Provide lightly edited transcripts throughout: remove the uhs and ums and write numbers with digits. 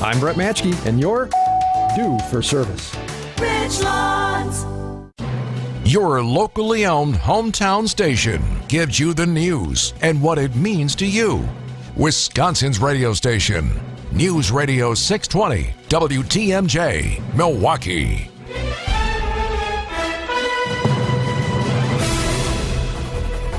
I'm Brett Matschke, and you're due for service. Ridgelawns. Your locally owned hometown station gives you the news and what it means to you. Wisconsin's radio station, News Radio 620, WTMJ, Milwaukee.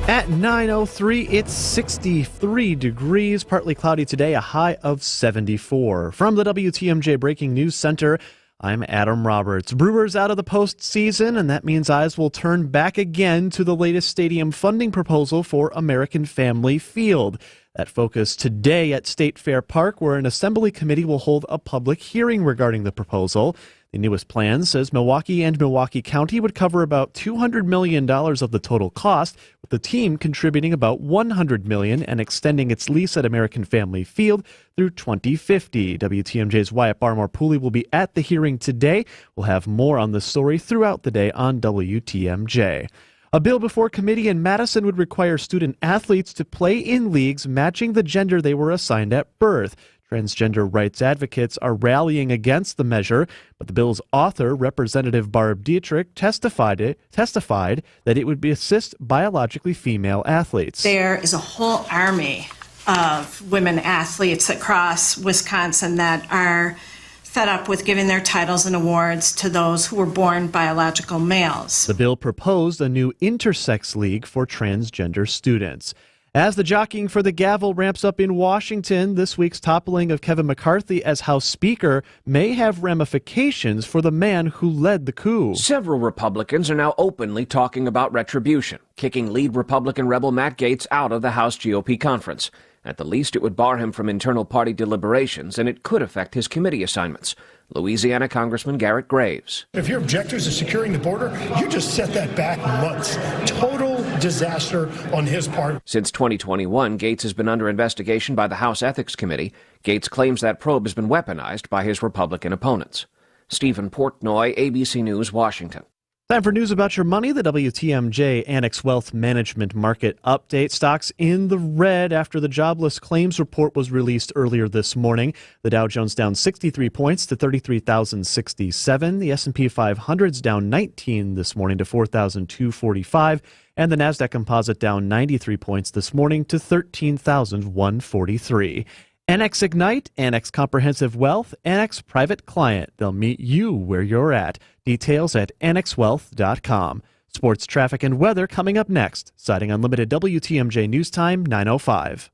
At 9:03, it's 63 degrees, partly cloudy today, a high of 74. From the WTMJ Breaking News Center, I'm Adam Roberts. Brewers out of the postseason, and that means eyes will turn back again to the latest stadium funding proposal for American Family Field. That focused today at State Fair Park, where an assembly committee will hold a public hearing regarding the proposal. The newest plan says Milwaukee and Milwaukee County would cover about $200 million of the total cost, with the team contributing about $100 million and extending its lease at American Family Field through 2050. WTMJ's Wyatt Barmore-Pooley will be at the hearing today. We'll have more on this story throughout the day on WTMJ. A bill before committee in Madison would require student athletes to play in leagues matching the gender they were assigned at birth. Transgender rights advocates are rallying against the measure, but the bill's author, Representative Barb Dietrich, testified that it would assist biologically female athletes. There is a whole army of women athletes across Wisconsin that are fed up with giving their titles and awards to those who were born biological males. The bill proposed a new intersex league for transgender students. As the jockeying for the gavel ramps up in Washington, this week's toppling of Kevin McCarthy as House Speaker may have ramifications for the man who led the coup. Several Republicans are now openly talking about retribution, kicking lead Republican rebel Matt Gaetz out of the House GOP conference. At the least, it would bar him from internal party deliberations, and it could affect his committee assignments. Louisiana Congressman Garrett Graves. If your objectives are securing the border, you just set that back months. Total disaster on his part. Since 2021, Gaetz has been under investigation by the House Ethics Committee. Gaetz claims that probe has been weaponized by his Republican opponents. Stephen Portnoy, ABC News, Washington. Time for news about your money. The WTMJ Annex Wealth Management Market Update. Stocks in the red after the jobless claims report was released earlier this morning. The Dow Jones down 63 points to 33,067. The S&P 500's down 19 this morning to 4,245. And the NASDAQ Composite down 93 points this morning to 13,143. Annex Ignite, Annex Comprehensive Wealth, Annex Private Client. They'll meet you where you're at. Details at annexwealth.com. Sports, traffic, and weather coming up next. Citing Unlimited WTMJ News Time, 9:05.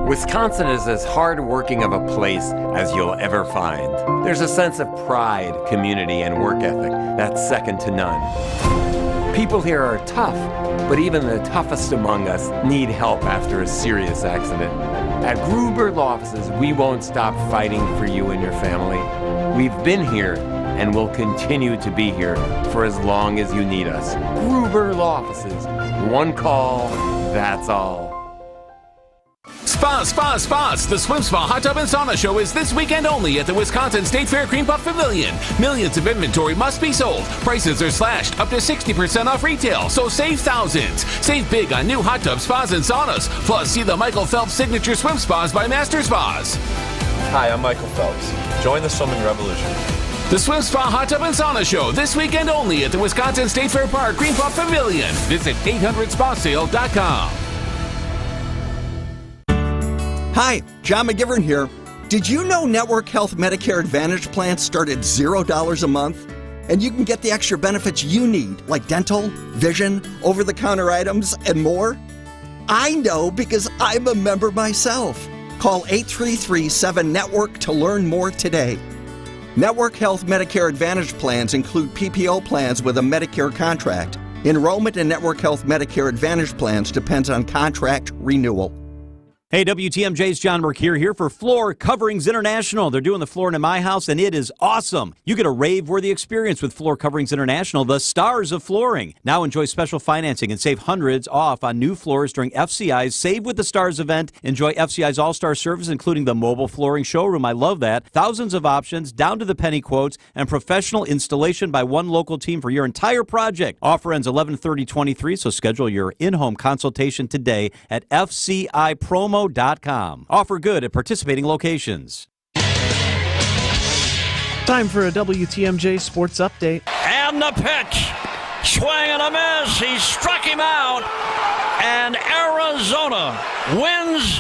Wisconsin is as hard-working of a place as you'll ever find. There's a sense of pride, community, and work ethic that's second to none. People here are tough, but even the toughest among us need help after a serious accident. At Gruber Law Offices, we won't stop fighting for you and your family. We've been here and will continue to be here for as long as you need us. Gruber Law Offices. One call, that's all. Spas. The Swim Spa Hot Tub and Sauna Show is this weekend only at the Wisconsin State Fair Cream Puff Pavilion. Millions of inventory must be sold. Prices are slashed up to 60% off retail, so save thousands. Save big on new hot tub spas and saunas. Plus, see the Michael Phelps Signature Swim Spas by Master Spas. Hi, I'm Michael Phelps. Join the swimming revolution. The Swim Spa Hot Tub and Sauna Show this weekend only at the Wisconsin State Fair Park Cream Puff Pavilion. Visit 800spasale.com. Hi, John McGivern here. Did you know Network Health Medicare Advantage plans start at $0 a month? And you can get the extra benefits you need, like dental, vision, over-the-counter items, and more? I know because I'm a member myself. Call 833-7-NETWORK to learn more today. Network Health Medicare Advantage plans include PPO plans with a Medicare contract. Enrollment in Network Health Medicare Advantage plans depends on contract renewal. Hey, WTMJ's John Mercure here for Floor Coverings International. They're doing the flooring in my house, and it is awesome. You get a rave-worthy experience with Floor Coverings International, the stars of flooring. Now enjoy special financing and save hundreds off on new floors during FCI's Save with the Stars event. Enjoy FCI's all-star service, including the mobile flooring showroom. I love that. Thousands of options, down to the penny quotes, and professional installation by one local team for your entire project. Offer ends 11/30/23, so schedule your in-home consultation today at FCIPromo.com. Offer good at participating locations. Time for a WTMJ Sports Update. And the pitch. Swing and a miss. He struck him out. And Arizona wins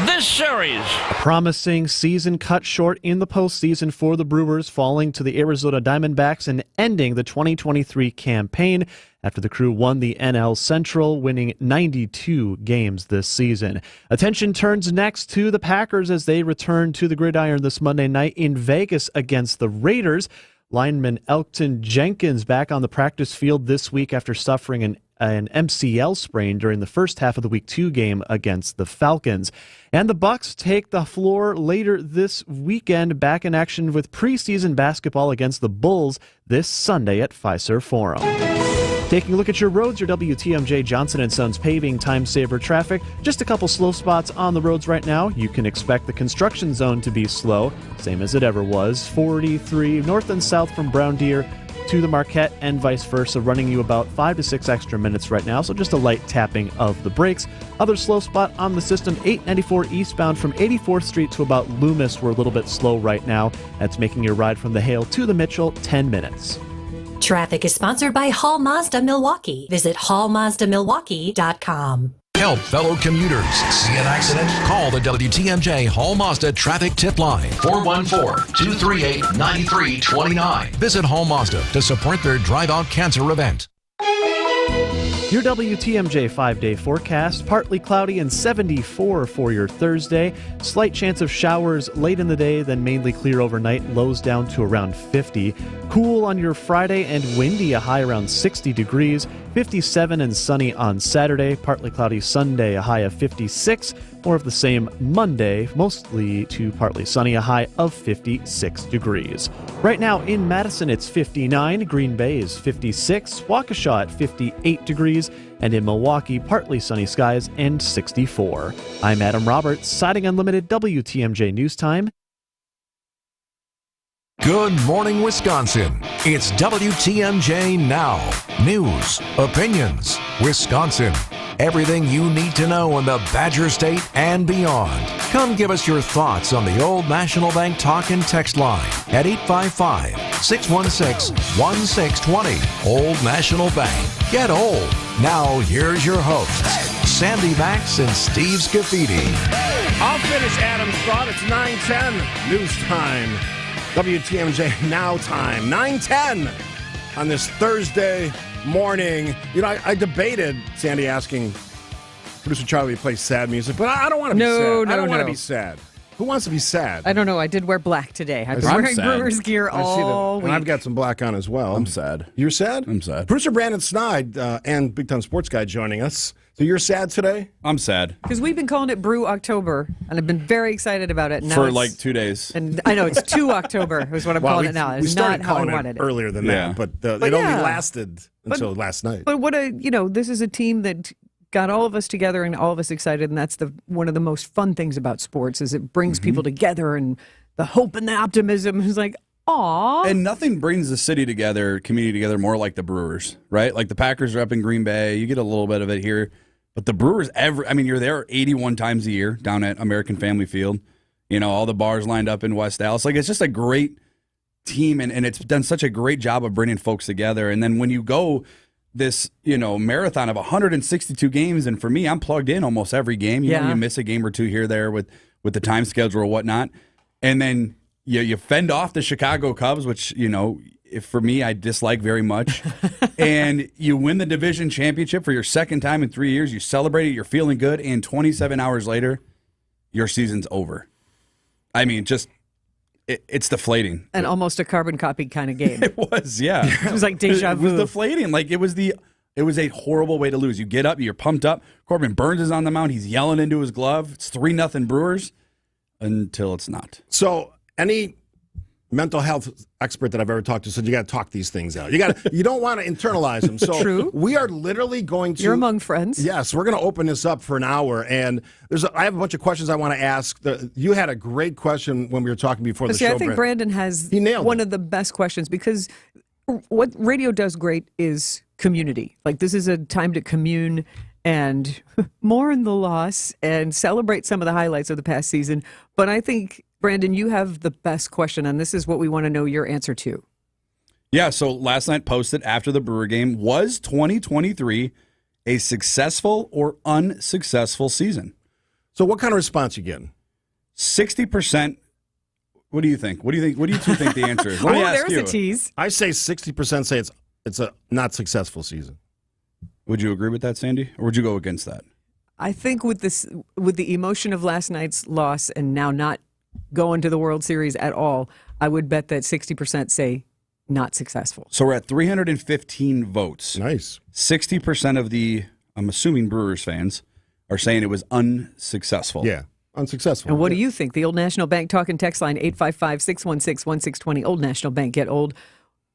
this series. A promising season cut short in the postseason for the Brewers, falling to the Arizona Diamondbacks and ending the 2023 campaign after the Crew won the NL Central, winning 92 games this season. Attention turns next to the Packers as they return to the gridiron this Monday night in Vegas against the Raiders. Lineman Elgton Jenkins back on the practice field this week after suffering an MCL sprain during the first half of the Week 2 game against the Falcons. And the Bucs take the floor later this weekend, back in action with preseason basketball against the Bulls this Sunday at Fiserv Forum. Taking a look at your roads, your WTMJ Johnson & Sons paving time saver traffic. Just a couple slow spots on the roads right now. You can expect the construction zone to be slow, same as it ever was. 43 north and south from Brown Deer to the Marquette and vice versa, running you about 5 to 6 extra minutes right now, so just a light tapping of the brakes. Other slow spot on the system, 894 eastbound from 84th Street to about Loomis. We're a little bit slow right now. That's making your ride from the Hale to the Mitchell 10 minutes. Traffic is sponsored by Hall Mazda Milwaukee. Visit hallmazdamilwaukee.com. Help fellow commuters. See an accident? Call the WTMJ Hall Mazda Traffic Tip Line, 414-238-9329. Visit Hall Mazda to support their Drive Out Cancer event. Your WTMJ 5-day forecast, partly cloudy and 74 for your Thursday. Slight chance of showers late in the day, then mainly clear overnight, lows down to around 50. Cool on your Friday and windy, a high around 60 degrees. 57 and sunny on Saturday, partly cloudy Sunday, a high of 56. More of the same Monday, mostly to partly sunny, a high of 56 degrees. Right now in Madison, it's 59. Green Bay is 56. Waukesha at 58 degrees. And in Milwaukee, partly sunny skies and 64. I'm Adam Roberts, Siding Unlimited WTMJ News Time. Good morning, Wisconsin. It's WTMJ Now. News, opinions, Wisconsin. Everything you need to know in the Badger State and beyond. Come give us your thoughts on the Old National Bank talk and text line at 855-616-1620. Old National Bank. Get old. Now here's your hosts, Sandy Maxx and Steve Scaffidi. I'll finish Adam's thought. It's 9:10 news time. WTMJ Now time, 9:10 on this Thursday morning. You know, I debated Sandy asking producer Charlie to play sad music, but I don't want to be sad. I don't want to be sad. Who wants to be sad? I don't know. I did wear black today. I've been wearing Brewers gear all week. And I've got some black on as well. I'm sad. You're sad? I'm sad. Producer Brandon Snide and Big Time Sports Guy joining us. So you're sad today? I'm sad. Because we've been calling it Brew October, and I've been very excited about it. Now for like 2 days. And I know, it's 2 October is what I'm calling it now. It's we started not how I calling wanted it. Earlier than that, but it only lasted until last night. But this is a team that got all of us together and all of us excited, and that's one of the most fun things about sports is it brings people together, and the hope and the optimism is like, aw. And nothing brings the city together, community together more like the Brewers, right? Like the Packers are up in Green Bay. You get a little bit of it here. But the Brewers, you're there 81 times a year down at American Family Field. You know, all the bars lined up in West Dallas. Like, it's just a great team, and it's done such a great job of bringing folks together. And then when you go this, marathon of 162 games, and for me, I'm plugged in almost every game. You know, you miss a game or two here or there with the time schedule or whatnot. And then you fend off the Chicago Cubs, which, for me, I dislike very much. And you win the division championship for your second time in 3 years. You celebrate it. You're feeling good. And 27 hours later, your season's over. I mean, it's deflating. And almost a carbon copy kind of game. It was, yeah. It was like deja vu. It was deflating. Like, it was a horrible way to lose. You get up, you're pumped up. Corbin Burns is on the mound. He's yelling into his glove. It's 3-0 Brewers until it's not. So, any mental health expert that I've ever talked to said you got to talk these things out. You don't want to internalize them. So True. We are literally going to. You're among friends. Yes, we're going to open this up for an hour, and I have a bunch of questions I want to ask. You had a great question when we were talking before the show. I think Brandon has one of the best questions because what radio does great is community. Like, this is a time to commune and mourn the loss and celebrate some of the highlights of the past season. But I think Brandon, you have the best question, and this is what we want to know your answer to. Yeah, so last night posted after the Brewer game, was 2023 a successful or unsuccessful season? So what kind of response you getting? 60%. What do you think? What do you two think the answer is? Let me ask there's you. a tease. I say 60% say it's a not successful season. Would you agree with that, Sandy? Or would you go against that? I think with the emotion of last night's loss and now not going to the World Series at all, I would bet that 60% say not successful. So we're at 315 votes. Nice. 60% of the, I'm assuming Brewers fans, are saying it was unsuccessful. Yeah, unsuccessful. And what do you think? The Old National Bank talk and text line 855-616-1620. Old National Bank, get old.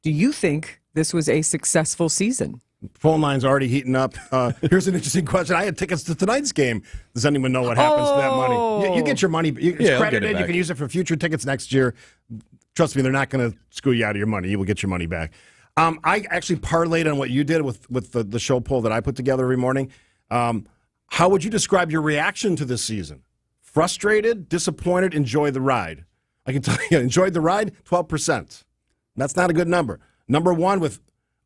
Do you think this was a successful season? Phone line's already heating up. Here's an interesting question. I had tickets to tonight's game. Does anyone know what happens to that money? You get your money. It's credited. You can use it for future tickets next year. Trust me, they're not going to screw you out of your money. You will get your money back. I actually parlayed on what you did with the show poll that I put together every morning. How would you describe your reaction to this season? Frustrated, disappointed, enjoy the ride. I can tell you, enjoyed the ride, 12%. That's not a good number. Number one with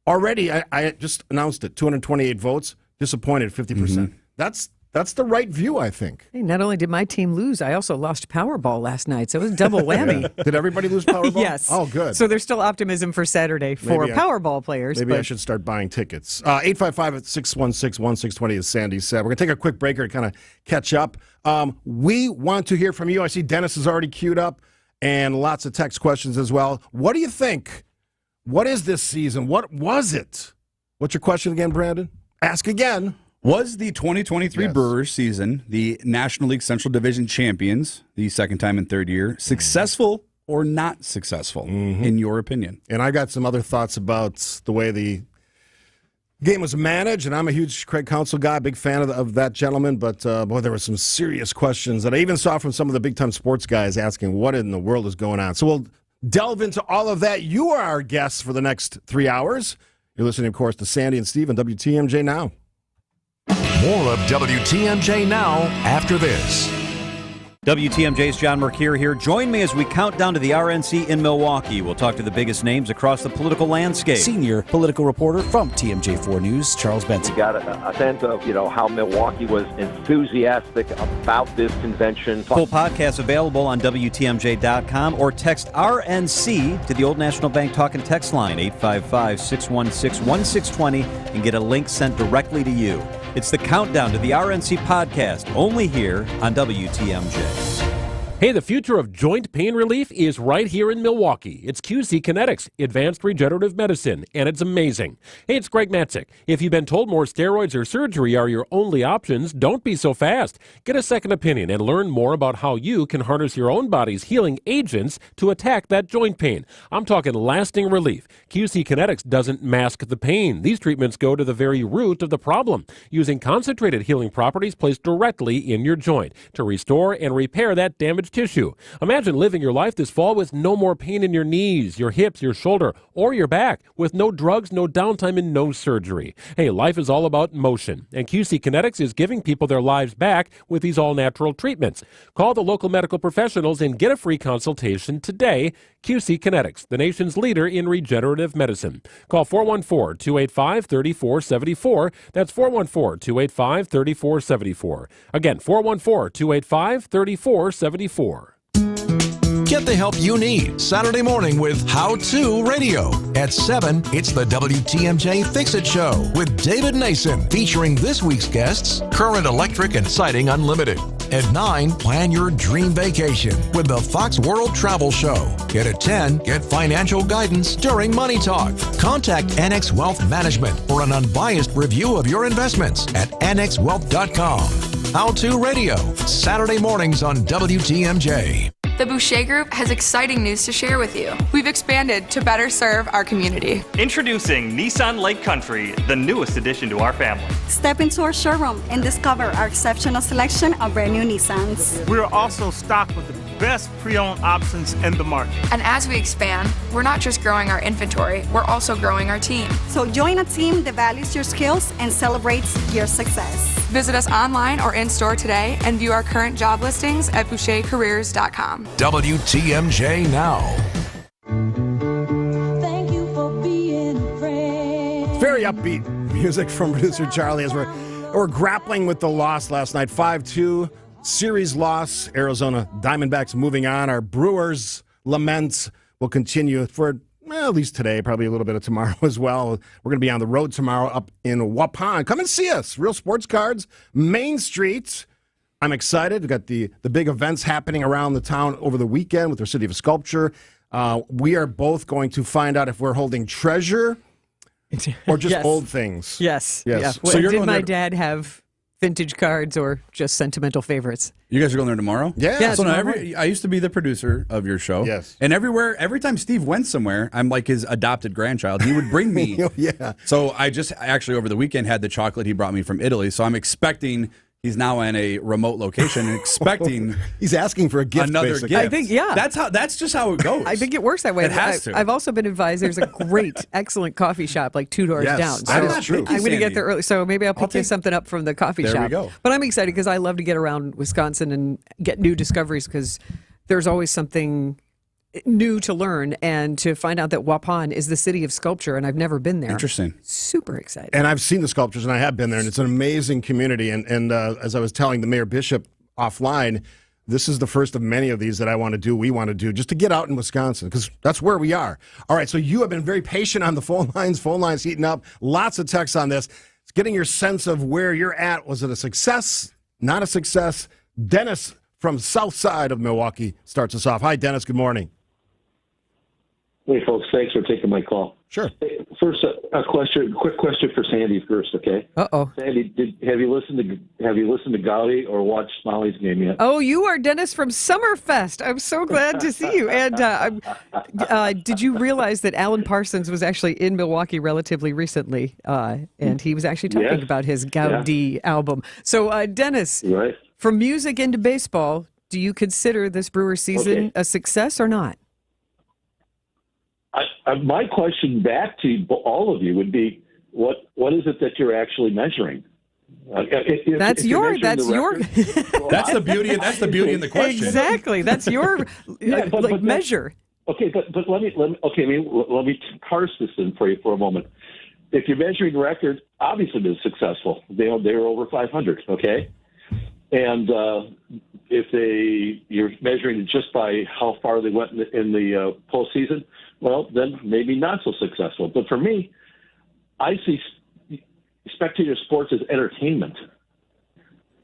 already, I just announced it, 228 votes, disappointed, 50%. Mm-hmm. That's the right view, I think. Hey, not only did my team lose, I also lost Powerball last night, so it was a double whammy. Yeah. Did everybody lose Powerball? Yes. Oh, good. So there's still optimism for Saturday for Powerball players. Maybe I should start buying tickets. 855-616-1620, as Sandy said. We're going to take a quick break here to kind of catch up. We want to hear from you. I see Dennis is already queued up, and lots of text questions as well. What do you think? What is this season? What was it? What's your question again, Brandon? Ask again. Was the 2023 Brewers season, the National League Central Division champions, the second time in third year, successful or not successful, in your opinion? And I got some other thoughts about the way the game was managed, and I'm a huge Craig Counsell guy, big fan of that gentleman, but boy, there were some serious questions that I even saw from some of the big-time sports guys asking what in the world is going on. So we'll delve into all of that. You are our guests for the next 3 hours. You're listening, of course, to Sandy and Steve on WTMJ Now. More of WTMJ Now after this. WTMJ's John Mercure here. Join me as we count down to the RNC in Milwaukee. We'll talk to the biggest names across the political landscape. Senior political reporter from TMJ4 News, Charles Benson. You got a sense of, how Milwaukee was enthusiastic about this convention. Full podcast available on WTMJ.com or text RNC to the Old National Bank talk and text line 855-616-1620 and get a link sent directly to you. It's the countdown to the RNC podcast, only here on WTMJ. Hey, the future of joint pain relief is right here in Milwaukee. It's QC Kinetics, Advanced Regenerative Medicine, and it's amazing. Hey, it's Greg Matzik. If you've been told more steroids or surgery are your only options, don't be so fast. Get a second opinion and learn more about how you can harness your own body's healing agents to attack that joint pain. I'm talking lasting relief. QC Kinetics doesn't mask the pain. These treatments go to the very root of the problem, using concentrated healing properties placed directly in your joint to restore and repair that damaged tissue. Imagine living your life this fall with no more pain in your knees, your hips, your shoulder, or your back, with no drugs, no downtime, and no surgery. Hey, life is all about motion, and QC Kinetics is giving people their lives back with these all-natural treatments. Call the local medical professionals and get a free consultation today. QC Kinetics, the nation's leader in regenerative medicine. Call 414-285-3474. That's 414-285-3474. Again, 414-285-3474. Get the help you need Saturday morning with How To Radio. At 7, it's the WTMJ Fix-It Show with David Nason, featuring this week's guests, Current Electric and Siding Unlimited. At 9, plan your dream vacation with the Fox World Travel Show. And at 10, get financial guidance during Money Talk. Contact NX Wealth Management for an unbiased review of your investments at nxwealth.com. How To Radio, Saturday mornings on WTMJ. The Boucher Group has exciting news to share with you. We've expanded to better serve our community. Introducing Nissan Lake Country, the newest addition to our family. Step into our showroom and discover our exceptional selection of brand new Nissans. We're also stocked with the best pre-owned options in the market. And as we expand, we're not just growing our inventory, we're also growing our team. So join a team that values your skills and celebrates your success. Visit us online or in-store today and view our current job listings at bouchercareers.com. WTMJ Now. Thank you for being a friend. Very upbeat music from producer Charlie as we're grappling with the loss last night. 5-2 series loss. Arizona Diamondbacks moving on. Our Brewers laments will continue for at least today, probably a little bit of tomorrow as well. We're going to be on the road tomorrow up in Waupun. Come and see us. Real Sports Cards, Main Street. I'm excited. We've got the big events happening around the town over the weekend with our City of Sculpture. We are both going to find out if we're holding treasure or just Yes. old things. Yes. Yes. Yeah. So you're Did going my there- dad have vintage cards or just sentimental favorites? You guys are going there tomorrow? Yeah. So I used to be the producer of your show. Yes. And every time Steve went somewhere, I'm like his adopted grandchild. He would bring me. Yeah. So I just actually over the weekend had the chocolate he brought me from Italy. So I'm expecting he's now in a remote location and expecting he's asking for a gift. another basically. gift. I think, yeah. That's just how it goes. I think it works that way. It has to. I've also been advised there's a great, excellent coffee shop like 2 doors Yes, down. that So is true. I'm going to get Sandy. there early. So maybe I'll pick you something up from the coffee There shop. we go. But I'm excited because I love to get around Wisconsin and get new discoveries because there's always something new to learn and to find out that Waupun is the city of sculpture and I've never been there. Interesting. Super excited. And I've seen the sculptures, and I have been there, and it's an amazing community. And as I was telling the Mayor Bishop offline, this is the first of many of these that we want to do, just to get out in Wisconsin, because that's where we are. All right, so you have been very patient on the phone lines heating up. Lots of texts on this. It's getting your sense of where you're at. Was it a success, not a success? Dennis from south side of Milwaukee starts us off. Hi, Dennis. Good morning. Hey, folks, thanks for taking my call. Sure. Hey, first, quick question for Sandy first, okay? Uh-oh. Sandy, have you listened to Gaudi or watched Molly's game yet? Oh, you are Dennis from Summerfest. I'm so glad to see you. And did you realize that Alan Parsons was actually in Milwaukee relatively recently? And he was actually talking Yes. about his Gaudi album. So, Dennis, Right. from music into baseball, do you consider this Brewers season a success or not? My question back to all of you would be, what is it that you're actually measuring? That's the beauty. That's the beauty in the question. Exactly. That's your measure. Okay, but let me parse this in for you for a moment. If you're measuring records, obviously they're successful. They're over 500. Okay, and if you're measuring it just by how far they went in the postseason, well, then maybe not so successful. But for me, I see spectator sports as entertainment.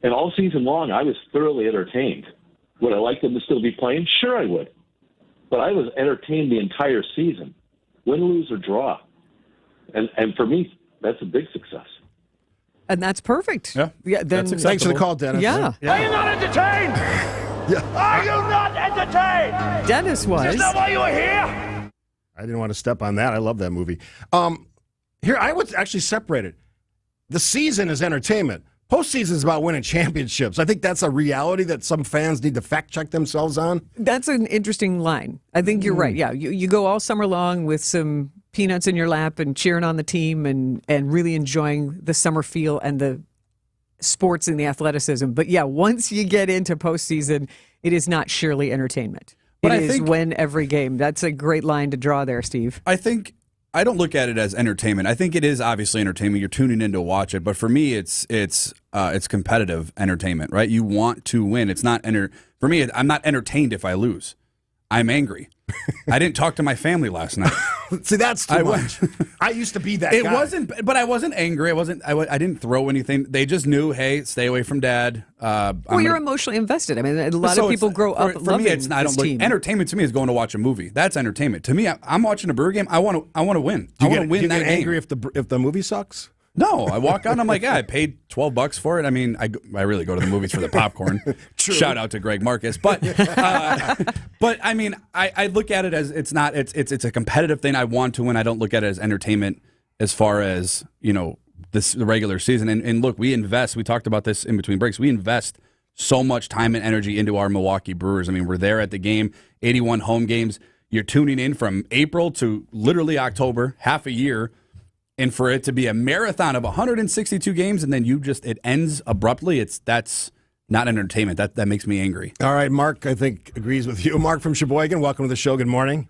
And all season long, I was thoroughly entertained. Would I like them to still be playing? Sure, I would. But I was entertained the entire season, win, lose, or draw. And for me, that's a big success. And that's perfect. Yeah. Then, Thanks for the call, Dennis. Yeah. Are you not entertained? Are you not entertained? Dennis was. Is that why you were here? I didn't want to step on that. I love that movie. Here, I would actually separate it. The season is entertainment. Postseason is about winning championships. I think that's a reality that some fans need to fact check themselves on. That's an interesting line. I think you're right. Yeah, you go all summer long with some peanuts in your lap and cheering on the team and really enjoying the summer feel and the sports and the athleticism. But yeah, once you get into postseason, it is not surely entertainment. But it I is think- win every game. That's a great line to draw there, Steve. I think I don't look at it as entertainment. I think it is obviously entertainment. You're tuning in to watch it, but for me, it's competitive entertainment, right? You want to win. It's not for me. I'm not entertained if I lose. I'm angry. I didn't talk to my family last night. See, that's too much. I used to be that It guy. wasn't, but I wasn't angry. I didn't throw anything. They just knew, hey, stay away from Dad. Well, you're emotionally invested. I mean, a lot So of people it's- grow up for loving me, it's not, I this don't look, team. entertainment to me is going to watch a movie. That's entertainment. To me, I'm watching a Brewer game. I want to win. I want to win do you that get game. angry if the movie sucks? No, I walk out and I'm like, yeah, I paid $12 for it. I mean, I really go to the movies for the popcorn. Shout out to Greg Marcus. But I mean, I look at it as it's a competitive thing. I want to win. I don't look at it as entertainment as far as, the regular season. And look, we invest. We talked about this in between breaks. We invest so much time and energy into our Milwaukee Brewers. I mean, we're there at the game, 81 home games. You're tuning in from April to literally October, half a year. And for it to be a marathon of 162 games and then it ends abruptly, that's not entertainment. That makes me angry. All right, Mark, I think, agrees with you. Mark from Sheboygan, welcome to the show. Good morning.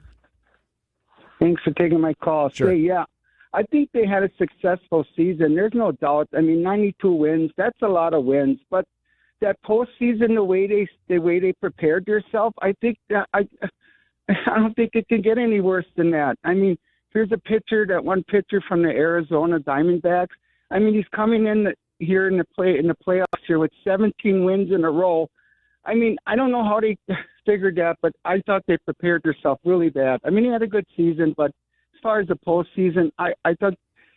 Thanks for taking my call. Sure. Yeah, I think they had a successful season. There's no doubt. I mean, 92 wins, that's a lot of wins. But that postseason, the way they prepared themselves, I think that I don't think it can get any worse than that. I mean, here's that one pitcher from the Arizona Diamondbacks. I mean, he's coming in here in the playoffs here with 17 wins in a row. I mean, I don't know how they figured that, but I thought they prepared themselves really bad. I mean, he had a good season, but as far as the postseason, I thought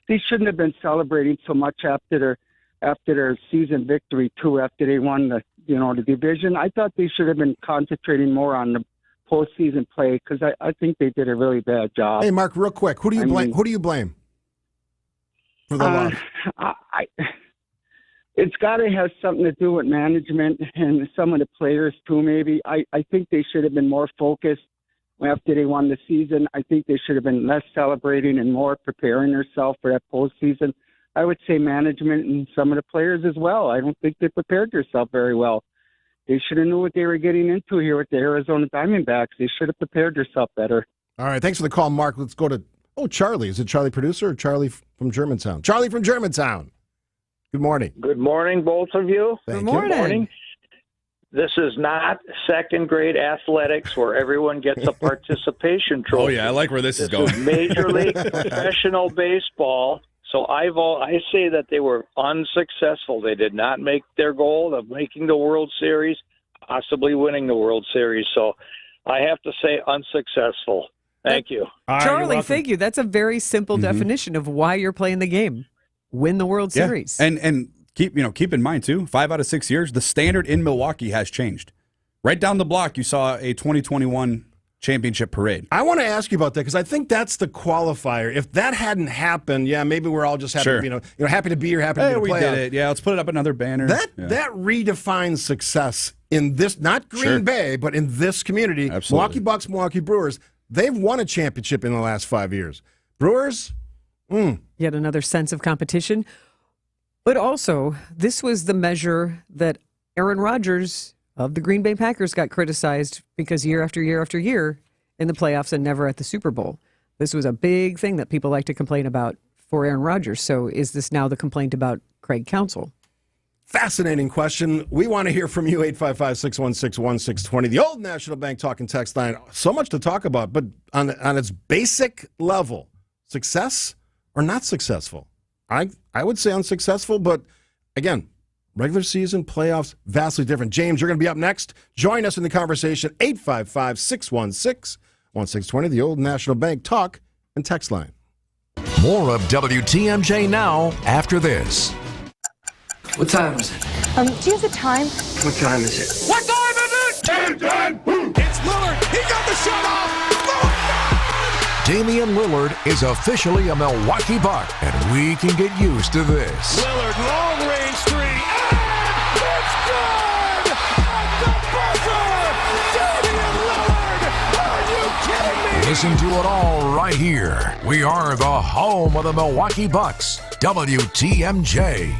they shouldn't have been celebrating so much after their season victory too. After they won the division, I thought they should have been concentrating more on the postseason play because I think they did a really bad job. Hey, Mark, real quick, who do you blame? Who do you blame for the loss? It's got to have something to do with management and some of the players too. Maybe I think they should have been more focused after they won the season. I think they should have been less celebrating and more preparing themselves for that postseason. I would say management and some of the players as well. I don't think they prepared themselves very well. They should have knew what they were getting into here with the Arizona Diamondbacks. They should have prepared themselves better. All right, thanks for the call, Mark. Let's go to Charlie. Is it Charlie producer or Charlie from Germantown? Charlie from Germantown. Good morning. Good morning, both of you. Thank Good you. morning. This is not second grade athletics where everyone gets a participation trophy. Oh, yeah, I like where this is going. This is Major League Professional Baseball. So I say that they were unsuccessful. They did not make their goal of making the World Series, possibly winning the World Series. So I have to say unsuccessful. Thank you. Charlie, thank you. That's a very simple definition of why you're playing the game. Win the World Series. And keep in mind, too, 5 out of 6 years, the standard in Milwaukee has changed. Right down the block, you saw a 2021 championship parade. I want to ask you about that because I think that's the qualifier. If that hadn't happened, maybe we're all just happy, happy to be here, happy to be in the playoff. We did it. Yeah, let's put it up another banner. That redefines success in this, not Green Bay, but in this community. Absolutely. Milwaukee Bucks, Milwaukee Brewers, they've won a championship in the last 5 years. Brewers, yet another sense of competition. But also, this was the measure that Aaron Rodgers of the Green Bay Packers got criticized because year after year after year in the playoffs and never at the Super Bowl. This was a big thing that people like to complain about for Aaron Rodgers. So is this now the complaint about Craig Counsell? Fascinating question. We want to hear from you, 855-616-1620. The old National Bank talking text line. So much to talk about, but on its basic level, success or not successful? I would say unsuccessful, but again, regular season, playoffs, vastly different. James, you're going to be up next. Join us in the conversation, 855-616-1620, the old National Bank talk and text line. More of WTMJ now after this. What time is it? Do you have the time? What time is it? What time is it? Time. It's Lillard. He got the shot off. Damian Lillard is officially a Milwaukee Buck, and we can get used to this. Lillard, long range three, and it's good! At the buzzer! Damian Lillard! Are you kidding me? Listen to it all right here. We are the home of the Milwaukee Bucks, WTMJ.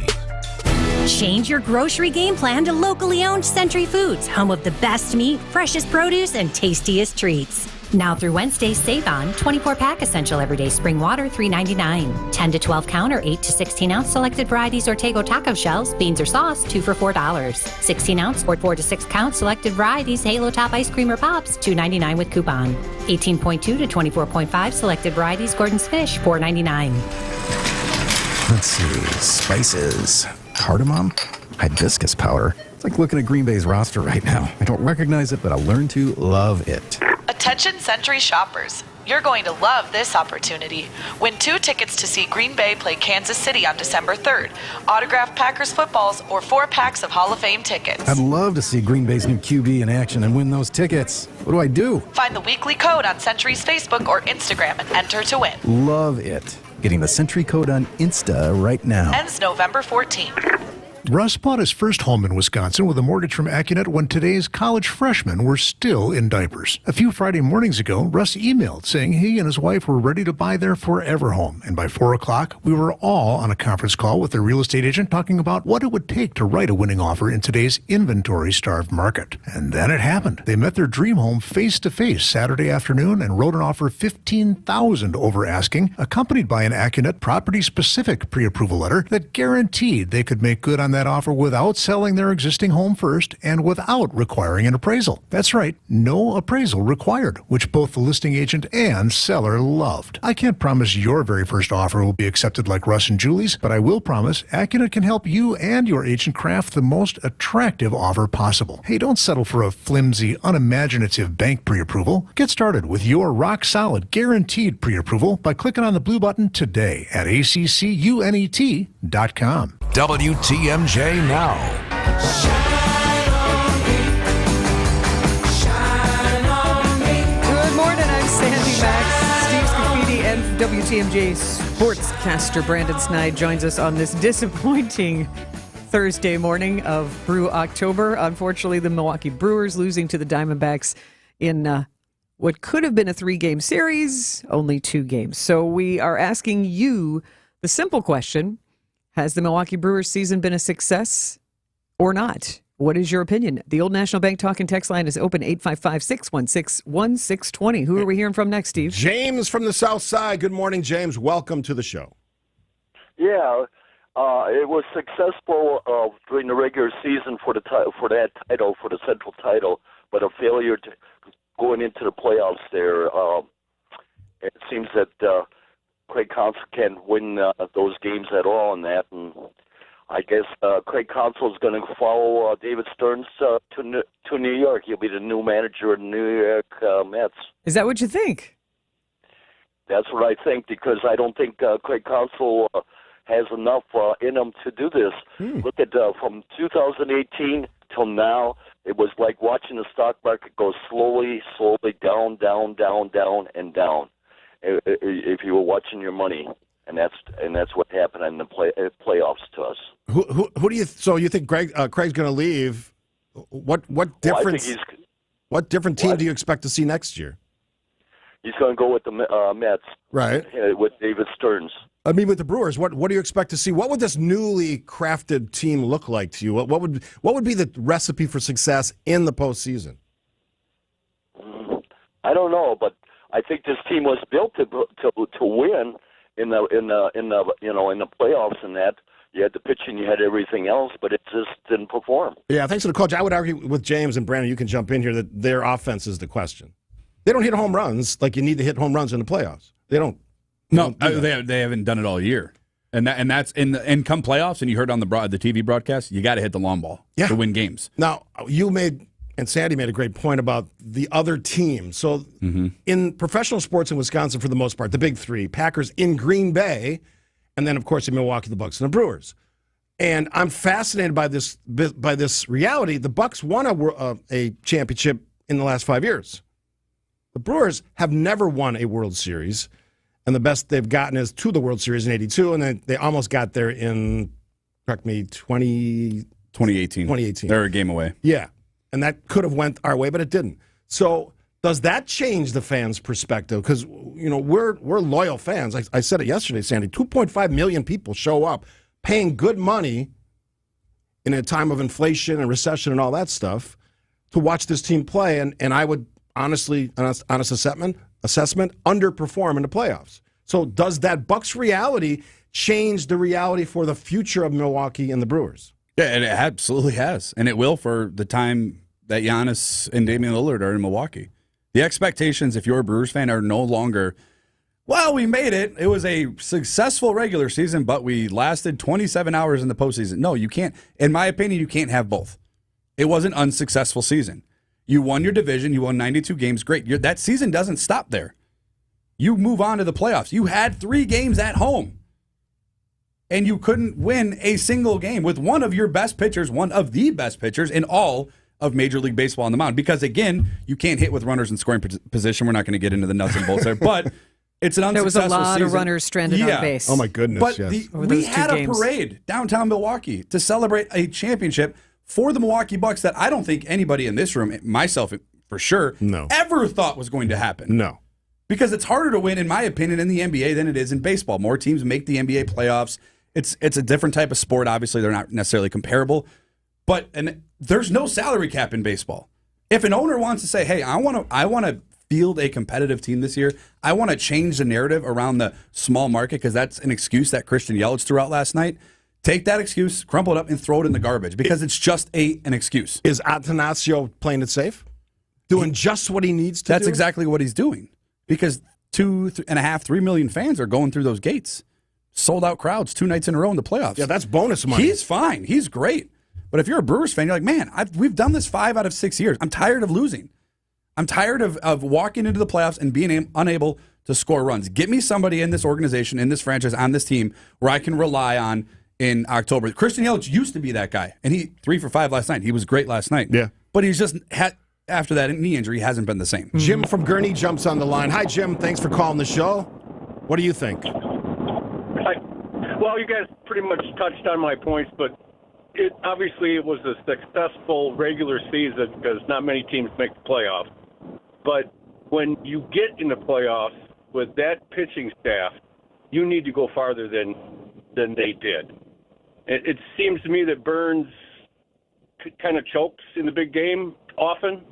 Change your grocery game plan to locally owned Century Foods, home of the best meat, freshest produce, and tastiest treats. Now through Wednesday, save on 24-pack Essential Everyday Spring Water, $3.99. 10 to 12 count or 8 to 16 ounce selected varieties Ortego taco shells, beans or sauce, 2 for $4. 16 ounce or 4 to 6 count selected varieties Halo Top ice cream or pops, $2.99 with coupon. 18.2 to 24.5 selected varieties Gordon's Fish, $4.99. Let's see, spices, cardamom, hibiscus powder. It's like looking at Green Bay's roster right now. I don't recognize it, but I'll learn to love it. Attention Century shoppers. You're going to love this opportunity. Win 2 tickets to see Green Bay play Kansas City on December 3rd, autographed Packers footballs, or 4 packs of Hall of Fame tickets. I'd love to see Green Bay's new QB in action and win those tickets. What do I do? Find the weekly code on Century's Facebook or Instagram and enter to win. Love it. Getting the Century code on Insta right now. Ends November 14th. Russ bought his first home in Wisconsin with a mortgage from AccuNet when today's college freshmen were still in diapers. A few Friday mornings ago, Russ emailed saying he and his wife were ready to buy their forever home. And by 4 o'clock, we were all on a conference call with their real estate agent talking about what it would take to write a winning offer in today's inventory-starved market. And then it happened. They met their dream home face-to-face Saturday afternoon and wrote an offer $15,000 over asking, accompanied by an AccuNet property-specific pre-approval letter that guaranteed they could make good on that offer without selling their existing home first and without requiring an appraisal. That's right, no appraisal required, which both the listing agent and seller loved. I can't promise your very first offer will be accepted like Russ and Julie's, but I will promise AccuNet can help you and your agent craft the most attractive offer possible. Hey, don't settle for a flimsy, unimaginative bank pre-approval. Get started with your rock-solid, guaranteed pre-approval by clicking on the blue button today at accunet.com. WTMJ Now. Good morning, I'm Sandy Maxx. Steve Scaffidi and WTMJ sportscaster Brandon Snide joins us on this disappointing Thursday morning of Brew October. Unfortunately, the Milwaukee Brewers losing to the Diamondbacks in what could have been a 3-game series, only 2 games. So we are asking you the simple question: has the Milwaukee Brewers season been a success or not? What is your opinion? The Old National Bank talk and text line is open, 855-616-1620. Who are we hearing from next, Steve? James from the South Side. Good morning, James. Welcome to the show. Yeah, it was successful during the regular season for that title, for the Central title, but a failure going into the playoffs there. It seems that Craig Counsell can't win those games at all in that, and I guess Craig Counsell is going to follow David Stearns to New York. He'll be the new manager of the New York Mets. Is that what you think? That's what I think, because I don't think Craig Counsell has enough in him to do this. Look at from 2018 till now, it was like watching the stock market go slowly down, and down. If you were watching your money, and that's what happened in the playoffs to us. Who do you? So you think Craig's going to leave? What difference? What different team do you expect to see next year? He's going to go with the Mets, right? With David Stearns. I mean, with the Brewers, what do you expect to see? What would this newly crafted team look like to you? What would be the recipe for success in the postseason? I don't know, but I think this team was built to win in the playoffs, and that you had the pitching, you had everything else, but it just didn't perform. Yeah, thanks for the coach. I would argue with James and Brandon. You can jump in here that their offense is the question. They don't hit home runs like you need to hit home runs in the playoffs. They don't. They haven't done it all year, and that's in come playoffs. And you heard on the TV broadcast, you got to hit the long ball to win games. Now and Sandy made a great point about the other team. So in professional sports in Wisconsin, for the most part, the big three: Packers in Green Bay, and then of course in Milwaukee, the Bucks and the Brewers. And I'm fascinated by this reality. The Bucks won a championship in the last 5 years. The Brewers have never won a World Series, and the best they've gotten is to the World Series in '82, and then they almost got there in, correct me, 2018. They're a game away. Yeah, and that could have went our way, but it didn't. So does that change the fans' perspective? Because we're loyal fans. I said it yesterday, Sandy. 2.5 million people show up, paying good money in a time of inflation and recession and all that stuff to watch this team play, and I would honestly, honest assessment, underperform in the playoffs. So does that Bucks reality change the reality for the future of Milwaukee and the Brewers? Yeah, and it absolutely has. And it will for the time that Giannis and Damian Lillard are in Milwaukee. The expectations, if you're a Brewers fan, are no longer, well, we made it. It was a successful regular season, but we lasted 27 hours in the postseason. No, you can't. In my opinion, you can't have both. It was an unsuccessful season. You won your division. You won 92 games. Great. That season doesn't stop there. You move on to the playoffs. You had 3 games at home, and you couldn't win a single game with one of the best pitchers in all of Major League Baseball on the mound. Because, again, you can't hit with runners in scoring position. We're not going to get into the nuts and bolts there. But It's an There was a unsuccessful lot season. of runners stranded on base. Oh, my goodness, But yes. we had a parade downtown Milwaukee to celebrate a championship for the Milwaukee Bucks that I don't think anybody in this room, myself for sure, ever thought was going to happen. No. Because it's harder to win, in my opinion, in the NBA than it is in baseball. More teams make the NBA playoffs. It's a different type of sport. Obviously, they're not necessarily comparable. But there's no salary cap in baseball. If an owner wants to say, hey, I want to field a competitive team this year, I want to change the narrative around the small market, because that's an excuse that Christian Yelich threw out last night. Take that excuse, crumple it up, and throw it in the garbage, because it's just an excuse. Is Atanasio playing it safe? Doing just what he needs to do? That's exactly what he's doing, because 2.5-3 million fans are going through those gates. Sold out crowds 2 nights in a row in the playoffs. Yeah, that's bonus money. He's fine. He's great. But if you're a Brewers fan, you're like, man, we've done this 5 out of 6 years. I'm tired of losing. I'm tired of walking into the playoffs and being unable to score runs. Get me somebody in this organization, in this franchise, on this team where I can rely on in October. Christian Yelich used to be that guy, and he 3 for 5 last night. He was great last night. Yeah. But he's just after that knee injury, he hasn't been the same. Jim from Gurney jumps on the line. Hi, Jim. Thanks for calling the show. What do you think? Well, you guys pretty much touched on my points, but obviously it was a successful regular season because not many teams make the playoffs. But when you get in the playoffs with that pitching staff, you need to go farther than they did. It seems to me that Burns kind of chokes in the big game often,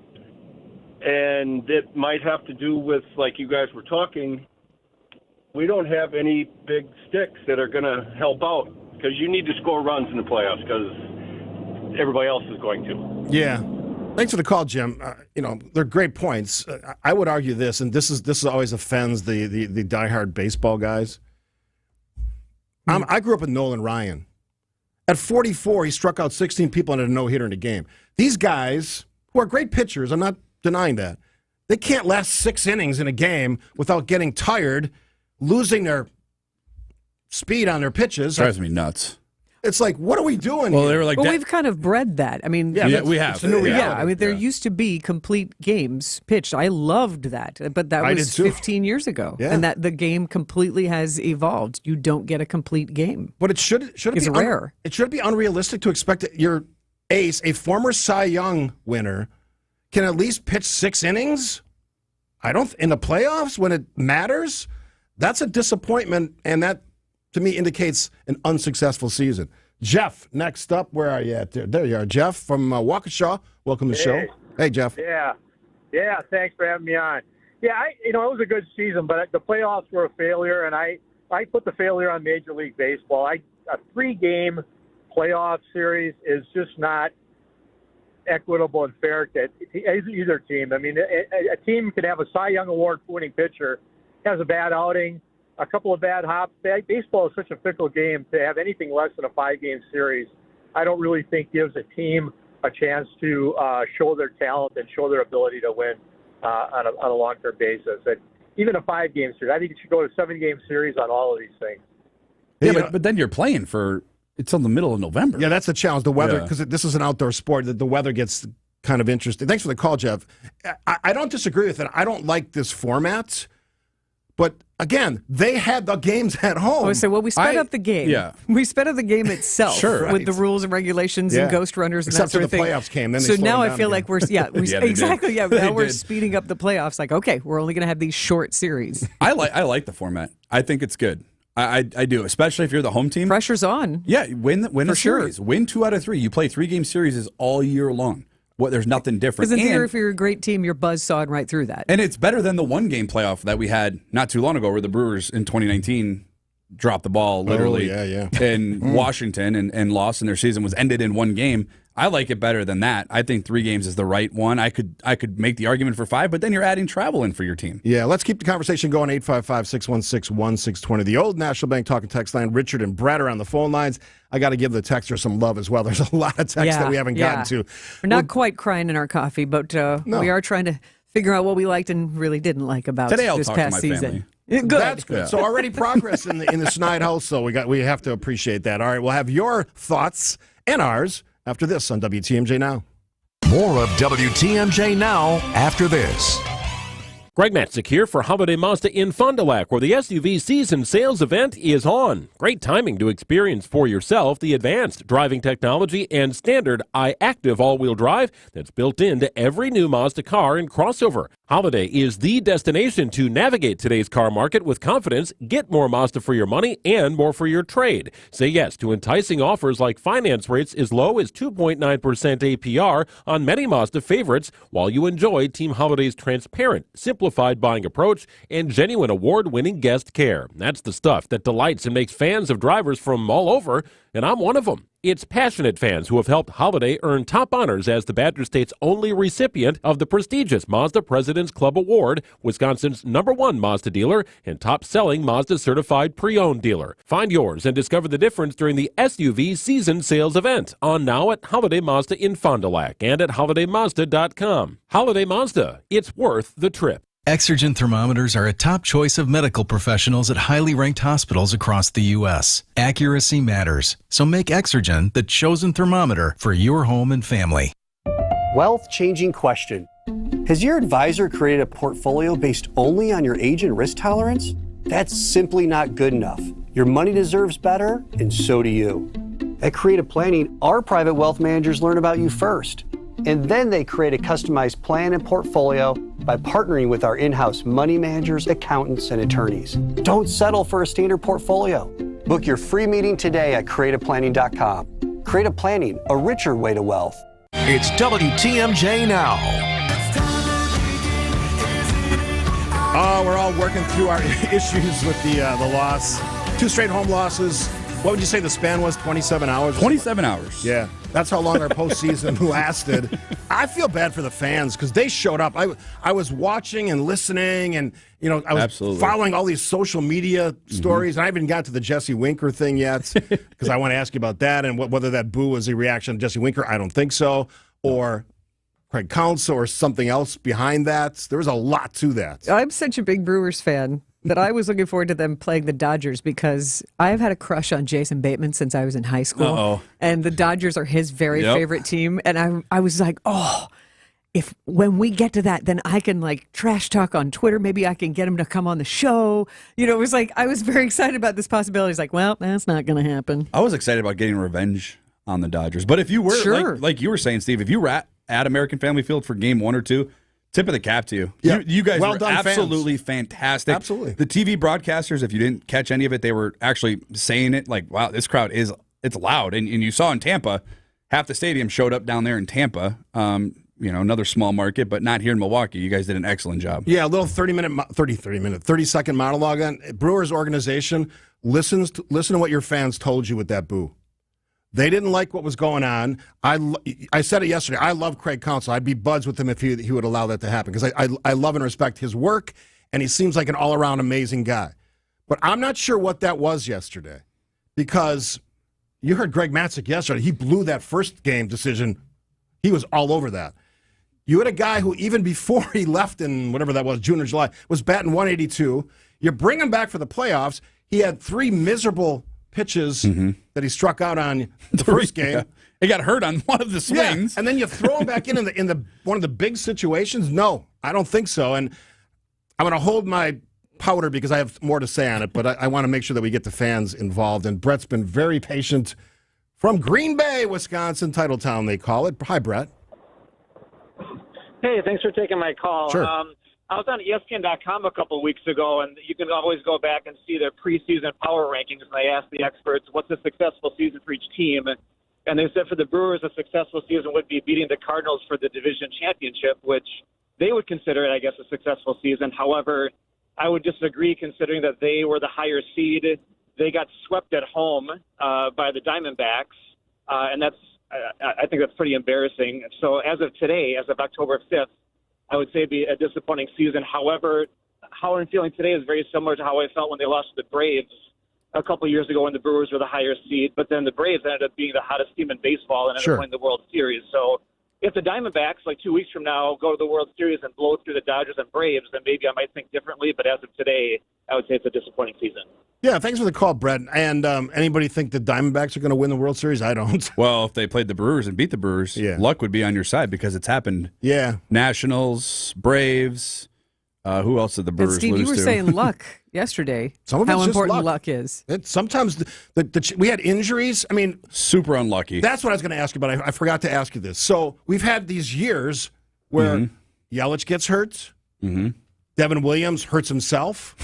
and it might have to do with, like you guys were talking, we don't have any big sticks that are going to help out, because you need to score runs in the playoffs because everybody else is going to. Yeah. Thanks for the call, Jim. They're great points. I would argue this, and this always offends the diehard baseball guys. I grew up with Nolan Ryan. At 44, he struck out 16 people and had a no-hitter in a game. These guys, who are great pitchers, I'm not denying that, they can't last 6 innings in a game without getting tired, losing their speed on their pitches. Drives me nuts. It's like, what are we doing? Well, they were like, Well, we've kind of bred that. I mean, Yeah, we have. It's a new reality. Yeah, I mean, there used to be complete games pitched. I loved that, but that I was did too. 15 years ago, Yeah. and that the game completely has evolved. You don't get a complete game. But it should It's be rare. It should be unrealistic to expect that your ace, a former Cy Young winner, can at least pitch 6 innings. In the playoffs when it matters. That's a disappointment, and that to me indicates an unsuccessful season. Jeff, next up, where are you at? There you are, Jeff from Waukesha. Welcome to the show. Hey, Jeff. Yeah, thanks for having me on. Yeah, it was a good season, but the playoffs were a failure, and I put the failure on Major League Baseball. A 3-game playoff series is just not equitable and fair to either team. I mean, a team could have a Cy Young Award-winning pitcher, has a bad outing, a couple of bad hops. Baseball is such a fickle game. To have anything less than a 5-game series, I don't really think gives a team a chance to show their talent and show their ability to win on a long-term basis. And even a 5-game series, I think it should go to 7-game series on all of these things. Yeah, but then you're playing until the middle of November. Yeah, that's the challenge. The weather, because this is an outdoor sport, the weather gets kind of interesting. Thanks for the call, Jeff. I don't disagree with it. I don't like this format. But again, they had the games at home. Oh, so we sped up the game. Yeah. We sped up the game itself Sure, with the rules and regulations and ghost runners and Except that sort for of the thing. playoffs came. Then they so slowed now them I down feel again. like we're They now did. we're speeding up the playoffs. Like, okay, we're only going to have these short series. I like the format. I think it's good. I do, especially if you're the home team. Pressure's on. Yeah, win For a sure. series. Win 2 out of 3. You play 3-game series all year long. There's nothing different. Because in theory, if you're a great team, you're buzzsawing right through that. And it's better than the 1-game playoff that we had not too long ago, where the Brewers in 2019 dropped the ball literally in Washington and lost, and their season was ended in 1 game. I like it better than that. I think 3 games is the right one. I could make the argument for 5, but then you're adding travel in for your team. Yeah, let's keep the conversation going. 855-616-1620. The old National Bank talking text line. Richard and Brett are on the phone lines. I got to give the texter some love as well. There's a lot of texts that we haven't gotten to. We're not quite crying in our coffee, but we are trying to figure out what we liked and really didn't like about Today I'll this talk to past my season. family. Good. That's good. So already progress in the Schneid house. So we have to appreciate that. All right, we'll have your thoughts and ours after this on WTMJ Now. More of WTMJ Now after this. Greg Matzik here for Holiday Mazda in Fond du Lac, where the SUV season sales event is on. Great timing to experience for yourself the advanced driving technology and standard iActive all-wheel drive that's built into every new Mazda car and crossover. Holiday is the destination to navigate today's car market with confidence, get more Mazda for your money and more for your trade. Say yes to enticing offers like finance rates as low as 2.9% APR on many Mazda favorites, while you enjoy Team Holiday's transparent, simplified buying approach and genuine award-winning guest care. That's the stuff that delights and makes fans of drivers from all over, and I'm one of them. It's passionate fans who have helped Holiday earn top honors as the Badger State's only recipient of the prestigious Mazda President's Club Award, Wisconsin's #1 Mazda dealer, and top-selling Mazda certified pre-owned dealer. Find yours and discover the difference during the SUV season sales event on now at Holiday Mazda in Fond du Lac and at holidaymazda.com. Holiday Mazda, it's worth the trip. Exergen thermometers are a top choice of medical professionals at highly ranked hospitals across the U.S. Accuracy matters, so make Exergen the chosen thermometer for your home and family. Wealth-changing question. Has your advisor created a portfolio based only on your age and risk tolerance? That's simply not good enough. Your money deserves better, and so do you. At Creative Planning, our private wealth managers learn about you first, and then they create a customized plan and portfolio by partnering with our in-house money managers, accountants, and attorneys. Don't settle for a standard portfolio. Book your free meeting today at creativeplanning.com. Creative Planning, a richer way to wealth. It's WTMJ now. Oh, we're all working through our issues with the loss. 2 straight home losses. What would you say the span was? 27 hours? 27 hours. Yeah, that's how long our postseason lasted. I feel bad for the fans because they showed up. I was watching and listening, and I was following all these social media stories. And I haven't got to the Jesse Winker thing yet because I want to ask you about that and whether that boo was a reaction to Jesse Winker. I don't think so. Or Craig Counsell or something else behind that. There was a lot to that. I'm such a big Brewers fan that I was looking forward to them playing the Dodgers because I've had a crush on Jason Bateman since I was in high school. Uh-oh. And the Dodgers are his very favorite team. And I was like, when we get to that, then I can trash talk on Twitter. Maybe I can get him to come on the show. It was like, I was very excited about this possibility. It's like, well, that's not going to happen. I was excited about getting revenge on the Dodgers. But if you were, like you were saying, Steve, if you were at American Family Field for game 1 or 2, tip of the cap to you. Yeah. You guys well were done, absolutely fans. Fantastic. Absolutely. The TV broadcasters, if you didn't catch any of it, they were actually saying it like, wow, this crowd it's loud. And you saw in Tampa, half the stadium showed up down there in Tampa. Another small market, but not here in Milwaukee. You guys did an excellent job. Yeah, a little 30-second monologue on Brewers organization. Listen to what your fans told you with that boo. They didn't like what was going on. I said it yesterday. I love Craig Counsell. I'd be buds with him if he would allow that to happen because I love and respect his work, and he seems like an all-around amazing guy. But I'm not sure what that was yesterday because you heard Greg Matzik yesterday. He blew that first game decision. He was all over that. You had a guy who even before he left in whatever that was, June or July, was batting 182. You bring him back for the playoffs. He had 3 miserable pitches that he struck out on the first game. Yeah. He got hurt on one of the swings. Yeah. And then you throw him back in the one of the big situations? No, I don't think so. And I'm going to hold my powder because I have more to say on it, but I want to make sure that we get the fans involved. And Brett's been very patient from Green Bay, Wisconsin, Titletown they call it. Hi, Brett. Hey, thanks for taking my call. Sure. I was on ESPN.com a couple of weeks ago, and you can always go back and see their preseason power rankings. And they asked the experts, what's a successful season for each team? And they said for the Brewers, a successful season would be beating the Cardinals for the division championship, which they would consider, I guess, a successful season. However, I would disagree considering that they were the higher seed. They got swept at home by the Diamondbacks, and I think that's pretty embarrassing. So as of today, as of October 5th, I would say it'd be a disappointing season. However, how I'm feeling today is very similar to how I felt when they lost to the Braves a couple of years ago when the Brewers were the higher seed. But then the Braves ended up being the hottest team in baseball and ended up winning the World Series. So if the Diamondbacks, 2 weeks from now, go to the World Series and blow through the Dodgers and Braves, then maybe I might think differently. But as of today, I would say it's a disappointing season. Yeah, thanks for the call, Brett. And anybody think the Diamondbacks are going to win the World Series? I don't. Well, if they played the Brewers and beat the Brewers, luck would be on your side because it's happened. Yeah. Nationals, Braves, Who else did the Brewers Steve, lose you were to? saying luck yesterday. Some of how it's just important luck is. Sometimes we had injuries. I mean, super unlucky. That's what I was going to ask you, but I forgot to ask you this. So we've had these years where Yelich gets hurt, Devin Williams hurts himself,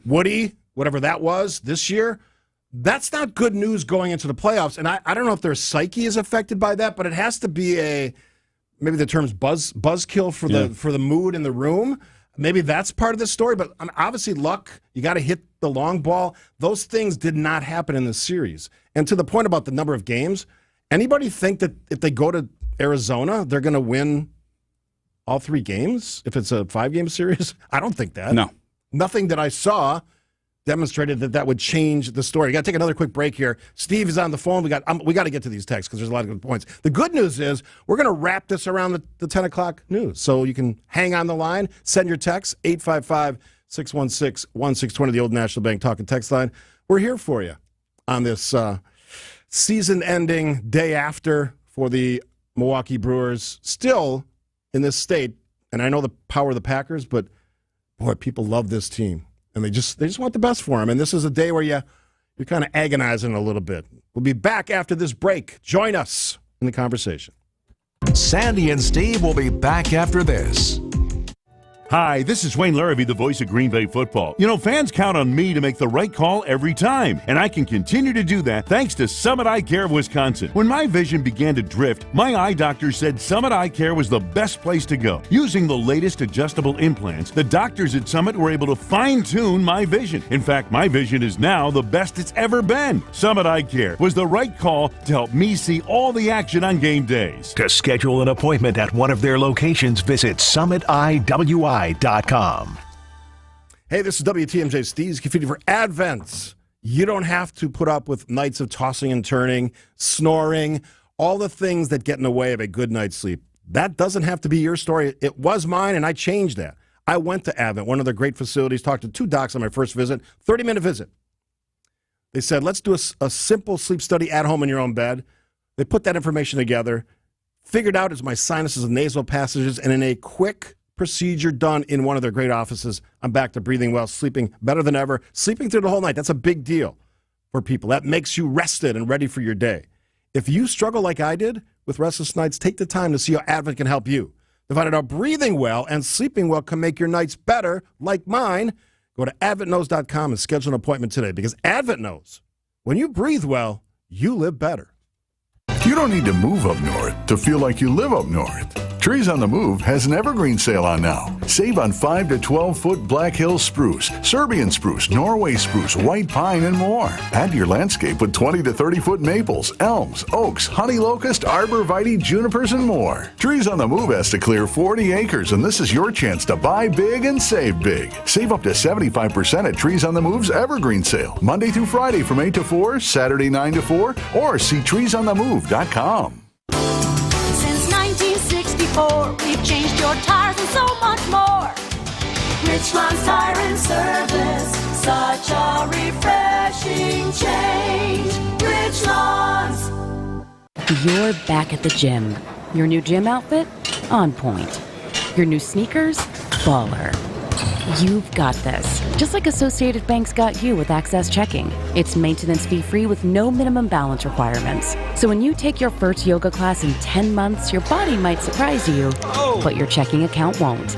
Woody, whatever that was this year. That's not good news going into the playoffs. And I don't know if their psyche is affected by that, but it has to be maybe the term's buzzkill for the mood in the room. Maybe that's part of the story, but obviously luck, you got to hit the long ball. Those things did not happen in this series. And to the point about the number of games, anybody think that if they go to Arizona, they're going to win all 3 games if it's a 5-game series? I don't think that. No. Nothing that I saw demonstrated that would change the story. You got to take another quick break here. Steve is on the phone. We got to get to these texts because there's a lot of good points. The good news is we're going to wrap this around the 10 o'clock news. So you can hang on the line, send your text, 855-616-1620, the Old National Bank talk and text line. We're here for you on this season-ending day after for the Milwaukee Brewers. Still in this state, and I know the power of the Packers, but boy, people love this team. And they just want the best for them. And this is a day where you're kind of agonizing a little bit. We'll be back after this break. Join us in the conversation. Sandy and Steve will be back after this. Hi, this is Wayne Larrabee, the voice of Green Bay football. You know, fans count on me to make the right call every time, and I can continue to do that thanks to Summit Eye Care of Wisconsin. When my vision began to drift, my eye doctor said Summit Eye Care was the best place to go. Using the latest adjustable implants, the doctors at Summit were able to fine-tune my vision. In fact, my vision is now the best it's ever been. Summit Eye Care was the right call to help me see all the action on game days. To schedule an appointment at one of their locations, visit summitiwi.com. Hey, this is WTMJ Steve Scaffidi for Advent. You don't have to put up with nights of tossing and turning, snoring, all the things that get in the way of a good night's sleep. That doesn't have to be your story. It was mine, and I changed that. I went to Advent, one of their great facilities, talked to 2 docs on my first visit, 30-minute visit. They said, let's do a simple sleep study at home in your own bed. They put that information together, figured out it's my sinuses and nasal passages, and in a quick procedure done in one of their great offices, I'm back to breathing well, sleeping better than ever, sleeping through the whole night. That's a big deal for people. That makes you rested and ready for your day. If you struggle like I did with restless nights, take the time to see how Advent can help you. To find out how breathing well and sleeping well can make your nights better, like mine, go to adventknows.com and schedule an appointment today, because Advent knows when you breathe well, you live better. You don't need to move up north to feel like you live up north. Trees on the Move has an evergreen sale on now. Save on 5 to 12-foot Black Hills spruce, Serbian spruce, Norway spruce, white pine, and more. Add to your landscape with 20 to 30-foot maples, elms, oaks, honey locust, arborvitae, junipers, and more. Trees on the Move has to clear 40 acres, and this is your chance to buy big and save big. Save up to 75% at Trees on the Move's evergreen sale, Monday through Friday from 8 to 4, Saturday 9 to 4, or see treesonthemove.com. Since 1964, we've changed your tires and so much more. Richland's Tire and Service, such a refreshing change. Richland's. You're back at the gym. Your new gym outfit? On point. Your new sneakers? Baller. You've got this. Just like Associated Bank's got you with Access Checking. It's maintenance fee-free with no minimum balance requirements. So when you take your first yoga class in 10 months, your body might surprise you, but your checking account won't.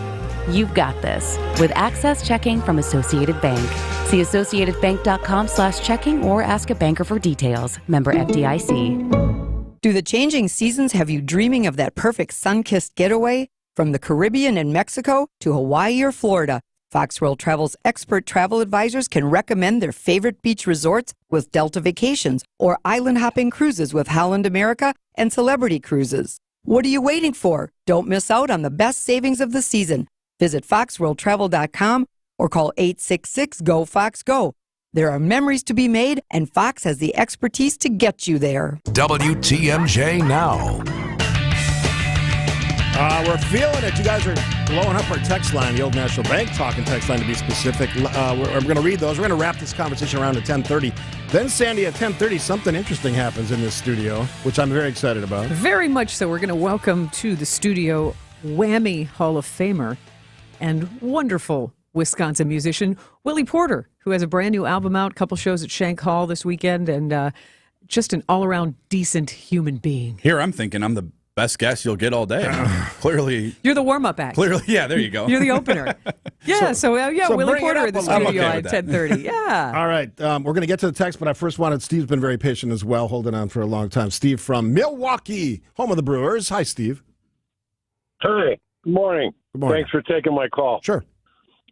You've got this with Access Checking from Associated Bank. See associatedbank.com/checking or ask a banker for details. Member FDIC. Do the changing seasons have you dreaming of that perfect sun-kissed getaway? From the Caribbean and Mexico to Hawaii or Florida, Fox World Travel's expert travel advisors can recommend their favorite beach resorts with Delta Vacations or island-hopping cruises with Holland America and Celebrity Cruises. What are you waiting for? Don't miss out on the best savings of the season. Visit foxworldtravel.com or call 866-GO-FOX-GO. There are memories to be made, and Fox has the expertise to get you there. WTMJ Now. We're feeling it. You guys are blowing up our text line, the Old National Bank talking text line to be specific. We're going to read those. We're going to wrap this conversation around at 10:30. Then, Sandy, at 10:30, something interesting happens in this studio, which I'm very excited about. Very much so. We're going to welcome to the studio Whammy Hall of Famer and wonderful Wisconsin musician Willie Porter, who has a brand new album out, couple shows at Shank Hall this weekend, and just an all-around decent human being. Here, I'm thinking I'm the best guest you'll get all day. Clearly. You're the warm-up act. Clearly, yeah, there you go. You're the opener. Yeah, so Willie bring it Porter up at the a little. studio I'm okay at with that. 10:30. Yeah. All right, we're going to get to the text, but I first wanted, Steve's been very patient as well, holding on for a long time. Steve from Milwaukee, home of the Brewers. Hi, Steve. Hi. Good morning. Good morning. Thanks for taking my call. Sure.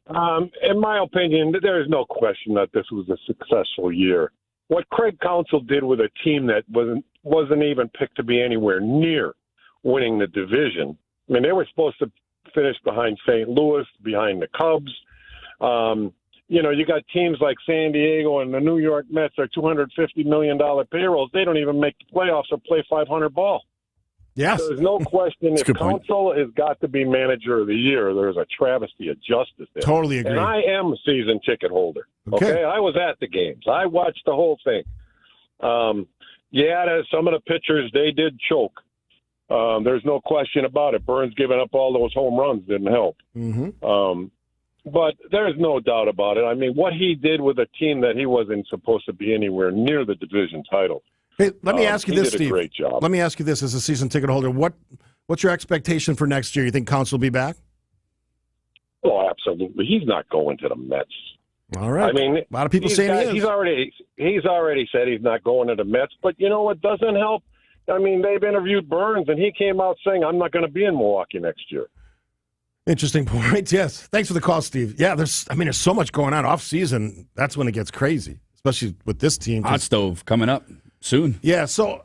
In my opinion, there is no question that this was a successful year. What Craig Counsell did with a team that wasn't even picked to be anywhere near winning the division. I mean, they were supposed to finish behind St. Louis, behind the Cubs. You got teams like San Diego and the New York Mets are $250 million payrolls. They don't even make the playoffs or play 500 ball. Yes. There's no question if Counsell has got to be manager of the year, there's a travesty of justice there. Totally agree. And I am a season ticket holder. Okay. I was at the games. I watched the whole thing. Some of the pitchers, they did choke. There's no question about it. Burns giving up all those home runs didn't help. Mm-hmm. But there's no doubt about it. I mean, what he did with a team that he wasn't supposed to be anywhere near the division title. Hey, let me ask you this, he did Steve. a great job. Let me ask you this as a season ticket holder. What's your expectation for next year? You think Counsell will be back? Oh, absolutely. He's not going to the Mets. All right. I mean, a lot of people saying he is. He's already said he's not going to the Mets. But you know what doesn't help? I mean, they've interviewed Burns, and he came out saying, I'm not going to be in Milwaukee next year. Interesting point. Yes. Thanks for the call, Steve. Yeah, there's so much going on off season. That's when it gets crazy, especially with this team. Hot stove coming up soon. Yeah. So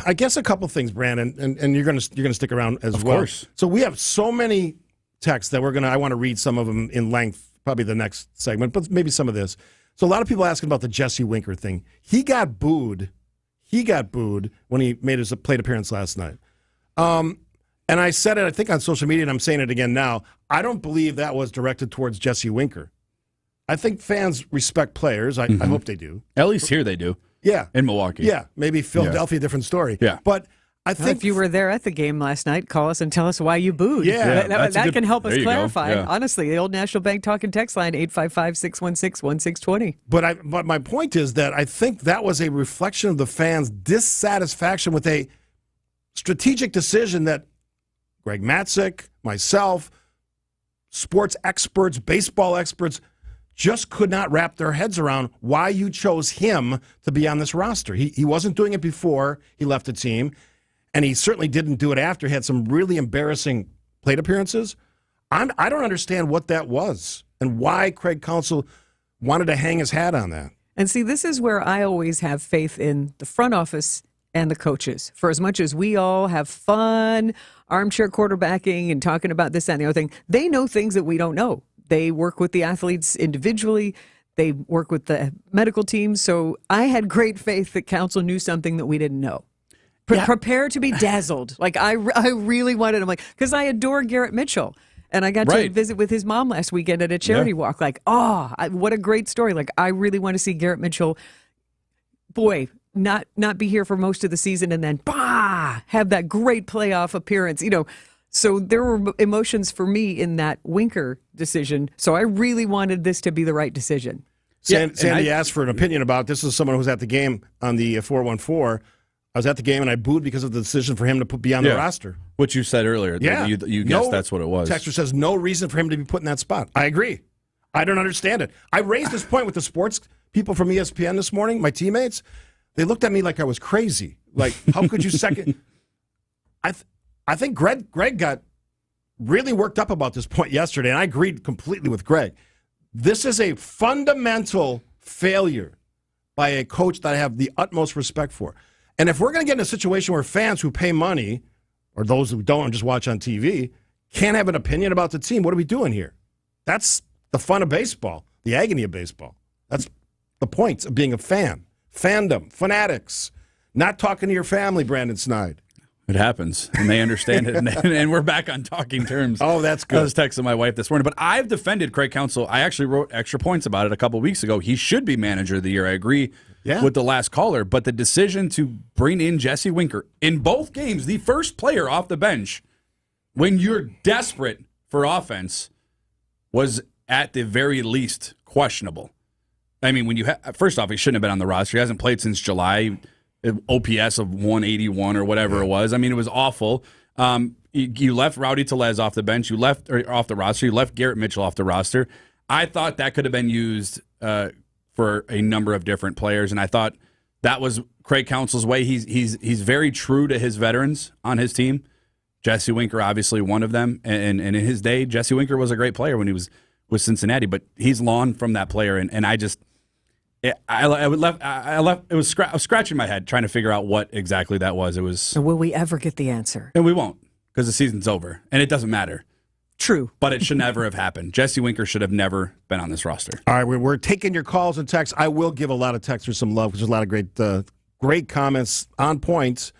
I guess a couple things, Brandon, and you're gonna stick around as well. Of course. So we have so many texts that I want to read some of them in length, probably the next segment, but maybe some of this. So a lot of people asking about the Jesse Winker thing. He got booed when he made his plate appearance last night. And I said it, I think, on social media, and I'm saying it again now. I don't believe that was directed towards Jesse Winker. I think fans respect players. I hope they do. At least here they do. Yeah. In Milwaukee. Yeah. Maybe Philadelphia, different story. Yeah. But I think if you were there at the game last night, call us and tell us why you booed. Yeah, that can help us there you go. clarify. Yeah. Honestly, the old National Bank talking text line, 855-616-1620. But my point is that I think that was a reflection of the fans' dissatisfaction with a strategic decision that Greg Matzik, myself, sports experts, baseball experts, just could not wrap their heads around why you chose him to be on this roster. He wasn't doing it before he left the team, and he certainly didn't do it after. He had some really embarrassing plate appearances. I don't understand what that was and why Craig Counsell wanted to hang his hat on that. And see, this is where I always have faith in the front office and the coaches. For as much as we all have fun armchair quarterbacking and talking about this and the other thing, they know things that we don't know. They work with the athletes individually. They work with the medical team. So I had great faith that Counsell knew something that we didn't know. Prepare to be dazzled. Like I really wanted him, because I adore Garrett Mitchell. And I got to visit with his mom last weekend at a charity walk. What a great story. I really want to see Garrett Mitchell, not be here for most of the season and then, have that great playoff appearance, So there were emotions for me in that Winker decision. So I really wanted this to be the right decision. Sandy asked for an opinion about this. Is someone who was at the game on the 414. I was at the game and I booed because of the decision for him to be on the roster. Which you said earlier. Yeah. You guessed that's what it was. Texter says no reason for him to be put in that spot. I agree. I don't understand it. I raised this point with the sports people from ESPN this morning, my teammates. They looked at me like I was crazy. How could you second? I think Greg got really worked up about this point yesterday, and I agreed completely with Greg. This is a fundamental failure by a coach that I have the utmost respect for. And if we're going to get in a situation where fans who pay money, or those who don't and just watch on TV, can't have an opinion about the team, what are we doing here? That's the fun of baseball, the agony of baseball. That's the point of being a fan. Fandom, fanatics, not talking to your family, Brandon Snide. It happens, and they understand it, and we're back on talking terms. Oh, that's good. I was texting my wife this morning, but I've defended Craig Counsell. I actually wrote extra points about it a couple of weeks ago. He should be manager of the year. I agree with the last caller, but the decision to bring in Jesse Winker in both games, the first player off the bench, when you're desperate for offense, was at the very least questionable. I mean, when first off, he shouldn't have been on the roster. He hasn't played since July. OPS of 181 or whatever it was. I mean, it was awful. You left Rowdy Tellez off the bench. You left off the roster. You left Garrett Mitchell off the roster. I thought that could have been used for a number of different players, and I thought that was Craig Counsell's way. He's very true to his veterans on his team. Jesse Winker, obviously one of them, and in his day, Jesse Winker was a great player when he was with Cincinnati, but he's long from that player, and I just. I was scratching my head trying to figure out what exactly that was. It was. So will we ever get the answer? And we won't, because the season's over, and it doesn't matter. True. But it should never have happened. Jesse Winker should have never been on this roster. All right, we're taking your calls and texts. I will give a lot of texters some love because there's a lot of great comments on points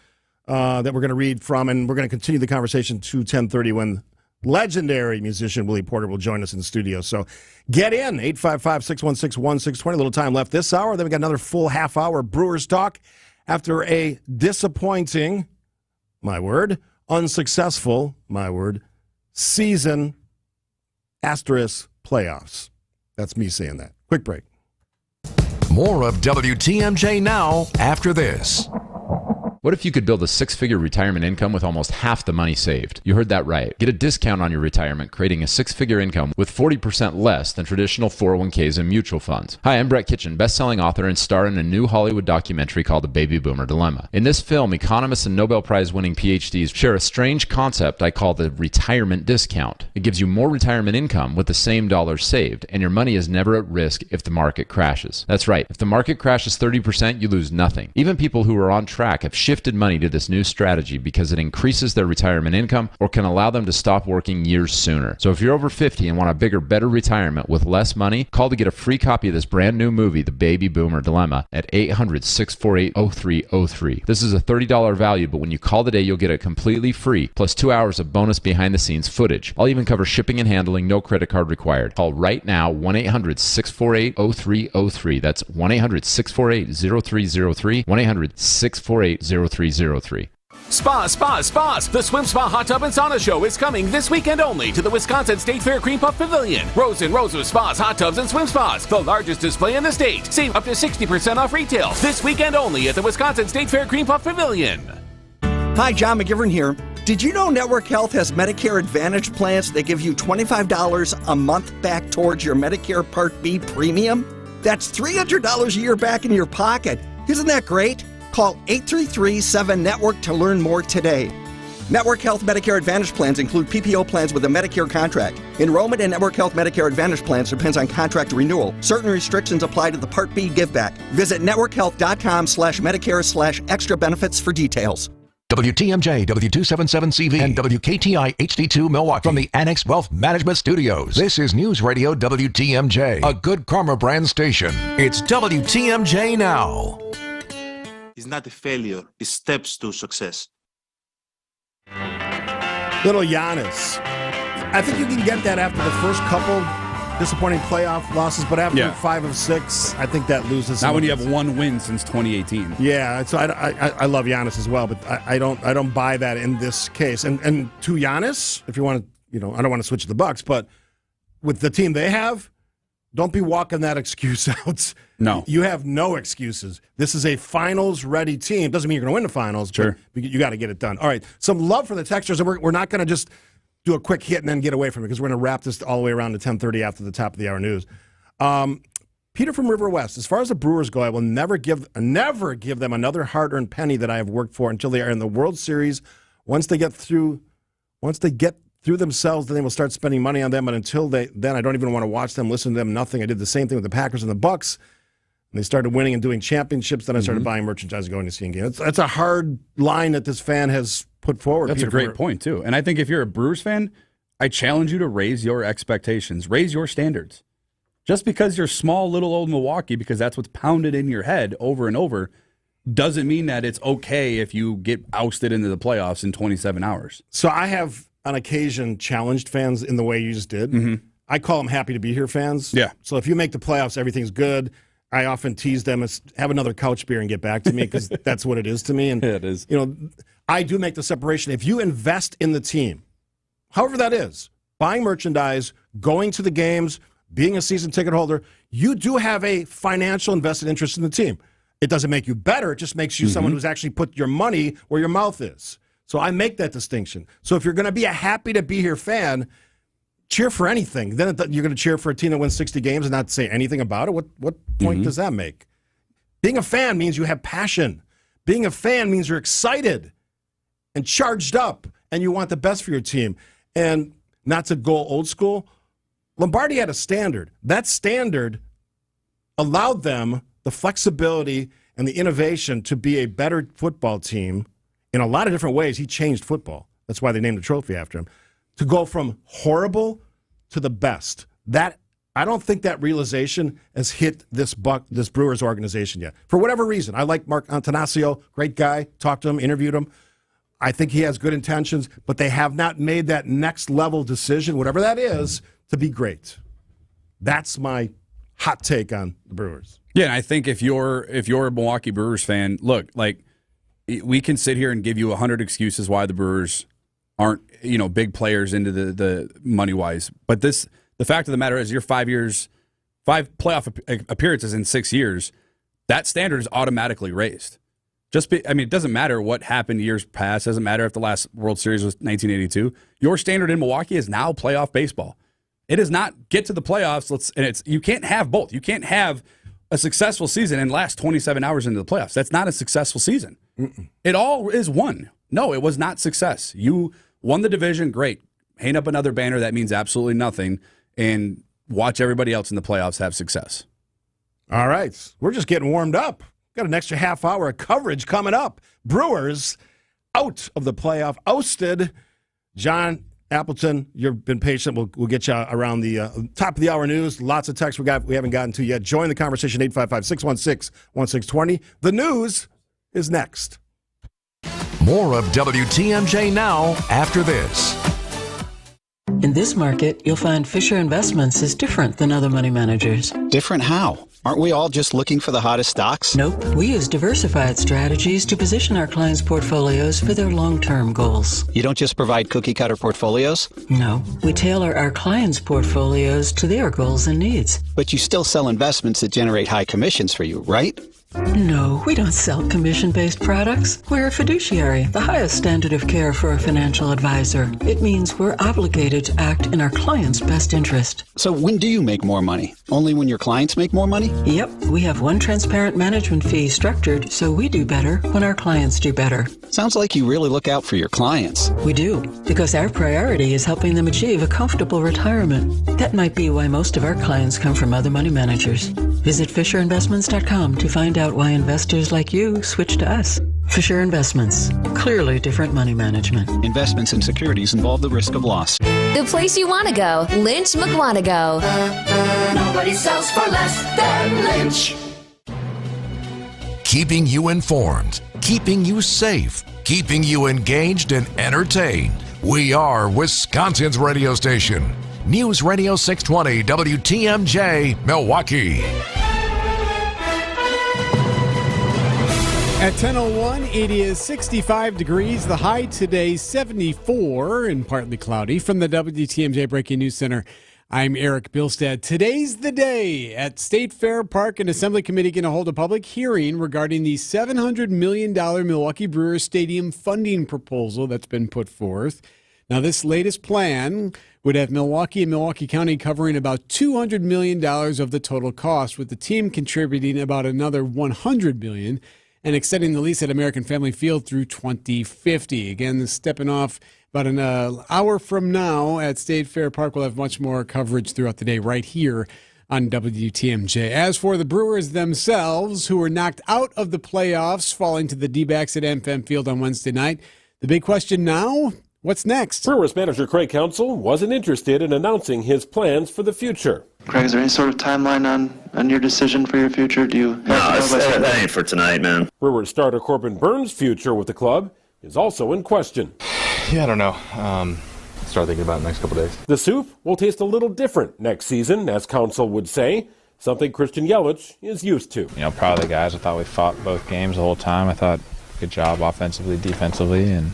that we're going to read from, and we're going to continue the conversation to 10:30 when legendary musician Willie Porter will join us in the studio. So get in, 855-616-1620. A little time left this hour. Then we got another full half hour Brewers talk after a disappointing, my word, unsuccessful, my word, season asterisk playoffs. That's me saying that. Quick break. More of WTMJ now after this. What if you could build a six-figure retirement income with almost half the money saved? You heard that right. Get a discount on your retirement, creating a six-figure income with 40% less than traditional 401ks and mutual funds. Hi, I'm Brett Kitchen, best-selling author and star in a new Hollywood documentary called The Baby Boomer Dilemma. In this film, economists and Nobel Prize-winning PhDs share a strange concept I call the retirement discount. It gives you more retirement income with the same dollars saved, and your money is never at risk if the market crashes. That's right. If the market crashes 30%, you lose nothing. Even people who are on track have shifted money to this new strategy because it increases their retirement income or can allow them to stop working years sooner. So if you're over 50 and want a bigger, better retirement with less money, call to get a free copy of this brand new movie, The Baby Boomer Dilemma, at 800-648-0303. This is a $30 value, but when you call today, you'll get it completely free, plus 2 hours of bonus behind-the-scenes footage. I'll even cover shipping and handling, no credit card required. Call right now, 1-800-648-0303. That's 1-800-648-0303, 1-800-648-0303. Spas. The Swim Spa Hot Tub and Sauna Show is coming this weekend only to the Wisconsin State Fair Cream Puff Pavilion. Rows and rows of spas, hot tubs, and swim spas. The largest display in the state. Save up to 60% off retail. This weekend only at the Wisconsin State Fair Cream Puff Pavilion. Hi, John McGivern here. Did you know Network Health has Medicare Advantage plans that give you $25 a month back towards your Medicare Part B premium? That's $300 a year back in your pocket. Isn't that great? Call 833-7-NETWORK to learn more today. Network Health Medicare Advantage plans include PPO plans with a Medicare contract. Enrollment in Network Health Medicare Advantage plans depends on contract renewal. Certain restrictions apply to the Part B giveback. Visit networkhealth.com/Medicare/extra benefits for details. WTMJ, W277CV, and WKTI HD2 Milwaukee from the Annex Wealth Management Studios. This is News Radio WTMJ, a good karma brand station. It's WTMJ Now. It's not a failure, it's steps to success. Little Giannis. I think you can get that after the first couple disappointing playoff losses, but after 5 of 6, I think that loses. Not when you have one win since 2018. Yeah, so I love Giannis as well, but I don't buy that in this case. And to Giannis, if you want to, I don't want to switch to the Bucks, but with the team they have, don't be walking that excuse out. No. You have no excuses. This is a finals-ready team. Doesn't mean you're going to win the finals, but you got to get it done. All right, some love for the texters, and we're not going to just do a quick hit and then get away from it because we're going to wrap this all the way around to 10:30 after the top of the hour news. Peter from River West, as far as the Brewers go, I will never give them another hard-earned penny that I have worked for until they are in the World Series. Once they get through themselves, then they will start spending money on them. But until then, I don't even want to watch them, listen to them, nothing. I did the same thing with the Packers and the Bucks. And they started winning and doing championships. Then I started buying merchandise and going to see games. That's a hard line that this fan has put forward. That's Peter, a great point, too. And I think if you're a Brewers fan, I challenge you to raise your expectations, raise your standards. Just because you're small, little old Milwaukee, because that's what's pounded in your head over and over, doesn't mean that it's okay if you get ousted into the playoffs in 27 hours. So I have, on occasion, challenged fans in the way you just did. I call them happy to be here fans. Yeah. So if you make the playoffs, everything's good. I often tease them as have another couch beer and get back to me because that's what it is to me. And it is. I do make the separation. If you invest in the team, however that is, buying merchandise, going to the games, being a season ticket holder, you do have a financial invested interest in the team. It doesn't make you better. It just makes you someone who's actually put your money where your mouth is. So I make that distinction. So if you're going to be a happy-to-be-here fan, cheer for anything. Then you're going to cheer for a team that wins 60 games and not say anything about it? What point does that make? Being a fan means you have passion. Being a fan means you're excited and charged up, and you want the best for your team. And not to go old school, Lombardi had a standard. That standard allowed them the flexibility and the innovation to be a better football team in a lot of different ways. He changed football. That's why they named the trophy after him. To go from horrible to the best. That I don't think that realization has hit this Brewers organization yet. For whatever reason. I like Mark Antanasio, great guy. Talked to him, interviewed him. I think he has good intentions, but they have not made that next level decision, whatever that is, to be great. That's my hot take on the Brewers. Yeah, and I think if you're a Milwaukee Brewers fan, look, like we can sit here and give you 100 excuses why the Brewers aren't, big players into the money wise. But the fact of the matter is, you're 5 playoff appearances in 6 years. That standard is automatically raised. It doesn't matter what happened years past. It doesn't matter if the last World Series was 1982. Your standard in Milwaukee is now playoff baseball. It is not get to the playoffs. You can't have both. You can't have a successful season and last 27 hours into the playoffs. That's not a successful season. It all is won. No, it was not success. You won the division, great. Hang up another banner, that means absolutely nothing, and watch everybody else in the playoffs have success. All right. We're just getting warmed up. Got an extra half hour of coverage coming up. Brewers out of the playoff, ousted. John Appleton, you've been patient. We'll get you around the top of the hour news. Lots of texts we haven't gotten to yet. Join the conversation, 855-616-1620. The news is next. More of WTMJ now after this. In this market, you'll find Fisher Investments is different than other money managers. Different how? Aren't we all just looking for the hottest stocks? Nope. We use diversified strategies to position our clients' portfolios for their long-term goals. You don't just provide cookie-cutter portfolios? No. We tailor our clients' portfolios to their goals and needs. But you still sell investments that generate high commissions for you, right? No, we don't sell commission-based products. We're a fiduciary, the highest standard of care for a financial advisor. It means we're obligated to act in our client's best interest. So when do you make more money? Only when your clients make more money? Yep, we have one transparent management fee structured so we do better when our clients do better. Sounds like you really look out for your clients. We do, because our priority is helping them achieve a comfortable retirement. That might be why most of our clients come from other money managers. Visit FisherInvestments.com to find out why investors like you switch to us. Fisher Investments. Clearly different money management. Investments in securities involve the risk of loss. The place you want to go. Lynch McWanago. Nobody sells for less than Lynch. Keeping you informed, keeping you safe, keeping you engaged and entertained. We are Wisconsin's radio station. News Radio 620 WTMJ, Milwaukee. At 10:01, it is 65 degrees. The high today, 74 and partly cloudy. From the WTMJ Breaking News Center, I'm Eric Bilstead. Today's the day. At State Fair Park, an Assembly Committee going to hold a public hearing regarding the $700 million Milwaukee Brewers Stadium funding proposal that's been put forth. Now, this latest plan would have Milwaukee and Milwaukee County covering about $200 million of the total cost, with the team contributing about another $100 million and extending the lease at American Family Field through 2050. Again, stepping off about an hour from now at State Fair Park. We'll have much more coverage throughout the day right here on WTMJ. As for the Brewers themselves, who were knocked out of the playoffs, falling to the D-backs at AmFam Field on Wednesday night, the big question now, what's next? Brewers manager Craig Counsell wasn't interested in announcing his plans for the future. Craig, is there any sort of timeline on your decision for your future? Do you have that ain't for tonight, man. Brewers starter Corbin Burns' future with the club is also in question. Yeah, I don't know. Start thinking about it in the next couple days. The soup will taste a little different next season, as Counsell would say, something Christian Yelich is used to. Proud of the guys. I thought we fought both games the whole time. I thought good job offensively, defensively, and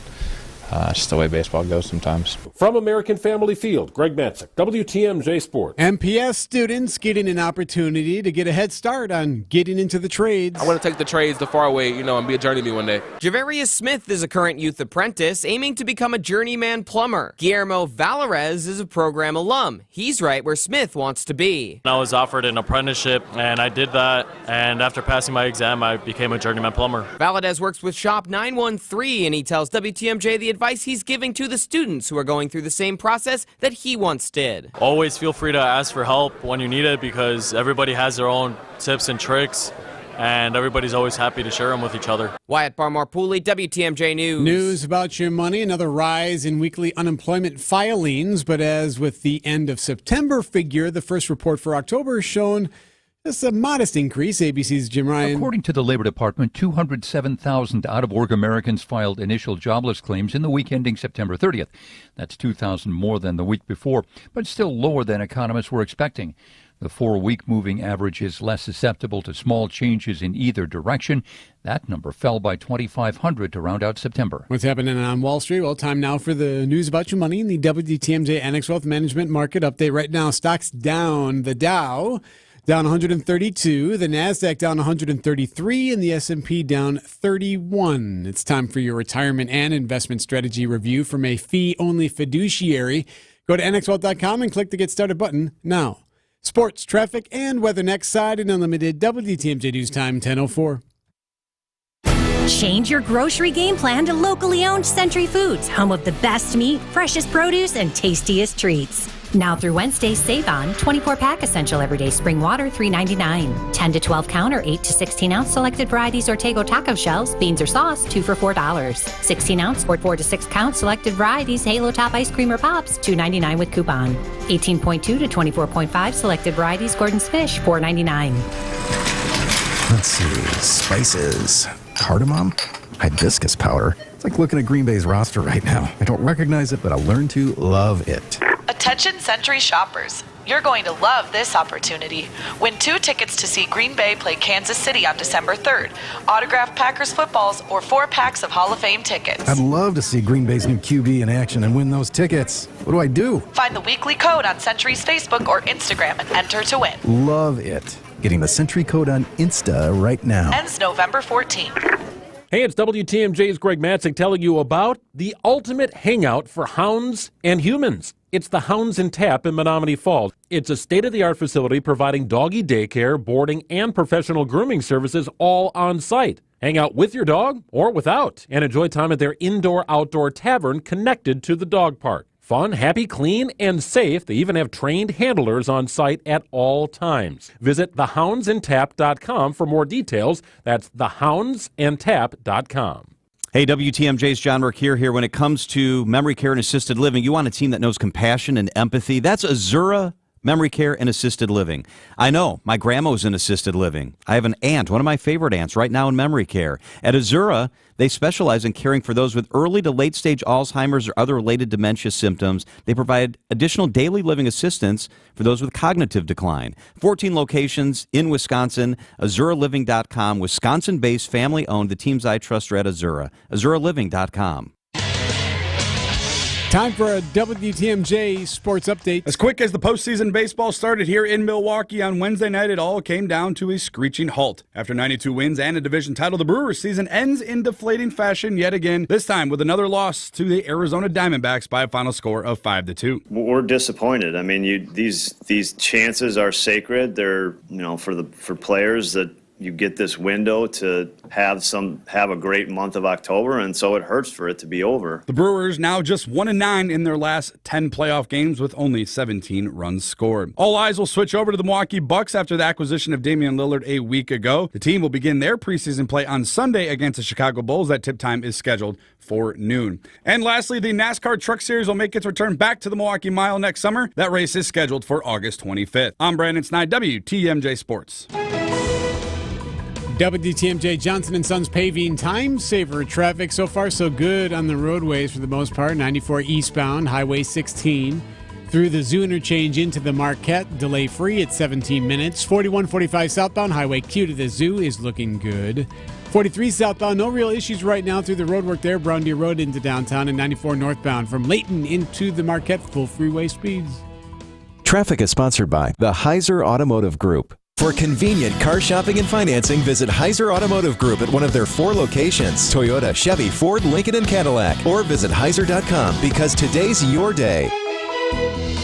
just the way baseball goes sometimes. From American Family Field, Greg Matzik, WTMJ Sports. MPS students getting an opportunity to get a head start on getting into the trades. I want to take the trades the far way, and be a journeyman one day. Javarius Smith is a current youth apprentice aiming to become a journeyman plumber. Guillermo Valerez is a program alum. He's right where Smith wants to be. I was offered an apprenticeship, and I did that, and after passing my exam, I became a journeyman plumber. Valadez works with Shop 913, and he tells WTMJ the advice he's giving to the students who are going through the same process that he once did. Always feel free to ask for help when you need it, because everybody has their own tips and tricks, and everybody's always happy to share them with each other. Wyatt Barmore-Pooley, WTMJ News. News about your money, another rise in weekly unemployment filings, but as with the end of September figure, the first report for October has shown just a modest increase. ABC's Jim Ryan. According to the Labor Department, 207,000 out-of-work Americans filed initial jobless claims in the week ending September 30th. That's 2,000 more than the week before, but still lower than economists were expecting. The 4-week moving average is less susceptible to small changes in either direction. That number fell by 2,500 to round out September. What's happening on Wall Street? Well, time now for the news about your money in the WTMJ Annex Wealth Management Market Update. Right now, stocks down. The Dow down 132, the NASDAQ down 133, and the S&P down 31. It's time for your retirement and investment strategy review from a fee-only fiduciary. Go to annexwealth.com and click the Get Started button now. Sports, traffic, and weather next. Side and Unlimited WTMJ News Time 10:04. Change your grocery game plan to locally owned Century Foods, home of the best meat, freshest produce, and tastiest treats. Now through Wednesday, save on 24-pack Essential Everyday Spring Water, $3.99. 10 to 12 count or 8 to 16 ounce selected varieties Ortego taco shells, beans or sauce, 2 for $4. 16 ounce or 4 to 6 count selected varieties Halo Top ice cream or pops, $2.99 with coupon. 18.2 to 24.5 selected varieties Gordon's Fish, $4.99. Let's see, spices, cardamom, hibiscus powder. It's like looking at Green Bay's roster right now. I don't recognize it, but I'll learn to love it. Attention Century shoppers. You're going to love this opportunity. Win 2 tickets to see Green Bay play Kansas City on December 3rd, autographed Packers footballs, or 4 packs of Hall of Fame tickets. I'd love to see Green Bay's new QB in action and win those tickets. What do I do? Find the weekly code on Century's Facebook or Instagram and enter to win. Love it. Getting the Century code on Insta right now. Ends November 14th. Hey, it's WTMJ's Greg Matzik telling you about the ultimate hangout for hounds and humans. It's the Hounds and Tap in Menominee Falls. It's a state-of-the-art facility providing doggy daycare, boarding, and professional grooming services all on site. Hang out with your dog or without and enjoy time at their indoor-outdoor tavern connected to the dog park. Fun, happy, clean, and safe. They even have trained handlers on site at all times. Visit thehoundsandtap.com for more details. That's thehoundsandtap.com. Hey, WTMJ's John Rourke here. When it comes to memory care and assisted living, you want a team that knows compassion and empathy. That's Azura Memory Care and Assisted Living. I know, my grandma's in assisted living. I have an aunt, one of my favorite aunts, right now in memory care. At Azura, they specialize in caring for those with early to late stage Alzheimer's or other related dementia symptoms. They provide additional daily living assistance for those with cognitive decline. 14 locations in Wisconsin, AzuraLiving.com, Wisconsin-based, family-owned. The teams I trust are at Azura. AzuraLiving.com. Time for a WTMJ sports update. As quick as the postseason baseball started here in Milwaukee on Wednesday night, it all came down to a screeching halt. After 92 wins and a division title, the Brewers' season ends in deflating fashion yet again, this time with another loss to the Arizona Diamondbacks by a final score of 5-2. We're disappointed. I mean, these chances are sacred. They're, for players that you get this window to have a great month of October, and so it hurts for it to be over. The Brewers now just 1-9 in their last 10 playoff games with only 17 runs scored. All eyes will switch over to the Milwaukee Bucks after the acquisition of Damian Lillard a week ago. The team will begin their preseason play on Sunday against the Chicago Bulls. That tip time is scheduled for noon. And lastly, the NASCAR Truck Series will make its return back to the Milwaukee Mile next summer. That race is scheduled for August 25th. I'm Brandon Snide, WTMJ Sports. WTMJ Johnson & Sons paving time saver traffic. So far, so good on the roadways for the most part. 94 eastbound, Highway 16. Through the Zoo interchange into the Marquette, delay free at 17 minutes. 4145 southbound, Highway Q to the Zoo is looking good. 43 southbound, no real issues right now through the roadwork there. Brown Deer Road into downtown and 94 northbound from Layton into the Marquette, full freeway speeds. Traffic is sponsored by the Heiser Automotive Group. For convenient car shopping and financing, visit Heiser Automotive Group at one of their 4 locations: Toyota, Chevy, Ford, Lincoln, and Cadillac. Or visit Heiser.com, because today's your day.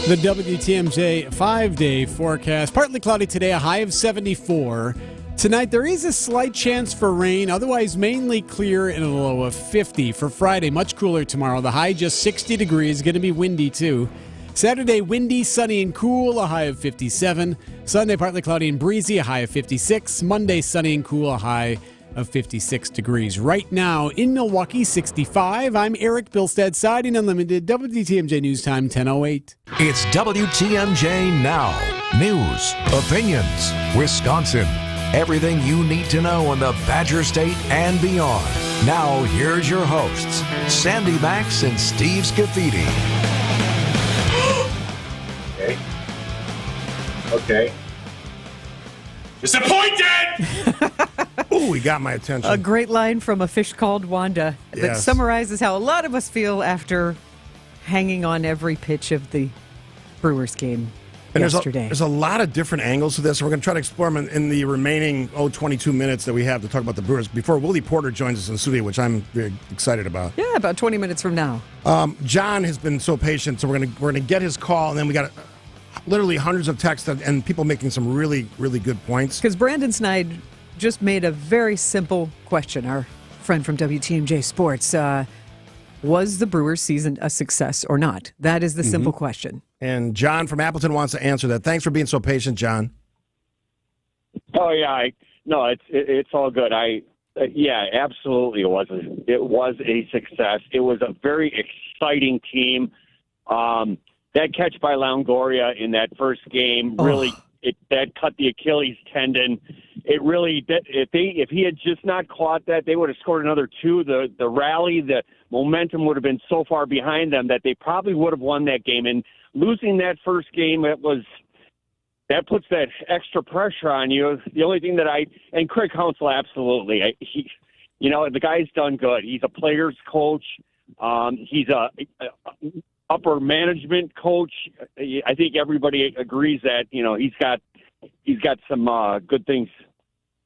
The WTMJ 5-day forecast. Partly cloudy today, a high of 74. Tonight, there is a slight chance for rain, otherwise mainly clear and a low of 50. For Friday, much cooler tomorrow. The high just 60 degrees. Going to be windy, too. Saturday, windy, sunny, and cool, a high of 57. Sunday, partly cloudy and breezy, a high of 56. Monday, sunny and cool, a high of 56 degrees. Right now, in Milwaukee, 65. I'm Eric Bilstead, Siding Unlimited, WTMJ News Time, 10:08. It's WTMJ Now. News, opinions, Wisconsin. Everything you need to know in the Badger State and beyond. Now, here's your hosts, Sandy Maxx and Steve Scaffidi. Okay. Disappointed! Ooh, he got my attention. A great line from a fish called Wanda that Yes. summarizes how a lot of us feel after hanging on every pitch of the Brewers game And yesterday. there's a lot of different angles to this. We're going to try to explore them in the remaining 22 minutes that we have to talk about the Brewers before Willie Porter joins us in the studio, which I'm very excited about. Yeah, about 20 minutes from now. John has been so patient, so we're gonna get his call, and then we got literally hundreds of texts and people making some really, really good points. Because Brandon Snide just made a very simple question, our friend from WTMJ Sports. Was the Brewers season a success or not? That is the simple question. And John from Appleton wants to answer that. Thanks for being so patient, John. Oh yeah, it's all good. Yeah, absolutely, it was a success. It was a very exciting team. That catch by Longoria in that first game really that cut the Achilles tendon. It really if he had just not caught that, they would have scored another 2. The rally, the momentum would have been so far behind them that they probably would have won that game. And losing that first game, that puts that extra pressure on you. The only thing and Craig Counsell, absolutely. The guy's done good. He's a player's coach. He's a upper management coach. I think everybody agrees that, he's got some good things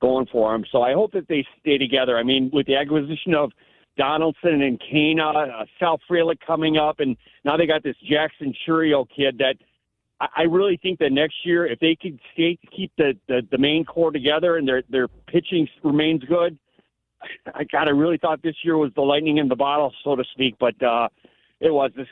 going for him. So I hope that they stay together. I mean, with the acquisition of Donaldson and Kana, Sal Frelick coming up, and now they got this Jackson Churio kid that I really think that next year, if they could keep the main core together and their pitching remains good, I really thought this year was the lightning in the bottle, so to speak. But it was a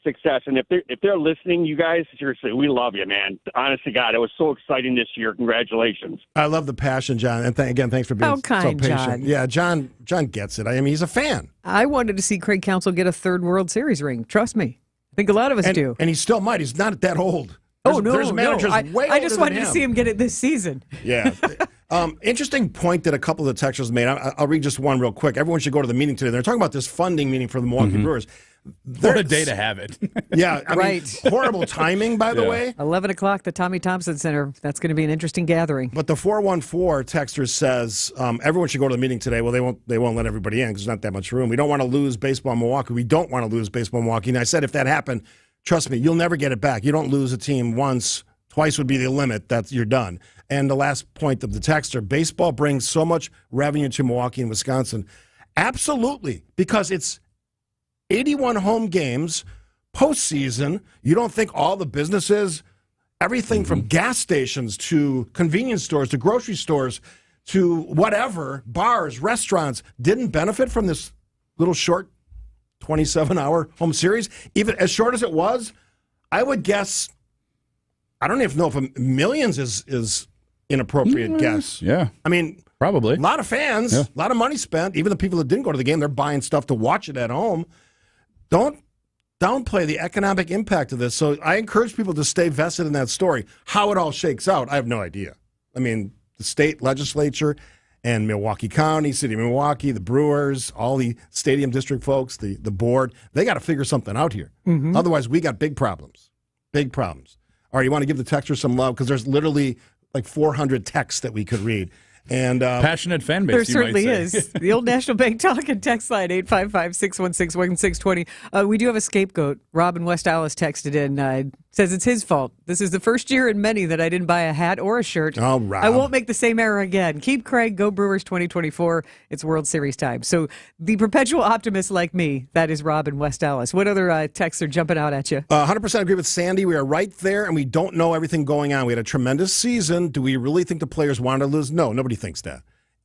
success. And if they're listening, you guys, seriously, we love you, man. Honest to God, it was so exciting this year. Congratulations. I love the passion, John. And again, thanks for being How kind, so patient. John. Yeah, John gets it. I mean, he's a fan. I wanted to see Craig Counsell get a 3rd World Series ring. Trust me. I think a lot of us do. And he still might. He's not that old. There's managers way I just older wanted than to him. see him get it this season. Yeah. Interesting point that a couple of the texters made. I'll read just one real quick. Everyone should go to the meeting today. They're talking about this funding meeting for the Milwaukee Brewers. What a day to have it. Yeah, I Right. mean, horrible timing, by the way. 11 o'clock, the Tommy Thompson Center. That's going to be an interesting gathering. But the 414 texter says everyone should go to the meeting today. Well, they won't let everybody in because there's not that much room. We don't want to lose baseball in Milwaukee. We don't want to lose baseball in Milwaukee. And I said if that happened, trust me, you'll never get it back. You don't lose a team once. Twice would be the limit. You're done. And the last point of the texter, baseball brings so much revenue to Milwaukee and Wisconsin. Absolutely, because it's 81 home games, postseason. You don't think all the businesses, everything from gas stations to convenience stores to grocery stores to whatever, bars, restaurants, didn't benefit from this little short 27-hour home series? Even as short as it was, I would guess, I don't even know if millions is inappropriate guess. Yeah. I mean, probably. A lot of fans, a lot of money spent. Even the people that didn't go to the game, they're buying stuff to watch it at home. Don't downplay the economic impact of this. So I encourage people to stay vested in that story. How it all shakes out, I have no idea. I mean, the state legislature and Milwaukee County, City of Milwaukee, the Brewers, all the stadium district folks, the board, they got to figure something out here. Otherwise, we got big problems. Big problems. All right, you want to give the texter some love because there's literally like 400 texts that we could read. And passionate fan base. There certainly you might say. is. The Old National Bank talk and text line 855-616-1620. We do have a scapegoat. Robin West Allis texted in, says it's his fault. This is the first year in many that I didn't buy a hat or a shirt. Oh, Rob. I won't make the same error again. Keep Craig, go Brewers 2024. It's World Series time. So the perpetual optimist like me, that is Robin West Allis. What other texts are jumping out at you? 100% agree with Sandy. We are right there, and we don't know everything going on. We had a tremendous season. Do we really think the players wanted to lose? No, nobody thinks that.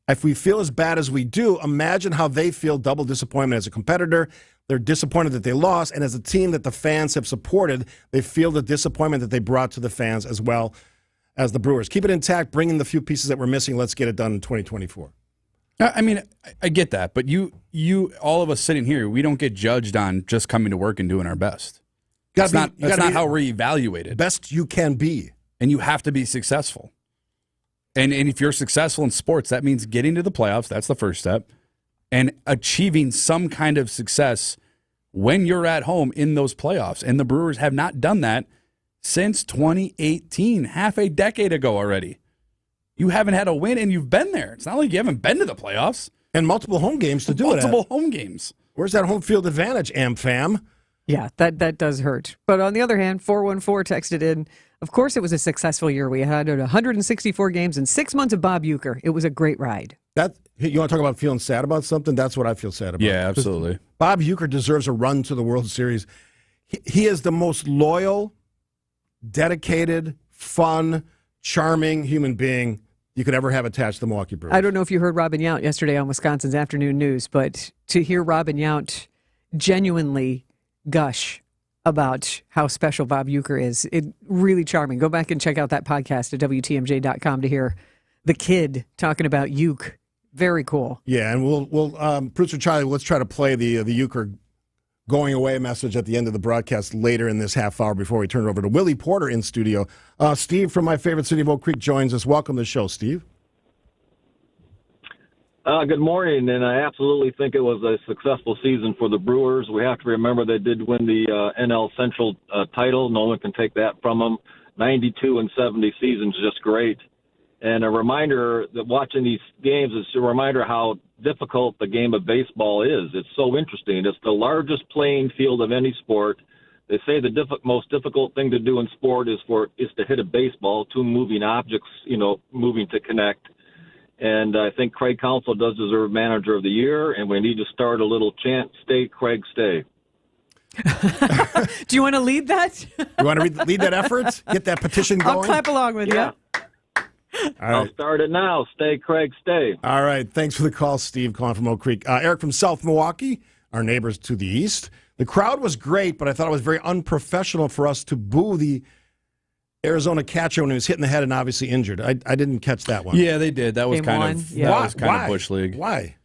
If we feel as bad as we do, imagine how they feel double disappointment as a competitor. They're disappointed that they lost, and as a team that the fans have supported, they feel the disappointment that they brought to the fans as well as the Brewers. Keep it intact, bring in the few pieces that we're missing. Let's get it done in 2024. I mean, I get that, but you, all of us sitting here, we don't get judged on just coming to work and doing our best. That's not how we're evaluated. Best you can be. And you have to be successful. And if you're successful in sports, that means getting to the playoffs. That's the first step. And achieving some kind of success when you're at home in those playoffs. And the Brewers have not done that since 2018, half a decade ago already. You haven't had a win, and you've been there. It's not like you haven't been to the playoffs. And multiple home games to do it at. Multiple home games. Where's that home field advantage, AmFam? Yeah, that does hurt. But on the other hand, 414 texted in, of course it was a successful year. We had 164 games and 6 months of Bob Uecker. It was a great ride. You want to talk about feeling sad about something? That's what I feel sad about. Yeah, absolutely. Bob Uecker deserves a run to the World Series. He is the most loyal, dedicated, fun, charming human being you could ever have attached to the Milwaukee Brewers. I don't know if you heard Robin Yount yesterday on Wisconsin's Afternoon News, but to hear Robin Yount genuinely gush about how special Bob Uecker is, it really charming. Go back and check out that podcast at WTMJ.com to hear the kid talking about Ueck. Very cool. Yeah, and we'll Producer Charlie, let's try to play the Uecker going away message at the end of the broadcast later in this half hour before we turn it over to Willie Porter in studio. Steve from my favorite city of Oak Creek joins us. Welcome to the show, Steve. Good morning, and I absolutely think it was a successful season for the Brewers. We have to remember they did win the NL Central title. No one can take that from them. 92 and 70 seasons, just great. And a reminder that watching these games is a reminder how difficult the game of baseball is. It's so interesting. It's the largest playing field of any sport. They say the most difficult thing to do in sport is to hit a baseball, two moving objects, moving to connect. And I think Craig Counsell does deserve Manager of the Year, and we need to start a little chant, "Stay, Craig, stay." Do you want to lead that? You want to lead that effort? Get that petition going? I'll clap along with you. All right. I'll start it now. Stay, Craig, stay. All right. Thanks for the call, Steve, calling from Oak Creek. Eric from South Milwaukee, our neighbors to the east. The crowd was great, but I thought it was very unprofessional for us to boo the Arizona catcher when he was hit in the head and obviously injured. I didn't catch that one. Yeah, they did. That was kind of Bush League. Why?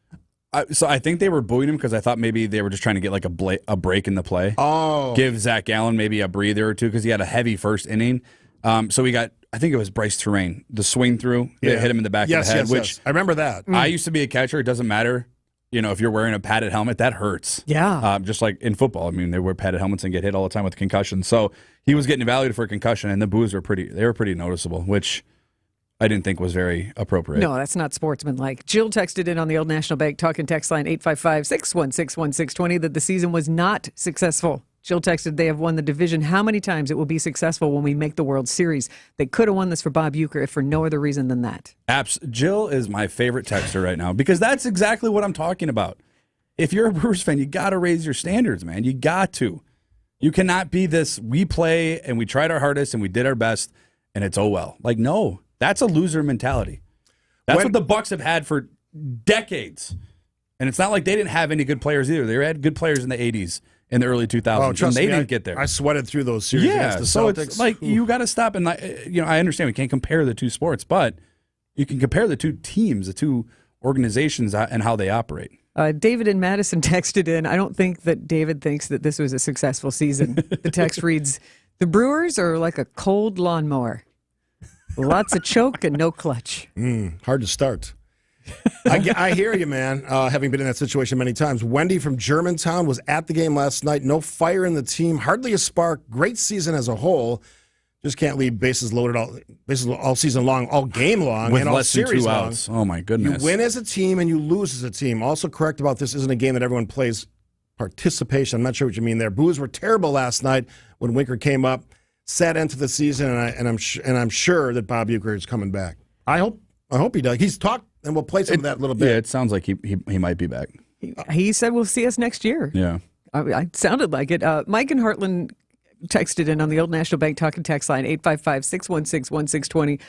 So I think they were booing him because I thought maybe they were just trying to get like a break in the play. Oh. Give Zach Gallen maybe a breather or two because he had a heavy first inning. So we got, I think it was Bryce Terrain, the swing through that hit him in the back of the head. Yes. I remember that. I used to be a catcher. It doesn't matter. If you're wearing a padded helmet, that hurts. Yeah. Just like in football. I mean, they wear padded helmets and get hit all the time with concussions. So he was getting evaluated for a concussion, and the boos were pretty noticeable, which I didn't think was very appropriate. No, that's not sportsmanlike. Jill texted in on the Old National Bank talk and text line 855-616-1620 that the season was not successful. Jill texted they have won the division. How many times it will be successful when we make the World Series? They could have won this for Bob Uecker if for no other reason than that. Jill is my favorite texter right now because that's exactly what I'm talking about. If you're a Brewers fan, you got to raise your standards, man. You got to. You cannot be this, we play and we tried our hardest and we did our best and it's oh well. Like, no, that's a loser mentality. That's what the Bucks have had for decades. And it's not like they didn't have any good players either. They had good players in the 80s. In the early 2000s, and they didn't get there. I sweated through those series against the so Celtics. It's like you got to stop and I understand we can't compare the two sports, but you can compare the two teams, the two organizations, and how they operate. David in Madison texted in. I don't think that David thinks that this was a successful season. The text reads, "The Brewers are like a cold lawnmower, lots of choke and no clutch." Hard to start. I hear you, man, having been in that situation many times. Wendy from Germantown was at the game last night. No fire in the team, hardly a spark. Great season as a whole. Just can't leave bases loaded all season long, all game long, with and all less than series 2 long. outs. Oh my goodness! You win as a team and you lose as a team. Also correct about this isn't a game that everyone plays participation. I'm not sure what you mean there. Boos were terrible last night when Winker came up. Sad end to the season, and I'm sure that Bob Uecker is coming back. I hope he does. He's talked, and we'll play some of that a little bit. Yeah, it sounds like he might be back. He said we'll see us next year. Yeah. I sounded like it. Mike in Heartland texted in on the Old National Bank talk and text line, 855-616-1620.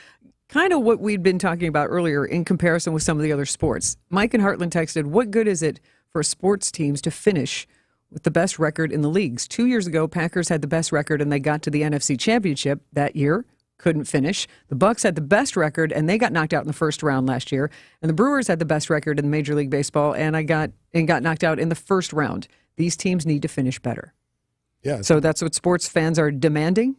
Kind of what we'd been talking about earlier in comparison with some of the other sports. Mike in Heartland texted, what good is it for sports teams to finish with the best record in the leagues? 2 years ago, Packers had the best record and they got to the NFC Championship that year. Couldn't finish. The Bucks had the best record and they got knocked out in the first round last year. And the Brewers had the best record in Major League Baseball and got knocked out in the first round. These teams need to finish better. Yeah. So that's what sports fans are demanding.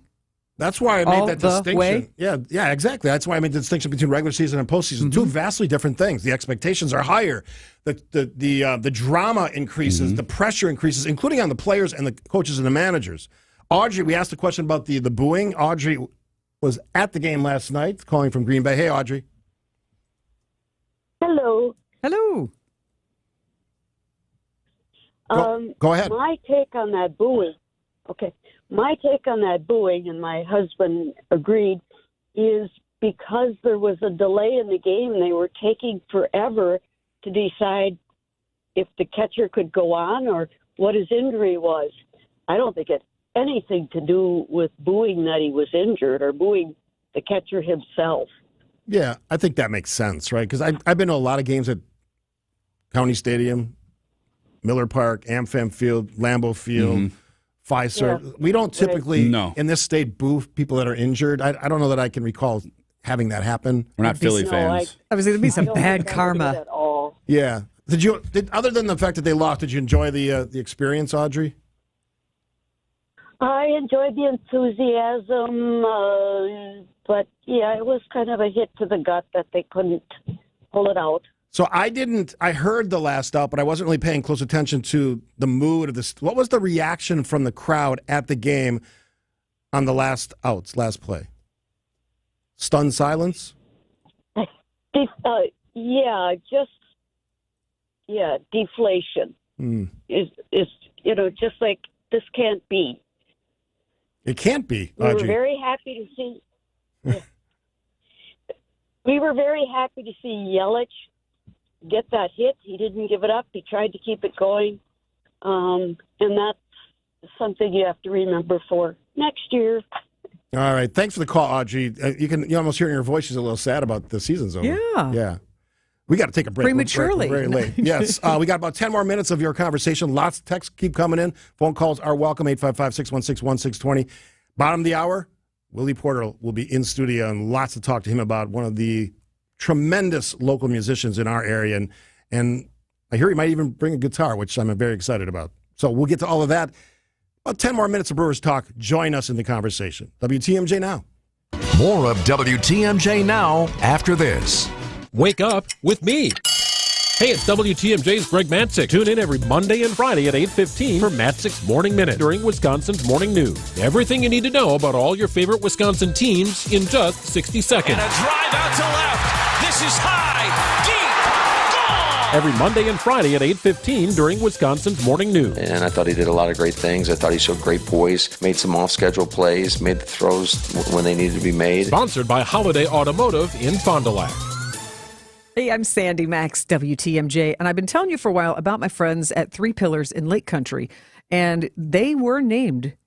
That's why I made that distinction. Way? Yeah, exactly. That's why I made the distinction between regular season and postseason. Two vastly different things. The expectations are higher. The drama increases. The pressure increases, including on the players and the coaches and the managers. Audrey, we asked a question about the booing. Audrey was at the game last night, calling from Green Bay. Hey, Audrey. Hello. Hello. Go ahead. My take on that booing. Okay. My take on that booing, and my husband agreed, is because there was a delay in the game, they were taking forever to decide if the catcher could go on or what his injury was. I don't think it had anything to do with booing that he was injured or booing the catcher himself. Yeah, I think that makes sense, right? Because I've been to a lot of games at County Stadium, Miller Park, AmFam Field, Lambeau Field, Fiserv. Yeah. We don't typically, in this state, boo people that are injured. I don't know that I can recall having that happen. We're not Philly fans. There'd be some bad karma. At all. Yeah. Other than the fact that they lost, did you enjoy the experience, Audrey? I enjoyed the enthusiasm, but yeah, it was kind of a hit to the gut that they couldn't pull it out. So I heard the last out, but I wasn't really paying close attention to the mood of this. What was the reaction from the crowd at the game on the last play? Stunned silence? Deflation. Is just like, this can't be. It can't be, We Audrey. were very happy to see. We were very happy to see Yelich get that hit. He didn't give it up. He tried to keep it going. And that's something you have to remember for next year. All right. Thanks for the call, Audrey. You almost hear in your voice she's a little sad about the season's over. Yeah. We got to take a break. Prematurely. We're very late. Yes. We got about 10 more minutes of your conversation. Lots of texts keep coming in. Phone calls are welcome, 855-616-1620. Bottom of the hour, Willie Porter will be in studio and lots to talk to him about, one of the tremendous local musicians in our area. And I hear he might even bring a guitar, which I'm very excited about. So we'll get to all of that. About 10 more minutes of Brewers Talk. Join us in the conversation. WTMJ Now. More of WTMJ Now after this. Wake up with me. Hey, it's WTMJ's Greg Matzik. Tune in every Monday and Friday at 8:15 for Matzik's Morning Minute during Wisconsin's Morning News. Everything you need to know about all your favorite Wisconsin teams in just 60 seconds. And a drive out to left. This is high, deep, gone! Every Monday and Friday at 8:15 during Wisconsin's Morning News. And I thought he did a lot of great things. I thought he showed great poise, made some off-schedule plays, made the throws when they needed to be made. Sponsored by Holiday Automotive in Fond du Lac. Hey, I'm Sandy Maxx, WTMJ, and I've been telling you for a while about my friends at Three Pillars in Lake Country, and they were named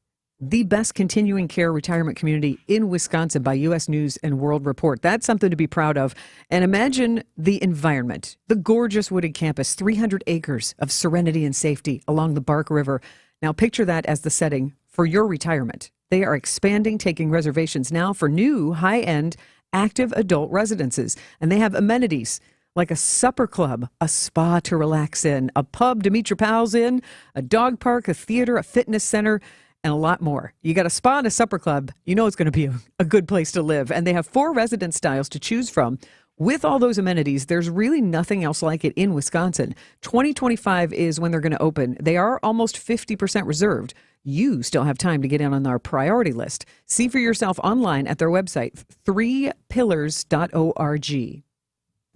the best continuing care retirement community in Wisconsin by U.S. News and World Report. That's something to be proud of. And imagine the environment, the gorgeous wooded campus, 300 acres of serenity and safety along the Bark River. Now picture that as the setting for your retirement. They are expanding, taking reservations now for new high-end active adult residences, and they have amenities like a supper club, a spa to relax in, a pub to meet your pals in, a dog park, a theater, a fitness center, and a lot more. You got a spa and a supper club, you know it's going to be a good place to live. And they have 4 residence styles to choose from With all those amenities, there's really nothing else like it in Wisconsin. 2025 is when they're going to open. They are almost 50% reserved. You still have time to get in on our priority list. See for yourself online at their website, 3pillars.org.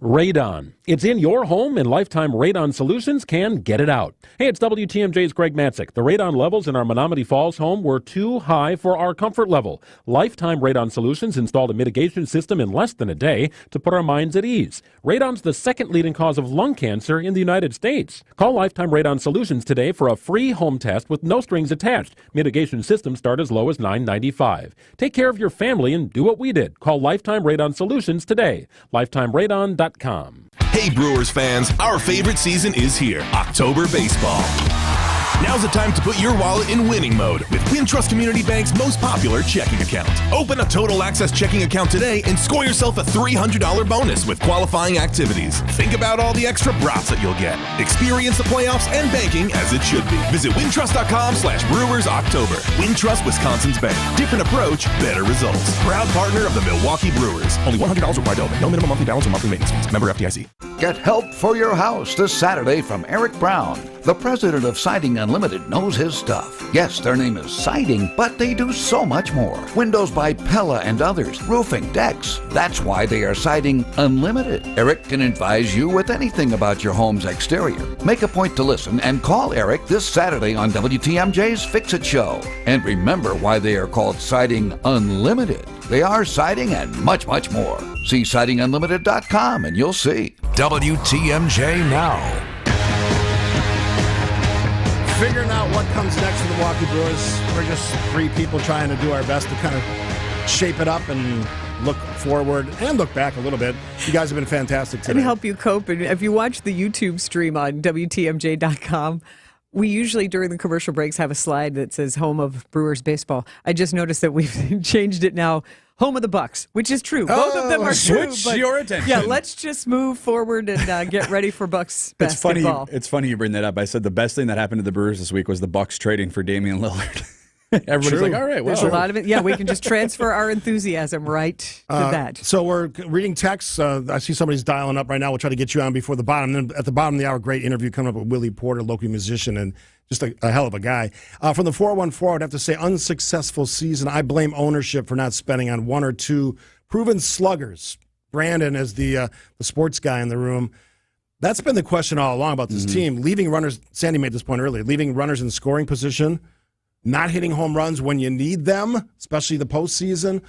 Radon. It's in your home, and Lifetime Radon Solutions can get it out. Hey, it's WTMJ's Greg Matzik. The radon levels in our Menominee Falls home were too high for our comfort level. Lifetime Radon Solutions installed a mitigation system in less than a day to put our minds at ease. Radon's the second leading cause of lung cancer in the United States. Call Lifetime Radon Solutions today for a free home test with no strings attached. Mitigation systems start as low as $9.95. Take care of your family and do what we did. Call Lifetime Radon Solutions today. LifetimeRadon.com. Hey Brewers fans, our favorite season is here, October baseball. Now's the time to put your wallet in winning mode with Wintrust Community Bank's most popular checking account. Open a Total Access checking account today and score yourself a $300 bonus with qualifying activities. Think about all the extra brats that you'll get. Experience the playoffs and banking as it should be. Visit wintrust.com/Brewers October. Wintrust, Wisconsin's bank. Different approach, better results. Proud partner of the Milwaukee Brewers. Only $100 required to open. No minimum monthly balance or monthly maintenance fees. Member FDIC. Get help for your house this Saturday from Eric Brown. The president of Siding Unlimited knows his stuff. Yes, their name is Siding, but they do so much more. Windows by Pella and others, roofing, decks. That's why they are Siding Unlimited. Eric can advise you with anything about your home's exterior. Make a point to listen and call Eric this Saturday on WTMJ's Fix It Show. And remember why they are called Siding Unlimited. They are siding and much, much more. See sidingunlimited.com and you'll see. WTMJ Now. Figuring out what comes next for the Milwaukee Brewers. We're just three people trying to do our best to kind of shape it up and look forward and look back a little bit. You guys have been fantastic today. And help you cope. And if you watch the YouTube stream on WTMJ.com, we usually during the commercial breaks have a slide that says home of Brewers baseball. I just noticed that we've changed it now. Home of the Bucks, which is true. Both of them are true. Switch but your attention. Yeah, let's just move forward and get ready for Bucks basketball. It's funny you bring that up. I said the best thing that happened to the Brewers this week was the Bucks trading for Damian Lillard. Everybody's like, all right, well. There's a lot of it. Yeah, we can just transfer our enthusiasm right to that. So we're reading texts. I see somebody's dialing up right now. We'll try to get you on before the bottom. Then at the bottom of the hour, great interview coming up with Willie Porter, local musician, and just a hell of a guy. From the 414, I'd have to say unsuccessful season. I blame ownership for not spending on one or two proven sluggers. Brandon is the sports guy in the room. That's been the question all along about this team. Leaving runners, Sandy made this point earlier, leaving runners in scoring position, not hitting home runs when you need them, especially the postseason.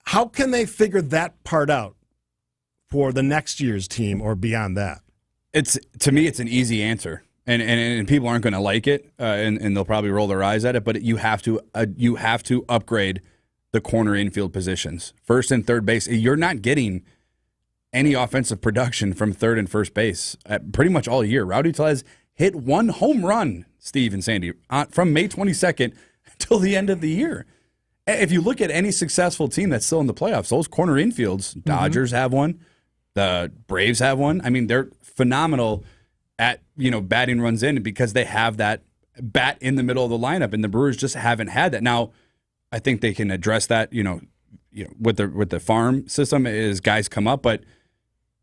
How can they figure that part out for the next year's team or beyond that? To me, it's an easy answer. And people aren't going to like it, and they'll probably roll their eyes at it. But you have to upgrade the corner infield positions, first and third base. You're not getting any offensive production from third and first base pretty much all year. Rowdy Tellez hit one home run, Steve and Sandy, from May 22nd till the end of the year. If you look at any successful team that's still in the playoffs, those corner infields, Dodgers have one, the Braves have one. I mean, they're phenomenal at batting runs in because they have that bat in the middle of the lineup, and the Brewers just haven't had that. Now, I think they can address that, with the farm system as guys come up, but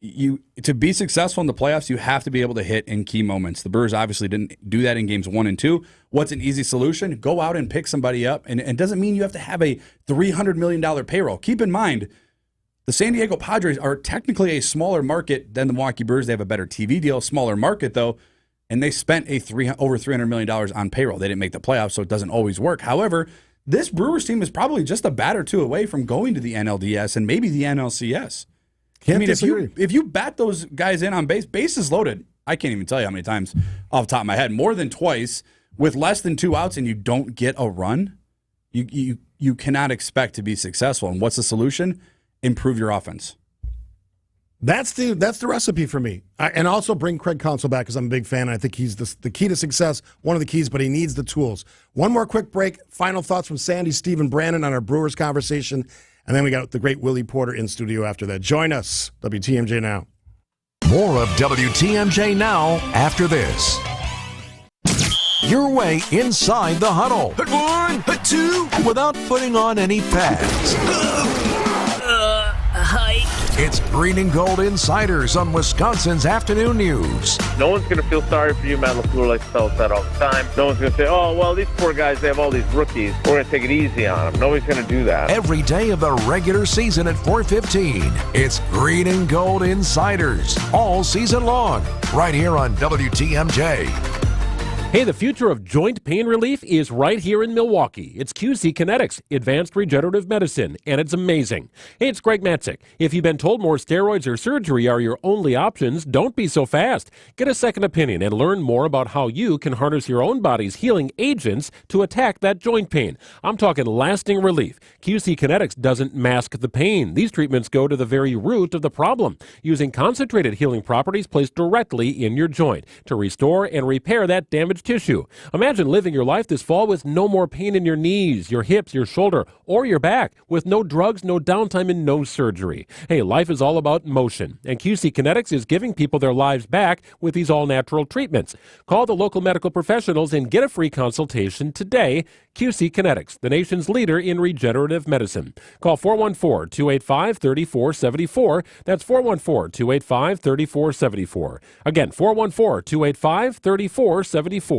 to be successful in the playoffs, you have to be able to hit in key moments. The Brewers obviously didn't do that in games 1 and 2. What's an easy solution? Go out and pick somebody up, and it doesn't mean you have to have a $300 million payroll. Keep in mind, the San Diego Padres are technically a smaller market than the Milwaukee Brewers. They have a better TV deal, smaller market though, and they spent over $300 million on payroll. They didn't make the playoffs, so it doesn't always work. However, this Brewers team is probably just a bat or two away from going to the NLDS and maybe the NLCS. If you bat those guys in on bases loaded, I can't even tell you how many times off the top of my head, more than twice, with less than 2 outs and you don't get a run, you cannot expect to be successful. And what's the solution? Improve your offense. That's the recipe for me. And also bring Craig Counsell back because I'm a big fan. And I think he's the key to success, one of the keys, but he needs the tools. One more quick break. Final thoughts from Sandy, Steve, and Brandon on our Brewers conversation. And then we got the great Willie Porter in studio after that. Join us, WTMJ Now. More of WTMJ Now after this. Your way inside the huddle. Hit 1, hit 2. Without putting on any pads. Hike. It's Green and Gold Insiders on Wisconsin's Afternoon News. No one's going to feel sorry for you. Matt LaFleur likes to tell us that all the time. No one's going to say, oh, well, these poor guys, they have all these rookies. We're going to take it easy on them. Nobody's going to do that. Every day of the regular season at 4:15, it's Green and Gold Insiders all season long, right here on WTMJ. Hey, the future of joint pain relief is right here in Milwaukee. It's QC Kinetics, Advanced Regenerative Medicine, and it's amazing. Hey, it's Greg Matzik. If you've been told more steroids or surgery are your only options, don't be so fast. Get a second opinion and learn more about how you can harness your own body's healing agents to attack that joint pain. I'm talking lasting relief. QC Kinetics doesn't mask the pain. These treatments go to the very root of the problem, using concentrated healing properties placed directly in your joint to restore and repair that damaged tissue. Imagine living your life this fall with no more pain in your knees, your hips, your shoulder, or your back, with no drugs, no downtime, and no surgery. Hey, life is all about motion, and QC Kinetics is giving people their lives back with these all-natural treatments. Call the local medical professionals and get a free consultation today. QC Kinetics, the nation's leader in regenerative medicine. Call 414-285-3474. That's 414-285-3474. Again, 414-285-3474.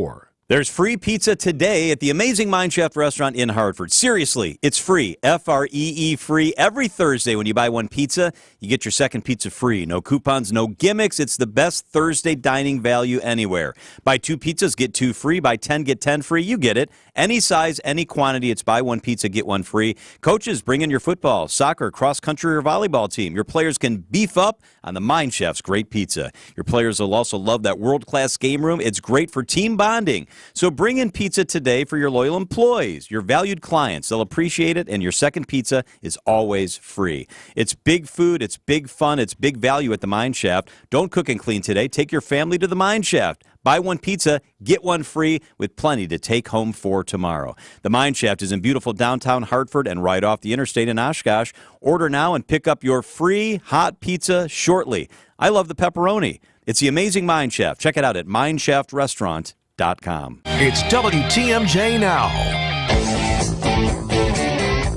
There's free pizza today at the Amazing Mind Chef restaurant in Hartford. Seriously, it's free. F-R-E-E free. Every Thursday when you buy one pizza, you get your second pizza free. No coupons, no gimmicks. It's the best Thursday dining value anywhere. Buy 2 pizzas, get 2 free. Buy 10, get 10 free. You get it. Any size, any quantity. It's buy one pizza, get one free. Coaches, bring in your football, soccer, cross-country, or volleyball team. Your players can beef up on the Mind Chef's great pizza. Your players will also love that world-class game room. It's great for team bonding. So bring in pizza today for your loyal employees, your valued clients. They'll appreciate it, and your second pizza is always free. It's big food, it's big fun, it's big value at the Mine Shaft. Don't cook and clean today. Take your family to the Mine Shaft. Buy one pizza, get one free, with plenty to take home for tomorrow. The Mine Shaft is in beautiful downtown Hartford and right off the interstate in Oshkosh. Order now and pick up your free hot pizza shortly. I love the pepperoni. It's the Amazing Mine Shaft. Check it out at mineshaft.com. It's WTMJ Now.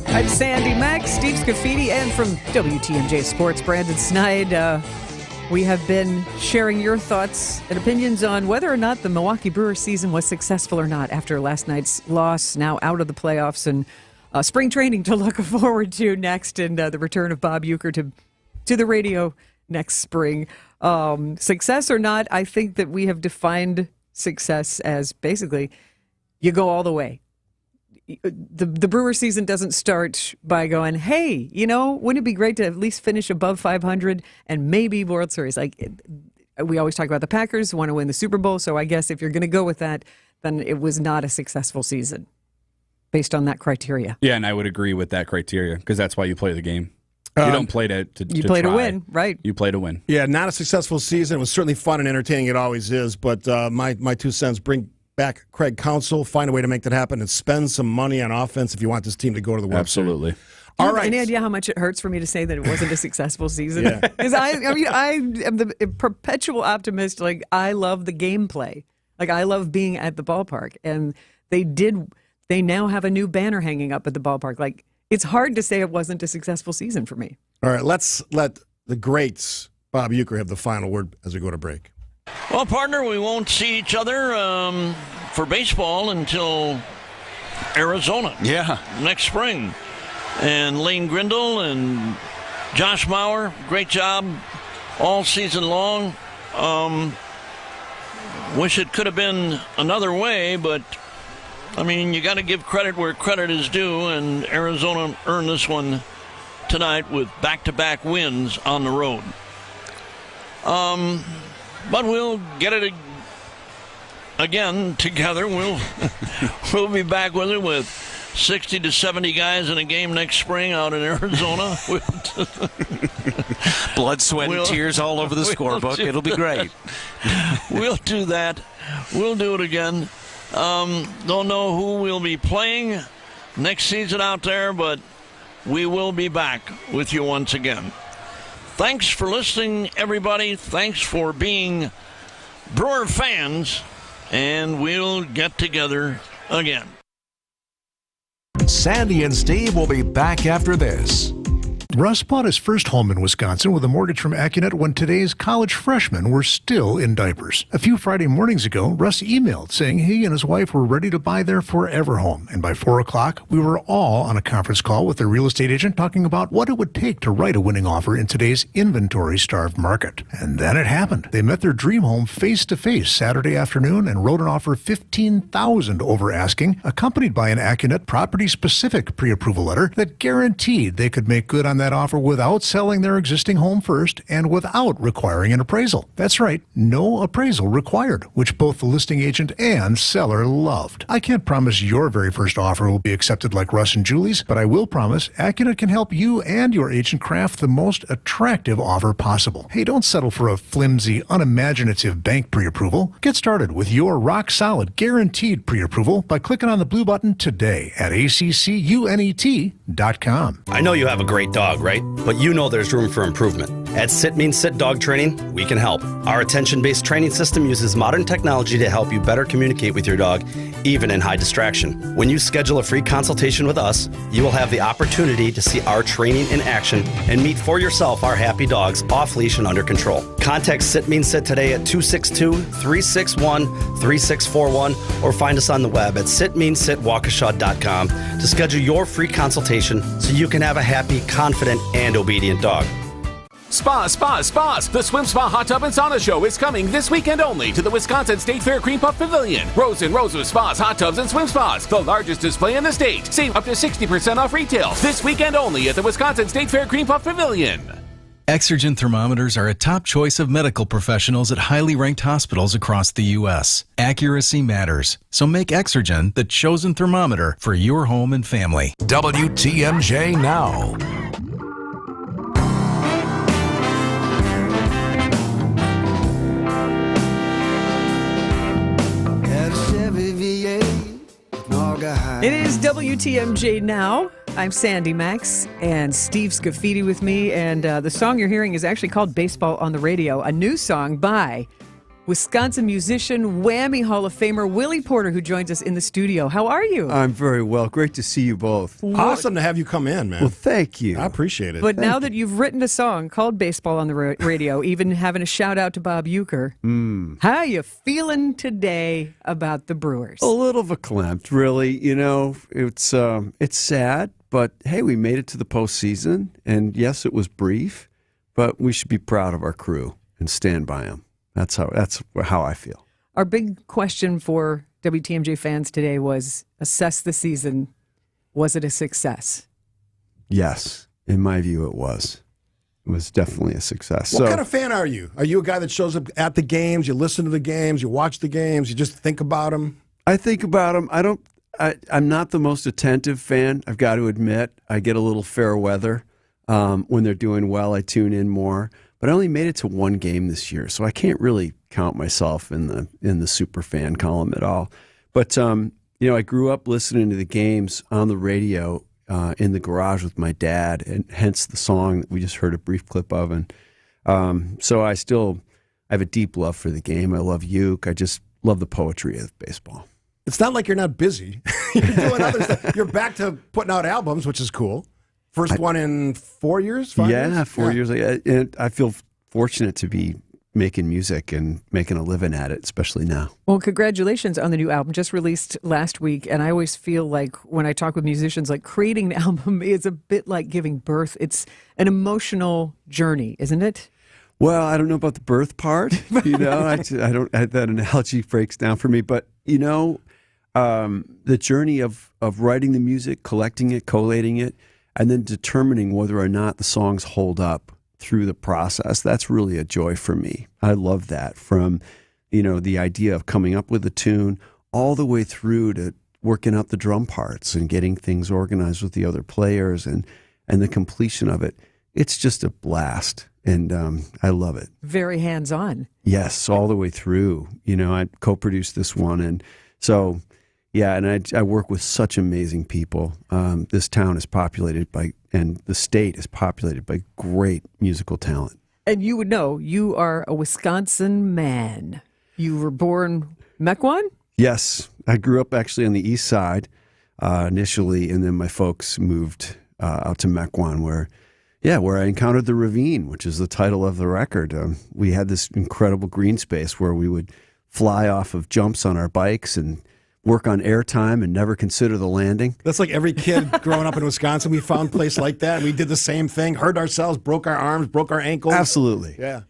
I'm Sandy Maxx, Steve Scaffidi, and from WTMJ Sports, Brandon Snide. We have been sharing your thoughts and opinions on whether or not the Milwaukee Brewers season was successful or not after last night's loss, now out of the playoffs, and spring training to look forward to next, and the return of Bob Uecker to the radio next spring. Success or not, I think that we have defined success as basically you go all the way. The Brewer season doesn't start by going, hey, wouldn't it be great to at least finish above 500 and maybe World Series? We always talk about the Packers want to win the Super Bowl, so I guess if you're going to go with that, then it was not a successful season based on that criteria. Yeah, and I would agree with that criteria because that's why you play the game. You don't play to play try. to win, right? You play to win. Yeah, not a successful season. It was certainly fun and entertaining. It always is. But my 2 cents, bring back Craig Counsell, find a way to make that happen, and spend some money on offense if you want this team to go to the World Series. Absolutely. All right. Any idea how much it hurts for me to say that it wasn't a successful season? Yeah. Because I am the perpetual optimist. I love the gameplay. I love being at the ballpark, and they now have a new banner hanging up at the ballpark. It's hard to say it wasn't a successful season for me. All right, let's let the greats, Bob Uecker, have the final word as we go to break. Well, partner, we won't see each other for baseball until Arizona. Yeah. Next spring. And Lane Grindle and Josh Mauer, great job all season long. Wish it could have been another way, but you got to give credit where credit is due, and Arizona earned this one tonight with back-to-back wins on the road. But we'll get it again together. We'll be back with it with 60 to 70 guys in a game next spring out in Arizona. Blood, sweat, and tears all over the scorebook. It'll be great. We'll do that. We'll do it again. Don't know who we'll be playing next season out there, but we will be back with you once again. Thanks for listening, everybody. Thanks for being Brewer fans, and we'll get together again. Sandy and Steve will be back after this. Russ bought his first home in Wisconsin with a mortgage from AccuNet when today's college freshmen were still in diapers. A few Friday mornings ago, Russ emailed saying he and his wife were ready to buy their forever home. And by 4 o'clock, we were all on a conference call with their real estate agent talking about what it would take to write a winning offer in today's inventory-starved market. And then it happened. They met their dream home face-to-face Saturday afternoon and wrote an offer $15,000 over asking, accompanied by an AccuNet property-specific pre-approval letter that guaranteed they could make good on that offer without selling their existing home first and without requiring an appraisal. That's right, no appraisal required, which both the listing agent and seller loved. I can't promise your very first offer will be accepted like Russ and Julie's, but I will promise AccuNet can help you and your agent craft the most attractive offer possible. Hey, don't settle for a flimsy, unimaginative bank pre-approval. Get started with your rock-solid, guaranteed pre-approval by clicking on the blue button today at accunet.com. I know you have a great dog, right? But you know there's room for improvement. At Sit Means Sit Dog Training, we can help. Our attention-based training system uses modern technology to help you better communicate with your dog, even in high distraction. When you schedule a free consultation with us, you will have the opportunity to see our training in action and meet for yourself our happy dogs off leash and under control. Contact Sit Means Sit today at 262-361-3641 or find us on the web at sitmeansitwaukesha.com to schedule your free consultation so you can have a happy, confident, and obedient dog. Spas. The Swim Spa Hot Tub and Sauna Show is coming this weekend only to the Wisconsin State Fair Cream Puff Pavilion. Rows and rows of spas, hot tubs, and swim spas. The largest display in the state. Save up to 60% off retail. This weekend only at the Wisconsin State Fair Cream Puff Pavilion. Exergen thermometers are a top choice of medical professionals at highly ranked hospitals across the U.S. Accuracy matters, so make Exergen the chosen thermometer for your home and family. WTMJ Now. It is WTMJ Now. I'm Sandy Maxx and Steve Scaffidi with me. And the song you're hearing is actually called Baseball on the Radio, a new song by Wisconsin musician, Whammy Hall of Famer Willie Porter, who joins us in the studio. How are you? I'm very well. Great to see you both. Awesome to have you come in, man. Well, thank you. I appreciate it. But now that you've written a song called Baseball on the Radio, even having a shout out to Bob Uecker, how are you feeling today about the Brewers? A little verklempt, really. You know, it's sad, but hey, we made it to the postseason, and yes, it was brief, but we should be proud of our crew and stand by them. That's how I feel. Our big question for WTMJ fans today was assess the season. Was it a success? Yes. In my view, it was. It was definitely a success. What kind of fan are you? Are you a guy that shows up at the games, you listen to the games, you watch the games, you just think about them? I think about them. I'm not the most attentive fan, I've got to admit. I get a little fair weather. When they're doing well, I tune in more. But I only made it to one game this year, so I can't really count myself in the super fan column at all. But you know, I grew up listening to the games on the radio in the garage with my dad, and hence the song that we just heard a brief clip of. And so I have a deep love for the game. I love Uke. I just love the poetry of baseball. It's not like you're not busy. You're doing other stuff. You're back to putting out albums, which is cool. First one in 4 years? 5 years? Yeah, 4 years. And I feel fortunate to be making music and making a living at it, especially now. Well, congratulations on the new album, just released last week. And I always feel like when I talk with musicians, like creating an album is a bit like giving birth. It's an emotional journey, isn't it? Well, I don't know about the birth part. You know, I don't. That analogy breaks down for me. But you know, the journey of writing the music, collecting it, collating it, and then determining whether or not the songs hold up through the process, that's really a joy for me. I love that, from, you know, the idea of coming up with a tune all the way through to working out the drum parts and getting things organized with the other players and the completion of it. It's just a blast, and I love it. Very hands-on. Yes, all the way through. You know, I co-produced this one, and so... Yeah, and I work with such amazing people. This town is populated by, and the state is populated by great musical talent. And you would know, you are a Wisconsin man. You were born Mequon? Yes, I grew up actually on the east side initially, and then my folks moved out to Mequon, where, Yeah, where I encountered the ravine, which is the title of the record. We had this incredible green space where we would fly off of jumps on our bikes and work on airtime and never consider the landing. That's like every kid growing up in Wisconsin. We found a place like that, and we did the same thing. Hurt ourselves, broke our arms, broke our ankles. Absolutely. Yeah.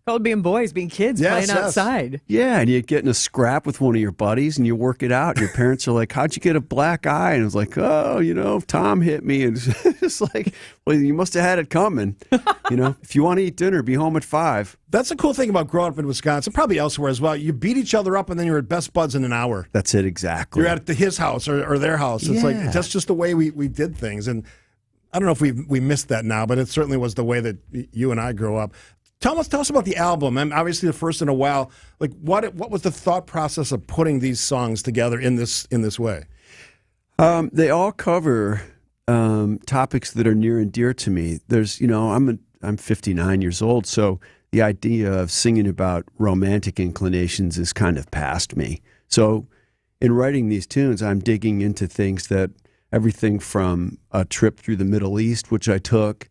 Called being boys, being kids, playing outside. Yeah, and you get in a scrap with one of your buddies and you work it out. Your parents are like, how'd you get a black eye? And it's like, oh, Tom hit me. And it's like, well, you must have had it coming. If you want to eat dinner, be home at 5. That's the cool thing about growing up in Wisconsin, probably elsewhere as well. You beat each other up and then you're at best buds in an hour. That's it, exactly. You're at his house or their house. It's like, that's just the way we did things. And I don't know if we missed that now, but it certainly was the way that you and I grew up. Tell us about the album. And obviously, the first in a while. Like, what was the thought process of putting these songs together in this way? They all cover topics that are near and dear to me. There's, I'm 59 years old, so the idea of singing about romantic inclinations is kind of past me. So, in writing these tunes, I'm digging into things that everything from a trip through the Middle East, which I took.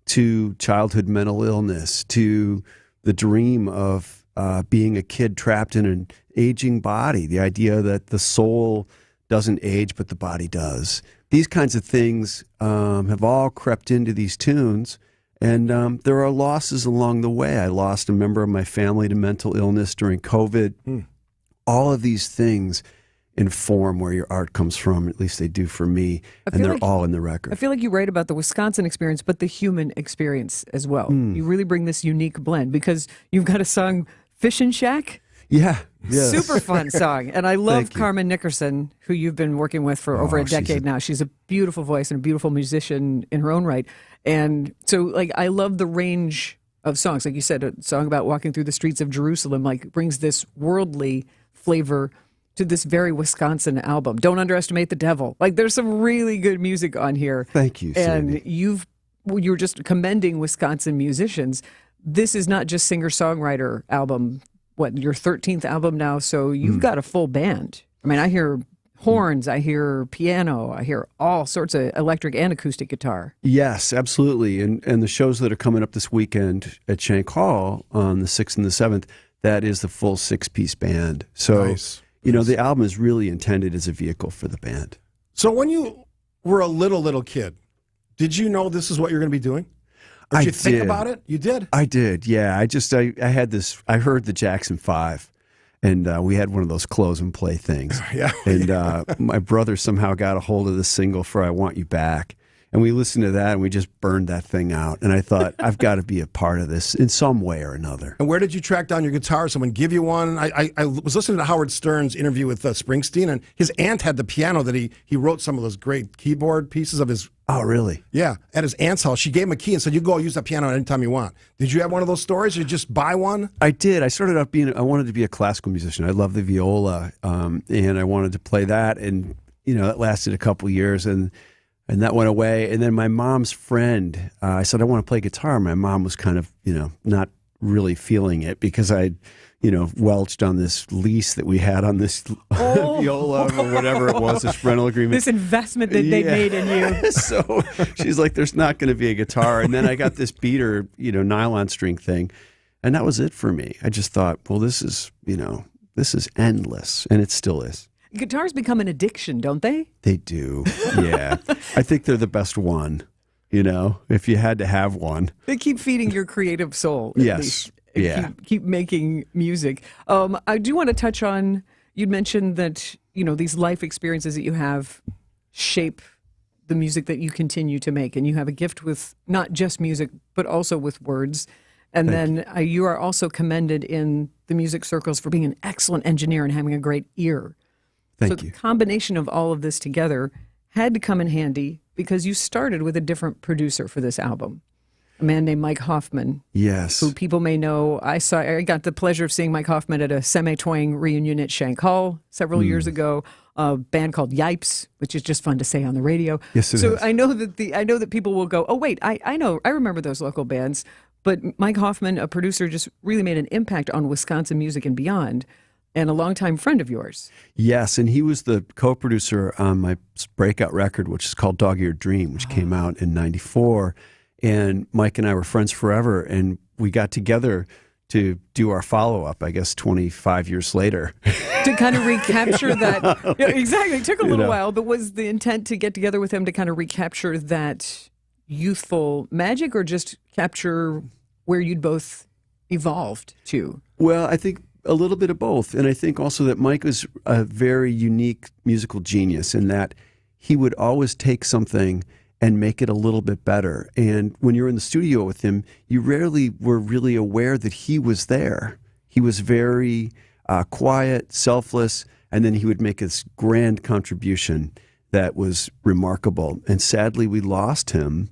To childhood mental illness, to the dream of being a kid trapped in an aging body, the idea that the soul doesn't age but the body does. These kinds of things have all crept into these tunes, and there are losses along the way. I lost a member of my family to mental illness during COVID. All of these things inform where your art comes from, at least they do for me, and they're all in the record. I feel like you write about the Wisconsin experience, but the human experience as well. You really bring this unique blend because you've got a song, Fishin' Shack. Yeah. Yes. Super fun song. And I love Carmen Nickerson, who you've been working with for over a decade now. She's a beautiful voice and a beautiful musician in her own right. And so, I love the range of songs. Like you said, a song about walking through the streets of Jerusalem, brings this worldly flavor to this very Wisconsin album. Don't underestimate the devil. There's some really good music on here. Thank you, Sandy. And you're just commending Wisconsin musicians. This is not just singer-songwriter album. Your 13th album now, so you've got a full band. I mean, I hear horns, I hear piano, I hear all sorts of electric and acoustic guitar. Yes, absolutely. And the shows that are coming up this weekend at Shank Hall on the 6th and the 7th, that is the full 6-piece band. So nice. The album is really intended as a vehicle for the band. So when you were a little kid, did you know this is what you're going to be doing? Or did you think about it? You did? I did, yeah. I had this, I heard the Jackson 5, and we had one of those close and play things. Yeah. And my brother somehow got a hold of the single for I Want You Back. And we listened to that, and we just burned that thing out. And I thought, I've got to be a part of this in some way or another. And where did you track down your guitar? Someone give you one? I was listening to Howard Stern's interview with Springsteen, and his aunt had the piano that he wrote some of those great keyboard pieces of his. Oh, really? Yeah. At his aunt's house. She gave him a key and said, you go use that piano anytime you want. Did you have one of those stories, or you just buy one? I did. I started out I wanted to be a classical musician. I love the viola, and I wanted to play that. And, that lasted a couple years, and that went away. And then my mom's friend, I said, I want to play guitar. My mom was kind of, not really feeling it because I, welched on this lease that we had on this viola or whatever it was, this rental agreement. This investment that they made in you. So she's like, there's not going to be a guitar. And then I got this beater, nylon string thing. And that was it for me. I just thought, well, this is endless. And it still is. Guitars become an addiction, don't they? They do, yeah. I think they're the best one, if you had to have one. They keep feeding your creative soul. Yes, least. yeah. Keep making music. I do want to touch on, you'd mentioned that, these life experiences that you have shape the music that you continue to make. And you have a gift with not just music, but also with words. And then you are also commended in the music circles for being an excellent engineer and having a great ear. Thank you. The combination of all of this together had to come in handy because you started with a different producer for this album, a man named Mike Hoffman. Yes. Who people may know. I got the pleasure of seeing Mike Hoffman at a Semi-Twang reunion at Shank Hall several years ago. A band called Yipes, which is just fun to say on the radio. Yes, it is. So I know that people will go, oh wait, I know, I remember those local bands. But Mike Hoffman, a producer, just really made an impact on Wisconsin music and beyond. and a longtime friend of yours. Yes, and he was the co-producer on my breakout record, which is called Dog-Eared Dream, which came out in '94. And Mike and I were friends forever, and we got together to do our follow-up, I guess, 25 years later. To kind of recapture that. Yeah, exactly. It took a little while, but was the intent to get together with him to kind of recapture that youthful magic, or just capture where you'd both evolved to? Well, I think a little bit of both. And I think also that Mike was a very unique musical genius in that he would always take something and make it a little bit better. And when you're in the studio with him, you rarely were really aware that he was there. He was very quiet, selfless, and then he would make this grand contribution that was remarkable. And sadly, we lost him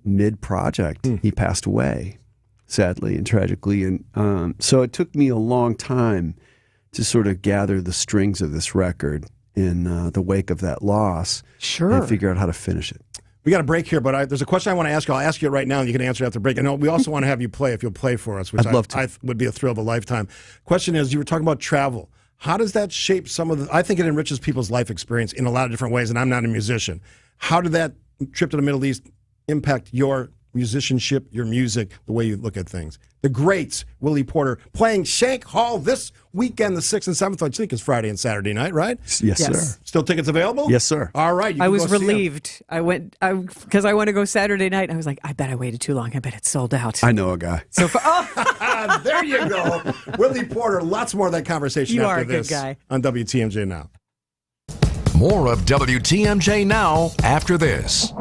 mid-project. He passed away, sadly and tragically. And so it took me a long time to sort of gather the strings of this record in the wake of that loss. Sure. And figure out how to finish it. We got a break here, but there's a question I want to ask you. I'll ask you it right now, and you can answer it after the break. I know we also want to have you play, if you'll play for us, which I'd love to. I would be a thrill of a lifetime. Question is, you were talking about travel. How does that shape some of the... I think it enriches people's life experience in a lot of different ways, and I'm not a musician. How did that trip to the Middle East impact your musicianship, your music, the way you look at things? The greats, Willie Porter, playing Shank Hall this weekend, the 6th and 7th, I think it's Friday and Saturday night, right? Yes, sir. Still tickets available? Yes, sir. All right. You I can was go see 'em. relieved. I went because I want to go Saturday night. I was like, I bet I waited too long. I bet it's sold out. I know a guy. So there you go. Willie Porter, lots more of that conversation You after are a good this guy. on WTMJ Now. More of WTMJ Now after this.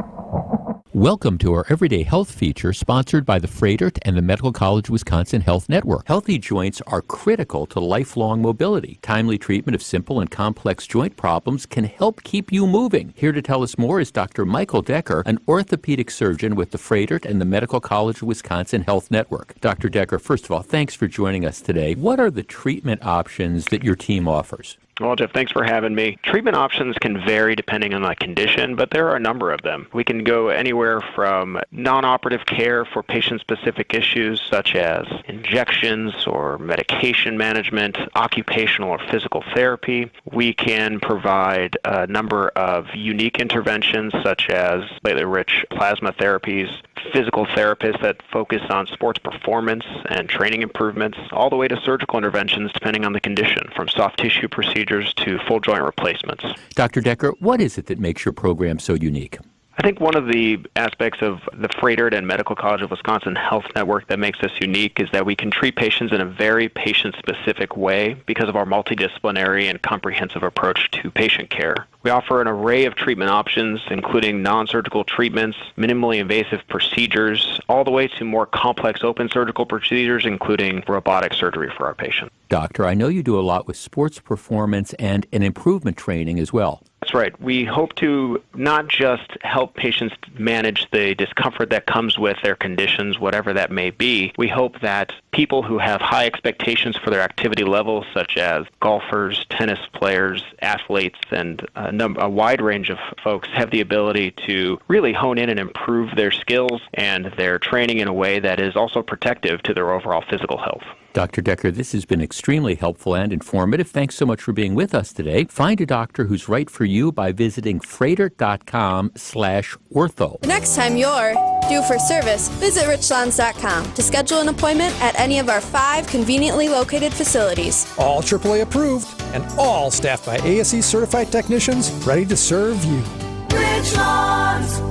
Welcome to our Everyday Health feature sponsored by the Froedtert and the Medical College Wisconsin Health Network. Healthy joints are critical to lifelong mobility. Timely treatment of simple and complex joint problems can help keep you moving. Here to tell us more is Dr. Michael Decker, an orthopedic surgeon with the Froedtert and the Medical College Wisconsin Health Network. Dr. Decker, first of all, thanks for joining us today. What are the treatment options that your team offers? Well, Jeff, thanks for having me. Treatment options can vary depending on the condition, but there are a number of them. We can go anywhere from non-operative care for patient-specific issues such as injections or medication management, occupational or physical therapy. We can provide a number of unique interventions such as platelet-rich plasma therapies, physical therapists that focus on sports performance and training improvements, all the way to surgical interventions depending on the condition, from soft tissue procedures to full joint replacements. Dr. Decker, what is it that makes your program so unique? I think one of the aspects of the Froedtert and Medical College of Wisconsin Health Network that makes us unique is that we can treat patients in a very patient-specific way because of our multidisciplinary and comprehensive approach to patient care. We offer an array of treatment options, including non-surgical treatments, minimally invasive procedures, all the way to more complex open surgical procedures, including robotic surgery for our patients. Doctor, I know you do a lot with sports performance and an improvement training as well. That's right. We hope to not just help patients manage the discomfort that comes with their conditions, whatever that may be. We hope that people who have high expectations for their activity levels, such as golfers, tennis players, athletes, and a wide range of folks, have the ability to really hone in and improve their skills and their training in a way that is also protective to their overall physical health. Dr. Decker, this has been extremely helpful and informative. Thanks so much for being with us today. Find a doctor who's right for you by visiting Froedtert.com/ortho. The next time you're due for service, visit richlands.com to schedule an appointment at any of our 5 conveniently located facilities. All AAA approved and all staffed by ASE certified technicians ready to serve you. Richlands.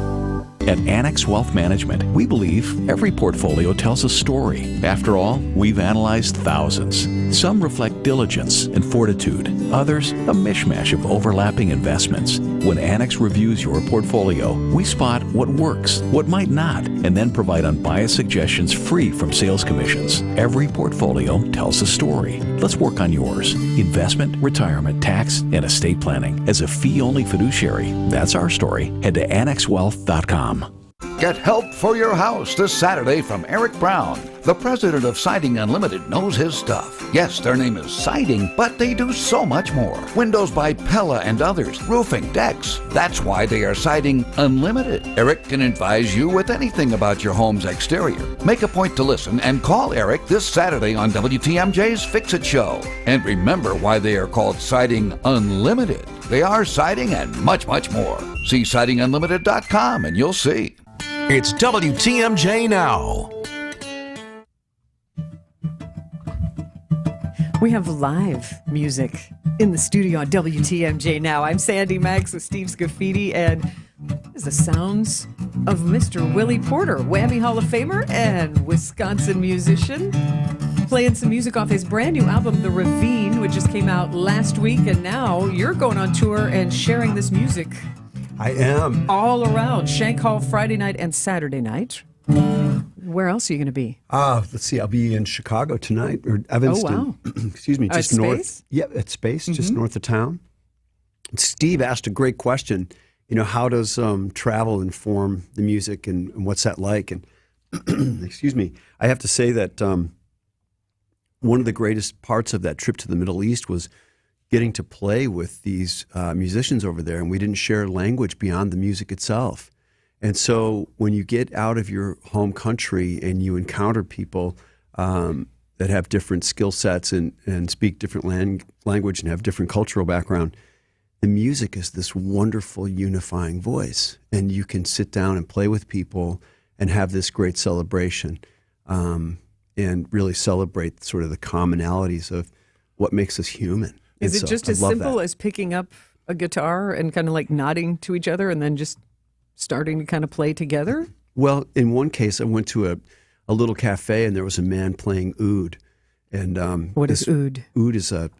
At Annex Wealth Management, we believe every portfolio tells a story. After all, we've analyzed thousands. Some reflect diligence and fortitude, others a mishmash of overlapping investments. When Annex reviews your portfolio, we spot what works, what might not, and then provide unbiased suggestions free from sales commissions. Every portfolio tells a story. Let's work on yours. Investment, retirement, tax, and estate planning. As a fee-only fiduciary, that's our story. Head to annexwealth.com. Get help for your house this Saturday from Eric Brown. The president of Siding Unlimited knows his stuff. Yes, their name is Siding, but they do so much more. Windows by Pella and others, roofing, decks. That's why they are Siding Unlimited. Eric can advise you with anything about your home's exterior. Make a point to listen and call Eric this Saturday on WTMJ's Fix-It Show. And remember why they are called Siding Unlimited. They are siding and much, much more. See sidingunlimited.com and you'll see. It's WTMJ Now. We have live music in the studio on WTMJ Now. I'm Sandy Maxx with Steve Scaffidi, and this is the sounds of Mr. Willie Porter, Whammy Hall of Famer and Wisconsin musician, playing some music off his brand new album, The Ravine, which just came out last week, and now you're going on tour and sharing this music. I am. All around Shank Hall Friday night and Saturday night. Where else are you going to be? Let's see. I'll be in Chicago tonight, or Evanston. Oh, wow. Excuse me, just north. Space? Yeah, at Space, just north of town. Steve asked a great question. You know, how does travel inform the music, and what's that like? And excuse me, I have to say that one of the greatest parts of that trip to the Middle East was getting to play with these musicians over there, and we didn't share language beyond the music itself. And so when you get out of your home country and you encounter people that have different skill sets and speak different language and have different cultural background, the music is this wonderful unifying voice. And you can sit down and play with people and have this great celebration and really celebrate sort of the commonalities of what makes us human. Is it just as simple as picking up a guitar and kind of like nodding to each other and then just starting to kind of play together? Well, in one case, I went to a little cafe and there was a man playing oud. And what is oud? Oud is I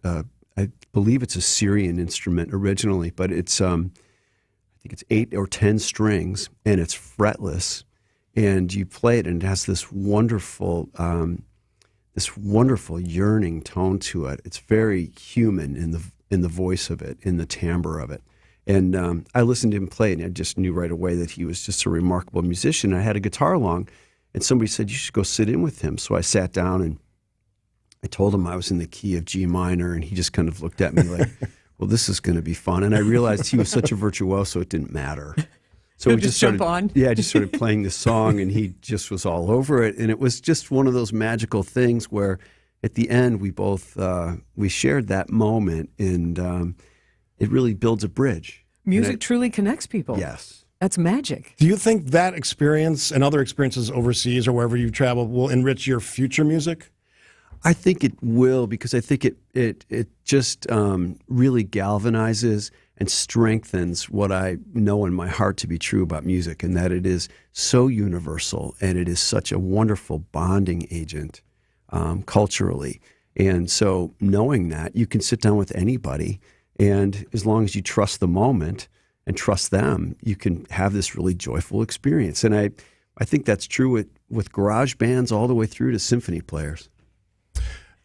believe it's a Syrian instrument originally, but it's I think it's 8 or 10 strings and it's fretless. And you play it and it has this wonderful yearning tone to it. It's very human in the voice of it, in the timbre of it. And I listened to him play, and I just knew right away that he was just a remarkable musician. I had a guitar along, and somebody said, you should go sit in with him. So I sat down, and I told him I was in the key of G minor, and he just kind of looked at me like, well, this is going to be fun. And I realized he was such a virtuoso, it didn't matter. So we just started, jump on. Yeah, I just started playing the song, and he just was all over it. And it was just one of those magical things where at the end we both, we shared that moment, and it really builds a bridge. Music truly connects people. Yes. That's magic. Do you think that experience and other experiences overseas or wherever you travel will enrich your future music? I think it will, because I think it just really galvanizes and strengthens what I know in my heart to be true about music, and that it is so universal and it is such a wonderful bonding agent culturally. And so knowing that, you can sit down with anybody, and as long as you trust the moment and trust them, you can have this really joyful experience. And I think that's true with garage bands all the way through to symphony players.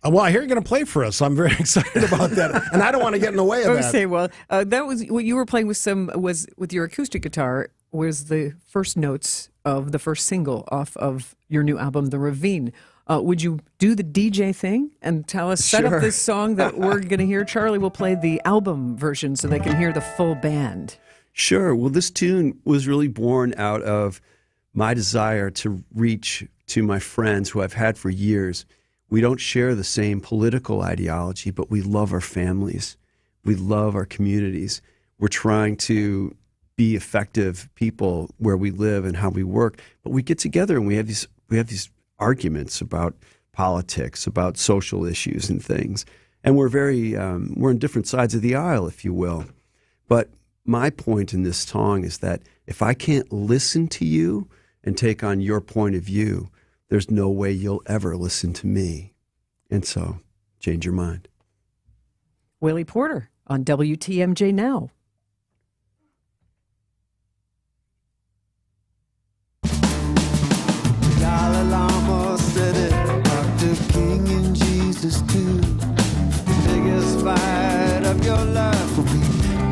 Well, I hear you're going to play for us, so I'm very excited about that. And I don't want to get in the way of that. Say, well, that was what you were playing with your acoustic guitar was the first notes of the first single off of your new album, The Ravine. Would you do the DJ thing and tell us, set up this song that we're going to hear? Charlie will play the album version so they can hear the full band. Sure. Well, this tune was really born out of my desire to reach to my friends who I've had for years. We don't share the same political ideology, but we love our families. We love our communities. We're trying to be effective people where we live and how we work. But we get together and we have these arguments about politics, about social issues and things. And we're on different sides of the aisle, if you will. But my point in this song is that if I can't listen to you and take on your point of view, there's no way you'll ever listen to me. And so, change your mind. Willie Porter on WTMJ Now. Dalai Lama said it, Dr. King and Jesus too. The biggest fight of your life will be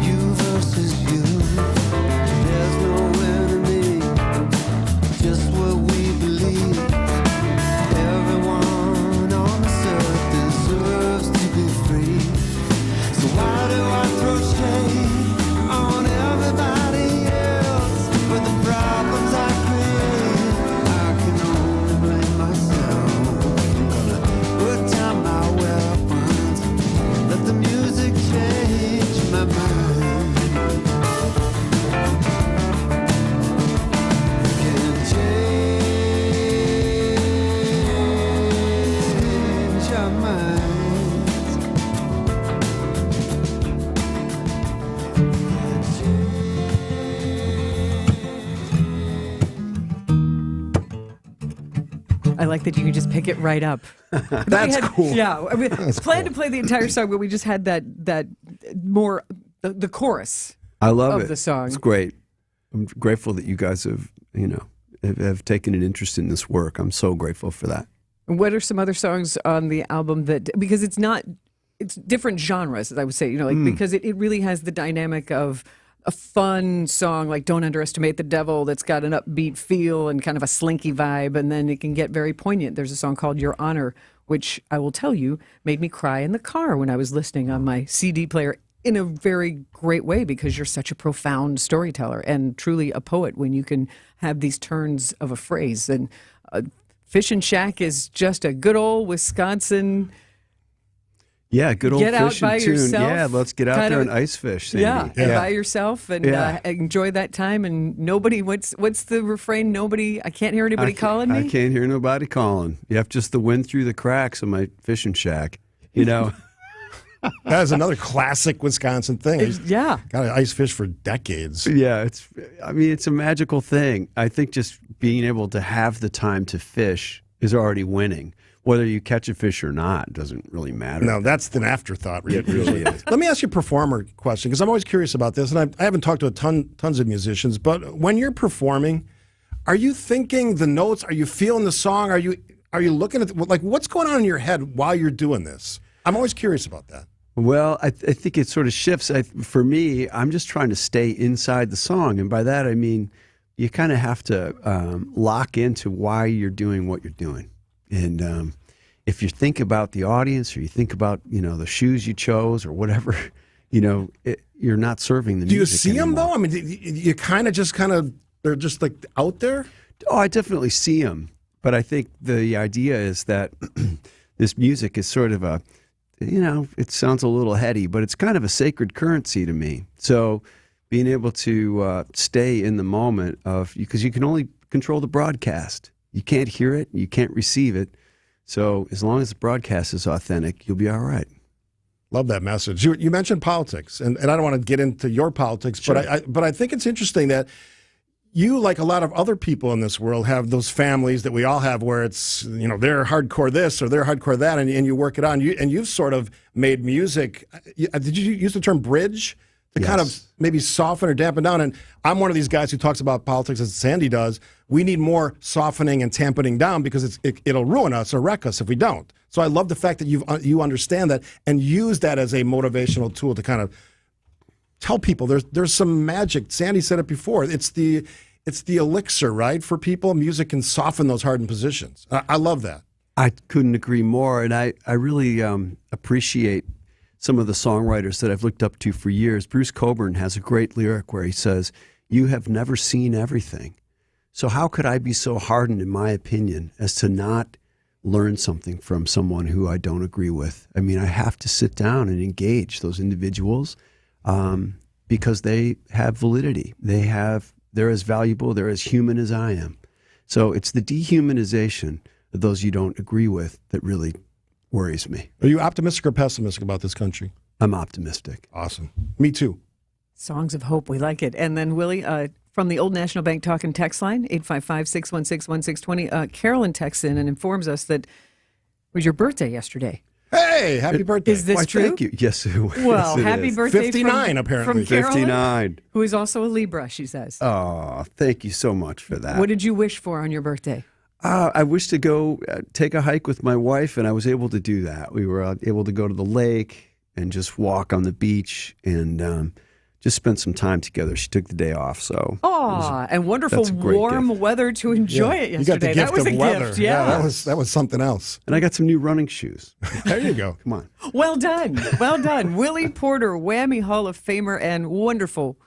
you versus you. There's no enemy like that you can just pick it right up. That's cool. Yeah, I mean, That's planned cool. to play the entire song, but we just had that more the chorus. I love of it. the song. It's great. I'm grateful that you guys have taken an interest in this work. I'm so grateful for that. What are some other songs on the album that, because it's different genres, as I would say, because it really has the dynamic of a fun song like Don't Underestimate the Devil that's got an upbeat feel and kind of a slinky vibe, and then it can get very poignant. There's a song called Your Honor, which I will tell you made me cry in the car when I was listening on my CD player in a very great way, because you're such a profound storyteller and truly a poet when you can have these turns of a phrase. And Fishin' Shack is just a good old Wisconsin. Yeah, good old Get out fishing by tune. yourself, Yeah, let's get out kind there of- and ice fish, Sandy. Yeah, and by yourself and enjoy that time. And nobody, what's the refrain? Nobody, I can't hear anybody calling me. I can't hear nobody calling. You have just the wind through the cracks of my fishing shack. That is another classic Wisconsin thing. Yeah. Got to ice fish for decades. Yeah, it's a magical thing. I think just being able to have the time to fish is already winning. Whether you catch a fish or not doesn't really matter. No, that's an afterthought. It really is. Let me ask you a performer question, because I'm always curious about this, and I haven't talked to tons of musicians, but when you're performing, are you thinking the notes? Are you feeling the song? Are you looking at, what's going on in your head while you're doing this? I'm always curious about that. Well, I think it sort of shifts. For me, I'm just trying to stay inside the song. And by that, I mean, you kind of have to lock into why you're doing what you're doing. And if you think about the audience, or you think about, the shoes you chose or whatever, you're not serving the music. Do you see them, anymore. though? I mean, you they're just like out there? Oh, I definitely see them. But I think the idea is that this music is sort of it sounds a little heady, but it's kind of a sacred currency to me. So being able to stay in the moment because you can only control the broadcast. You can't hear it, you can't receive it. So as long as the broadcast is authentic, you'll be all right. Love that message. You mentioned politics, and I don't want to get into your politics, Sure. but I think it's interesting that you, like a lot of other people in this world, have those families that we all have where it's, they're hardcore this or they're hardcore that, and you work it on. And you've sort of made music. Did you use the term bridge to kind of maybe soften or dampen down? And I'm one of these guys who talks about politics as Sandy does. We need more softening and dampening down, because it'll ruin us or wreck us if we don't. So I love the fact that you understand that and use that as a motivational tool to kind of tell people there's some magic. Sandy said it before. It's the elixir, right? For people, music can soften those hardened positions. I love that. I couldn't agree more. And I really appreciate some of the songwriters that I've looked up to for years. Bruce Cockburn has a great lyric where he says, "You have never seen everything. So how could I be so hardened in my opinion as to not learn something from someone who I don't agree with?" I mean, I have to sit down and engage those individuals because they have validity. They're as valuable, they're as human as I am. So it's the dehumanization of those you don't agree with that really worries me. Are you optimistic or pessimistic about this country? I'm optimistic. Awesome. Me too. Songs of hope. We like it. And then, Willie, from the Old National Bank talk and text line, 855-616-1620, Carolyn texts in and informs us that it was your birthday yesterday. Hey, happy birthday. Is this Why, true? Thank you. Yes, Well, happy birthday 59, from, apparently. from Carolyn, 59. who is also a Libra, she says. Oh, thank you so much for that. What did you wish for on your birthday? I wish to go take a hike with my wife, and I was able to do that. We were able to go to the lake and just walk on the beach and just spend some time together. She took the day off, so. Aw, and wonderful that's a great warm gift. weather to enjoy it yesterday. You got the gift that was of a weather. gift, yeah. that was something else. And I got some new running shoes. There you go. Come on. Well done. Well done. Willie Porter, Whammy Hall of Famer and wonderful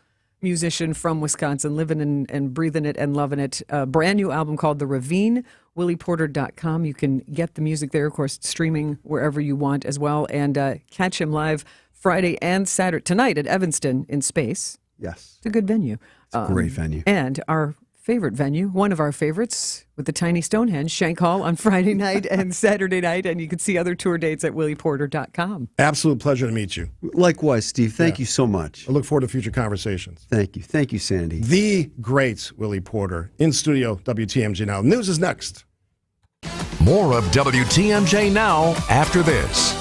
musician from Wisconsin, living and breathing it and loving it. A brand new album called The Ravine, willieporter.com. You can get the music there, of course, streaming wherever you want as well, and catch him live Friday and Saturday, tonight at Evanston in Space. Yes. It's a good venue. It's a great venue. And our favorite venue, one of our favorites, with the tiny Stonehenge, Shank Hall on Friday night and Saturday night. And you can see other tour dates at willieporter.com. Absolute pleasure to meet you. Likewise, Steve. Thank you so much. I look forward to future conversations. Thank you. Thank you, Sandy. The great Willie Porter in studio, WTMJ Now. News is next. More of WTMJ Now after this.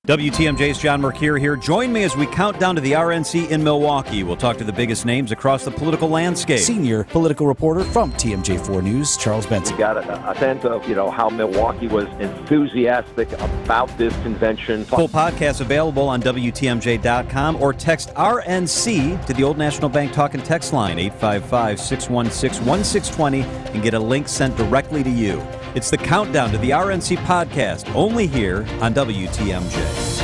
WTMJ's John Mercure here. Join me as we count down to the RNC in Milwaukee. We'll talk to the biggest names across the political landscape. Senior political reporter from TMJ4 News, Charles Benson. You got a sense of, how Milwaukee was enthusiastic about this convention. Full podcast available on WTMJ.com or text RNC to the Old National Bank talk and text line 855-616-1620 and get a link sent directly to you. It's the countdown to the RNC podcast, only here on WTMJ.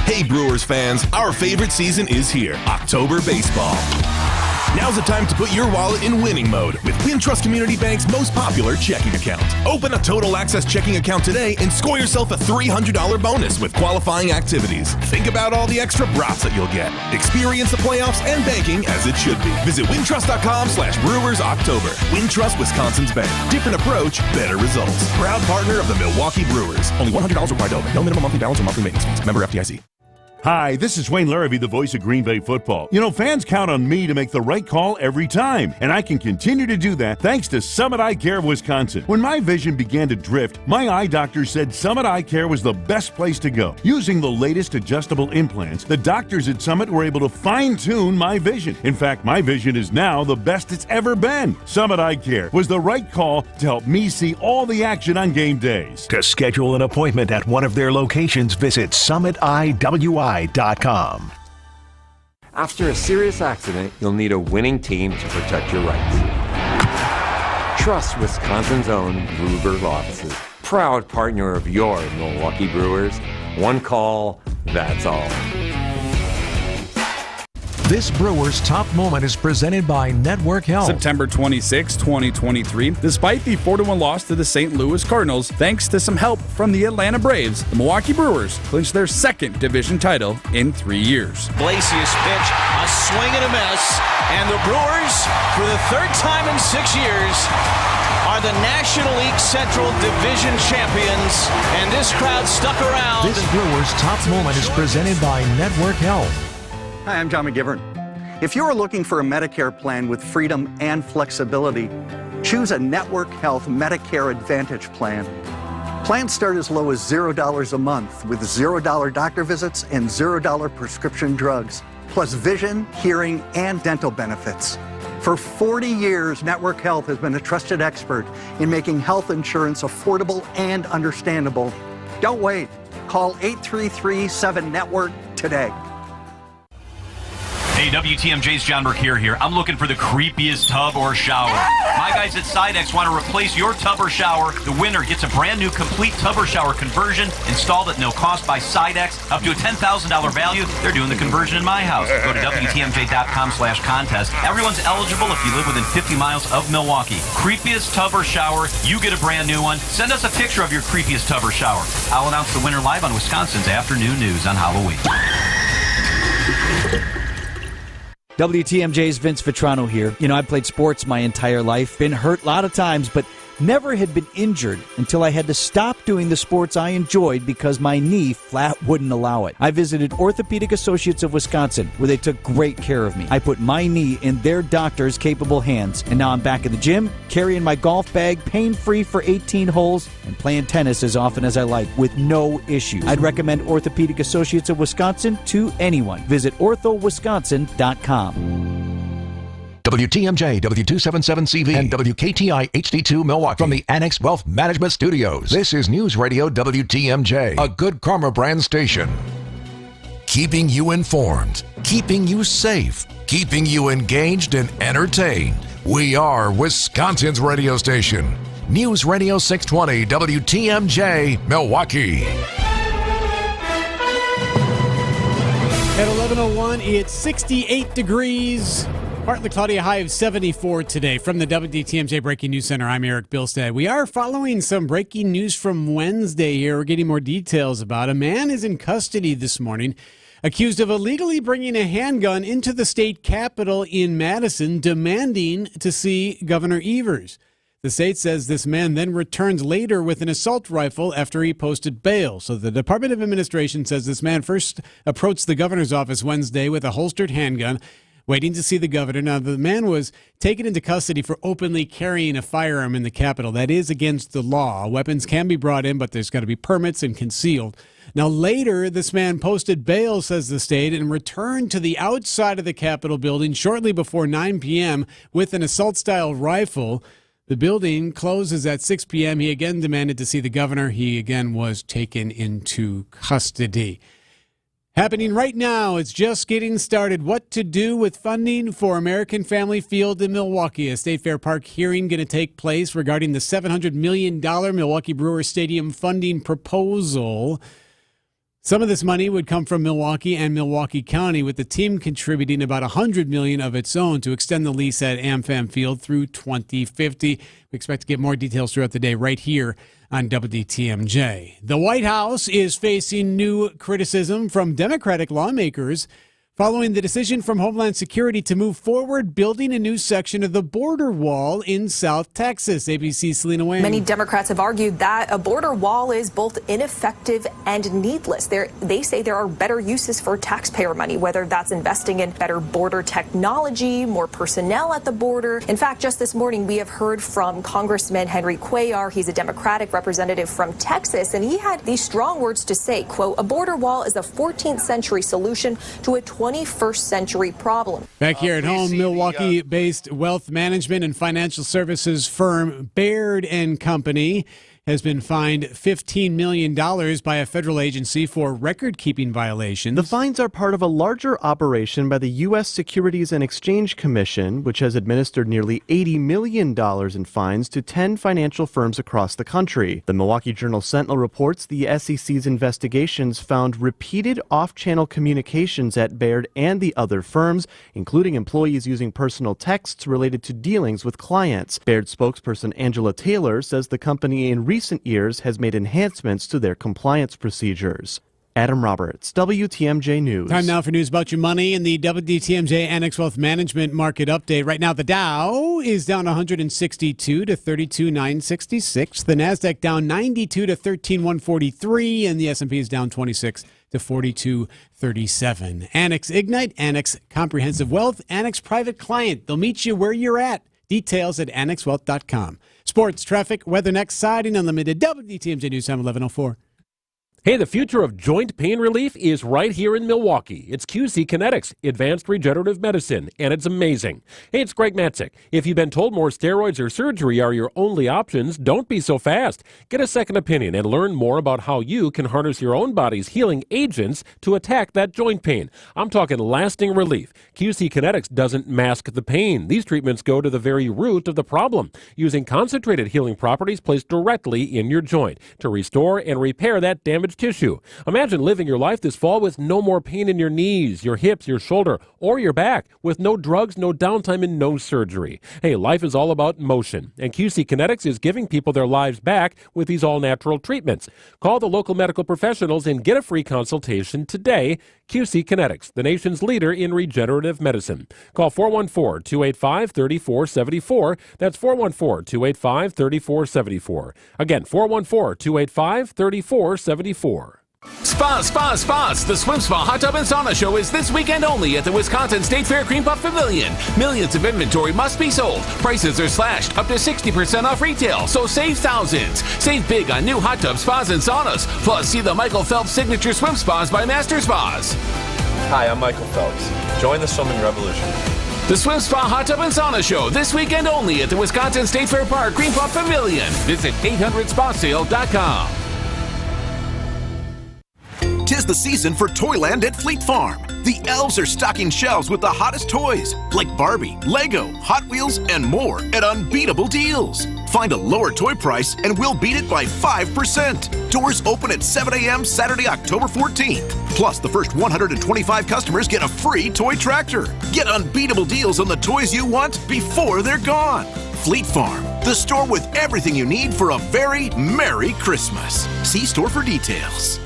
Hey Brewers fans, our favorite season is here, October baseball. Now's the time to put your wallet in winning mode with Wintrust Community Bank's most popular checking account. Open a Total Access checking account today and score yourself a $300 bonus with qualifying activities. Think about all the extra brats that you'll get. Experience the playoffs and banking as it should be. Visit wintrust.com/Brewers October. Wintrust, Wisconsin's bank. Different approach, better results. Proud partner of the Milwaukee Brewers. Only $100 required to open. No minimum monthly balance or monthly maintenance fees. Member FDIC. Hi, this is Wayne Larrabee, the voice of Green Bay football. Fans count on me to make the right call every time, and I can continue to do that thanks to Summit Eye Care of Wisconsin. When my vision began to drift, my eye doctor said Summit Eye Care was the best place to go. Using the latest adjustable implants, the doctors at Summit were able to fine-tune my vision. In fact, my vision is now the best it's ever been. Summit Eye Care was the right call to help me see all the action on game days. To schedule an appointment at one of their locations, visit summitiwi.com. After a serious accident, you'll need a winning team to protect your rights. Trust Wisconsin's own Ruger offices. Proud partner of your Milwaukee Brewers. One call, that's all. This Brewers Top Moment is presented by Network Health. September 26, 2023. Despite the 4-1 loss to the St. Louis Cardinals, thanks to some help from the Atlanta Braves, the Milwaukee Brewers clinched their second division title in 3 years. Glacius pitch, a swing and a miss, and the Brewers, for the third time in 6 years, are the National League Central Division champions, and this crowd stuck around. This Brewers Top Moment is presented by Network Health. Hi, I'm John McGivern. If you're looking for a Medicare plan with freedom and flexibility, choose a Network Health Medicare Advantage plan. Plans start as low as $0 a month with $0 doctor visits and $0 prescription drugs, plus vision, hearing, and dental benefits. For 40 years, Network Health has been a trusted expert in making health insurance affordable and understandable. Don't wait. Call 833-7-NETWORK today. Hey, WTMJ's John Mercure here. I'm looking for the creepiest tub or shower. My guys at Sidex want to replace your tub or shower. The winner gets a brand new complete tub or shower conversion installed at no cost by Sidex. Up to a $10,000 value. They're doing the conversion in my house. Go to WTMJ.com/contest. Everyone's eligible if you live within 50 miles of Milwaukee. Creepiest tub or shower. You get a brand new one. Send us a picture of your creepiest tub or shower. I'll announce the winner live on Wisconsin's Afternoon News on Halloween. WTMJ's Vince Vitrano here. I played sports my entire life, been hurt a lot of times, but never had been injured until I had to stop doing the sports I enjoyed because my knee flat wouldn't allow it. I visited Orthopedic Associates of Wisconsin, where they took great care of me. I put my knee in their doctors' capable hands, and now I'm back in the gym, carrying my golf bag, pain-free for 18 holes, and playing tennis as often as I like with no issues. I'd recommend Orthopedic Associates of Wisconsin to anyone. Visit orthowisconsin.com. WTMJ, W277CV, and WKTI HD2 Milwaukee from the Annex Wealth Management Studios. This is News Radio WTMJ, a Good Karma brand station. Keeping you informed, keeping you safe, keeping you engaged and entertained. We are Wisconsin's radio station. News Radio 620 WTMJ, Milwaukee. At 11:01, it's 68 degrees. Partly cloudy, a high of 74 today. From the WTMJ Breaking News Center, I'm Eric Bilstead. We are following some breaking news from Wednesday here. We're getting more details about a man is in custody this morning, accused of illegally bringing a handgun into the state capitol in Madison, demanding to see Governor Evers. The state says this man then returned later with an assault rifle after he posted bail. So the Department of Administration says this man first approached the governor's office Wednesday with a holstered handgun. waiting to see the governor. Now, the man was taken into custody for openly carrying a firearm in the Capitol. That is against the law. Weapons can be brought in, but there's got to be permits and concealed. Now, later, this man posted bail, says the state, and returned to the outside of the Capitol building shortly before 9 p.m. with an assault-style rifle. The building closes at 6 p.m. He again demanded to see the governor. He again was taken into custody. Happening right now, it's just getting started. What to do with funding for American Family Field in Milwaukee. A State Fair Park hearing going to take place regarding the $700 million Milwaukee Brewers Stadium funding proposal. Some of this money would come from Milwaukee and Milwaukee County, with the team contributing about $100 million of its own to extend the lease at AmFam Field through 2050. We expect to get more details throughout the day right here on WTMJ. The White House is facing new criticism from Democratic lawmakers following the decision from Homeland Security to move forward building a new section of the border wall in South Texas. ABC's Selena Wayne. Many Democrats have argued that a border wall is both ineffective and needless. They say there are better uses for taxpayer money, whether that's investing in better border technology, more personnel at the border. In fact, just this morning, we have heard from Congressman Henry Cuellar. He's a Democratic representative from Texas, and he had these strong words to say, quote, "A border wall is a 14th century solution to a 21st century problem." Back here at home, Milwaukee-based wealth management and financial services firm Baird & Company has been fined $15 million by a federal agency for record-keeping violations. The fines are part of a larger operation by the U.S. Securities and Exchange Commission, which has administered nearly $80 million in fines to 10 financial firms across the country. The Milwaukee Journal-Sentinel reports the SEC's investigations found repeated off-channel communications at Baird and the other firms, including employees using personal texts related to dealings with clients. Baird spokesperson Angela Taylor says the company in recent years has made enhancements to their compliance procedures. Adam Roberts, WTMJ News. Time now for news about your money in the WTMJ Annex Wealth Management Market Update. Right now, the Dow is down 162 to 32,966. The NASDAQ down 92 to 13,143. And the S&P is down 26 to 42,37. Annex Ignite, Annex Comprehensive Wealth, Annex Private Client. They'll meet you where you're at. Details at annexwealth.com. Sports, traffic, weather next, siding unlimited. WTMJ News Time 11:04. Hey, the future of joint pain relief is right here in Milwaukee. It's QC Kinetics, Advanced Regenerative Medicine, and it's amazing. Hey, it's Greg Matzik. If you've been told more steroids or surgery are your only options, don't be so fast. Get a second opinion and learn more about how you can harness your own body's healing agents to attack that joint pain. I'm talking lasting relief. QC Kinetics doesn't mask the pain. These treatments go to the very root of the problem, using concentrated healing properties placed directly in your joint to restore and repair that damaged tissue. Imagine living your life this fall with no more pain in your knees, your hips, your shoulder, or your back, with no drugs, no downtime, and no surgery. Hey, life is all about motion, and QC Kinetics is giving people their lives back with these all-natural treatments. Call the local medical professionals and get a free consultation today. QC Kinetics, the nation's leader in regenerative medicine. Call 414-285-3474. That's 414-285-3474. Again, 414-285-3474. Spas. The Swim Spa Hot Tub and Sauna Show is this weekend only at the Wisconsin State Fair Cream Puff Pavilion. Millions of inventory must be sold. Prices are slashed up to 60% off retail, so save thousands. Save big on new hot tub spas and saunas. Plus, see the Michael Phelps Signature Swim Spas by Master Spas. Hi, I'm Michael Phelps. Join the swimming revolution. The Swim Spa Hot Tub and Sauna Show this weekend only at the Wisconsin State Fair Park Cream Puff Pavilion. Visit 800spasale.com. 'Tis the season for Toyland at Fleet Farm. The elves are stocking shelves with the hottest toys, like Barbie, Lego, Hot Wheels, and more at unbeatable deals. Find a lower toy price and we'll beat it by 5%. Doors open at 7 a.m. Saturday, October 14th. Plus, the first 125 customers get a free toy tractor. Get unbeatable deals on the toys you want before they're gone. Fleet Farm, the store with everything you need for a very Merry Christmas. See store for details.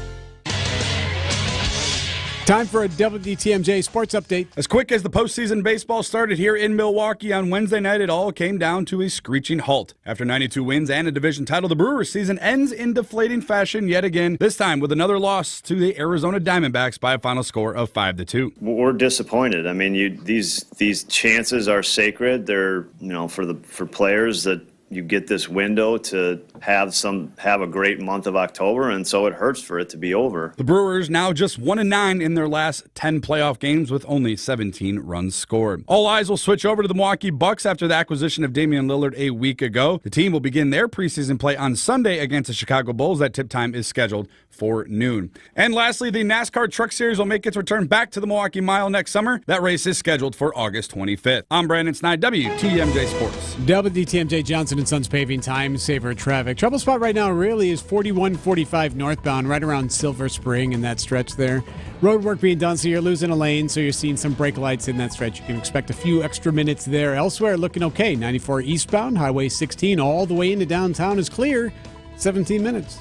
Time for a WTMJ sports update. As quick as the postseason baseball started here in Milwaukee on Wednesday night, it all came down to a screeching halt. After 92 wins and a division title, the Brewers' season ends in deflating fashion yet again, this time with another loss to the Arizona Diamondbacks by a final score of 5-2. We're disappointed. I mean, these chances are sacred. They're, for players that you get this window to have a great month of October, and so it hurts for it to be over. The Brewers now just 1-9 in their last 10 playoff games with only 17 runs scored. All eyes will switch over to the Milwaukee Bucks after the acquisition of Damian Lillard a week ago. The team will begin their preseason play on Sunday against the Chicago Bulls. That tip time is scheduled for noon. And lastly, the NASCAR Truck Series will make its return back to the Milwaukee Mile next summer. That race is scheduled for August 25th. I'm Brandon Snide, WTMJ Sports. WTMJ Johnson & Sons Paving, time saver traffic. Trouble spot right now really is 4145 northbound, right around Silver Spring in that stretch there. Road work being done, so you're losing a lane, so you're seeing some brake lights in that stretch. You can expect a few extra minutes there. Elsewhere, looking okay. 94 eastbound, Highway 16 all the way into downtown is clear. 17 minutes.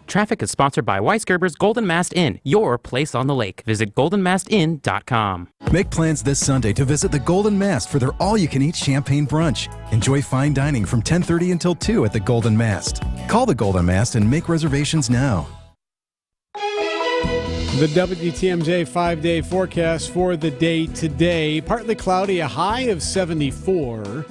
Traffic is sponsored by Weisgerber's Golden Mast Inn, your place on the lake. Visit goldenmastin.com. Make plans this Sunday to visit the Golden Mast for their all-you-can-eat champagne brunch. Enjoy fine dining from 10:30 until 2 at the Golden Mast. Call the Golden Mast and make reservations now. The WTMJ 5-day forecast for the day today. Partly cloudy, a high of 74.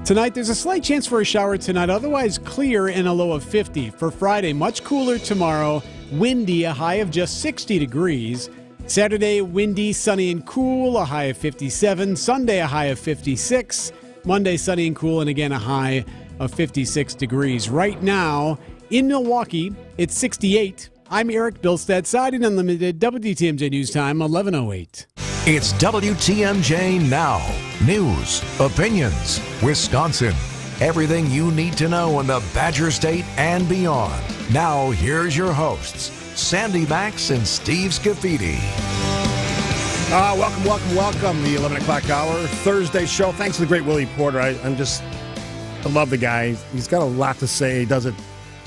Tonight, there's a slight chance for a shower tonight, otherwise clear and a low of 50. For Friday, much cooler tomorrow, windy, a high of just 60 degrees. Saturday, windy, sunny and cool, a high of 57. Sunday, a high of 56. Monday, sunny and cool, and again, a high of 56 degrees. Right now, in Milwaukee, it's 68. I'm Eric Bilstead, Siding Unlimited, WTMJ News Time, 11:08. It's WTMJ Now. News, opinions, Wisconsin. Everything you need to know in the Badger State and beyond. Now, here's your hosts, Sandy Maxx and Steve Scaffidi. Welcome. The 11 o'clock hour, Thursday show. Thanks to the great Willie Porter. I love the guy. He's got a lot to say. He does it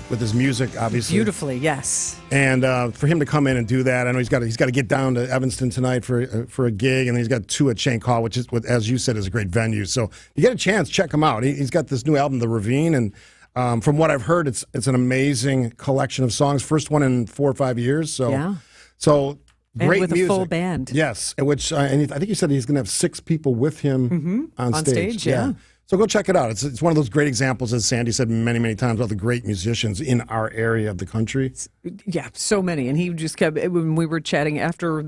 with his music, obviously. Beautifully, yes. And for him to come in and do that, I know he's got to get down to Evanston tonight for a gig, and then he's got 2 at Shank Hall, which is, as you said, is a great venue. So you get a chance, check him out. He's got this new album, The Ravine, and from what I've heard, it's an amazing collection of songs. First one in 4 or 5 years. So yeah. So great and with music. A full band. Yes, which and I think you said he's going to have 6 people with him on stage. Yeah. So go check it out. It's one of those great examples, as Sandy said many, many times, about the great musicians in our area of the country. Yeah, so many. And he just kept, when we were chatting after,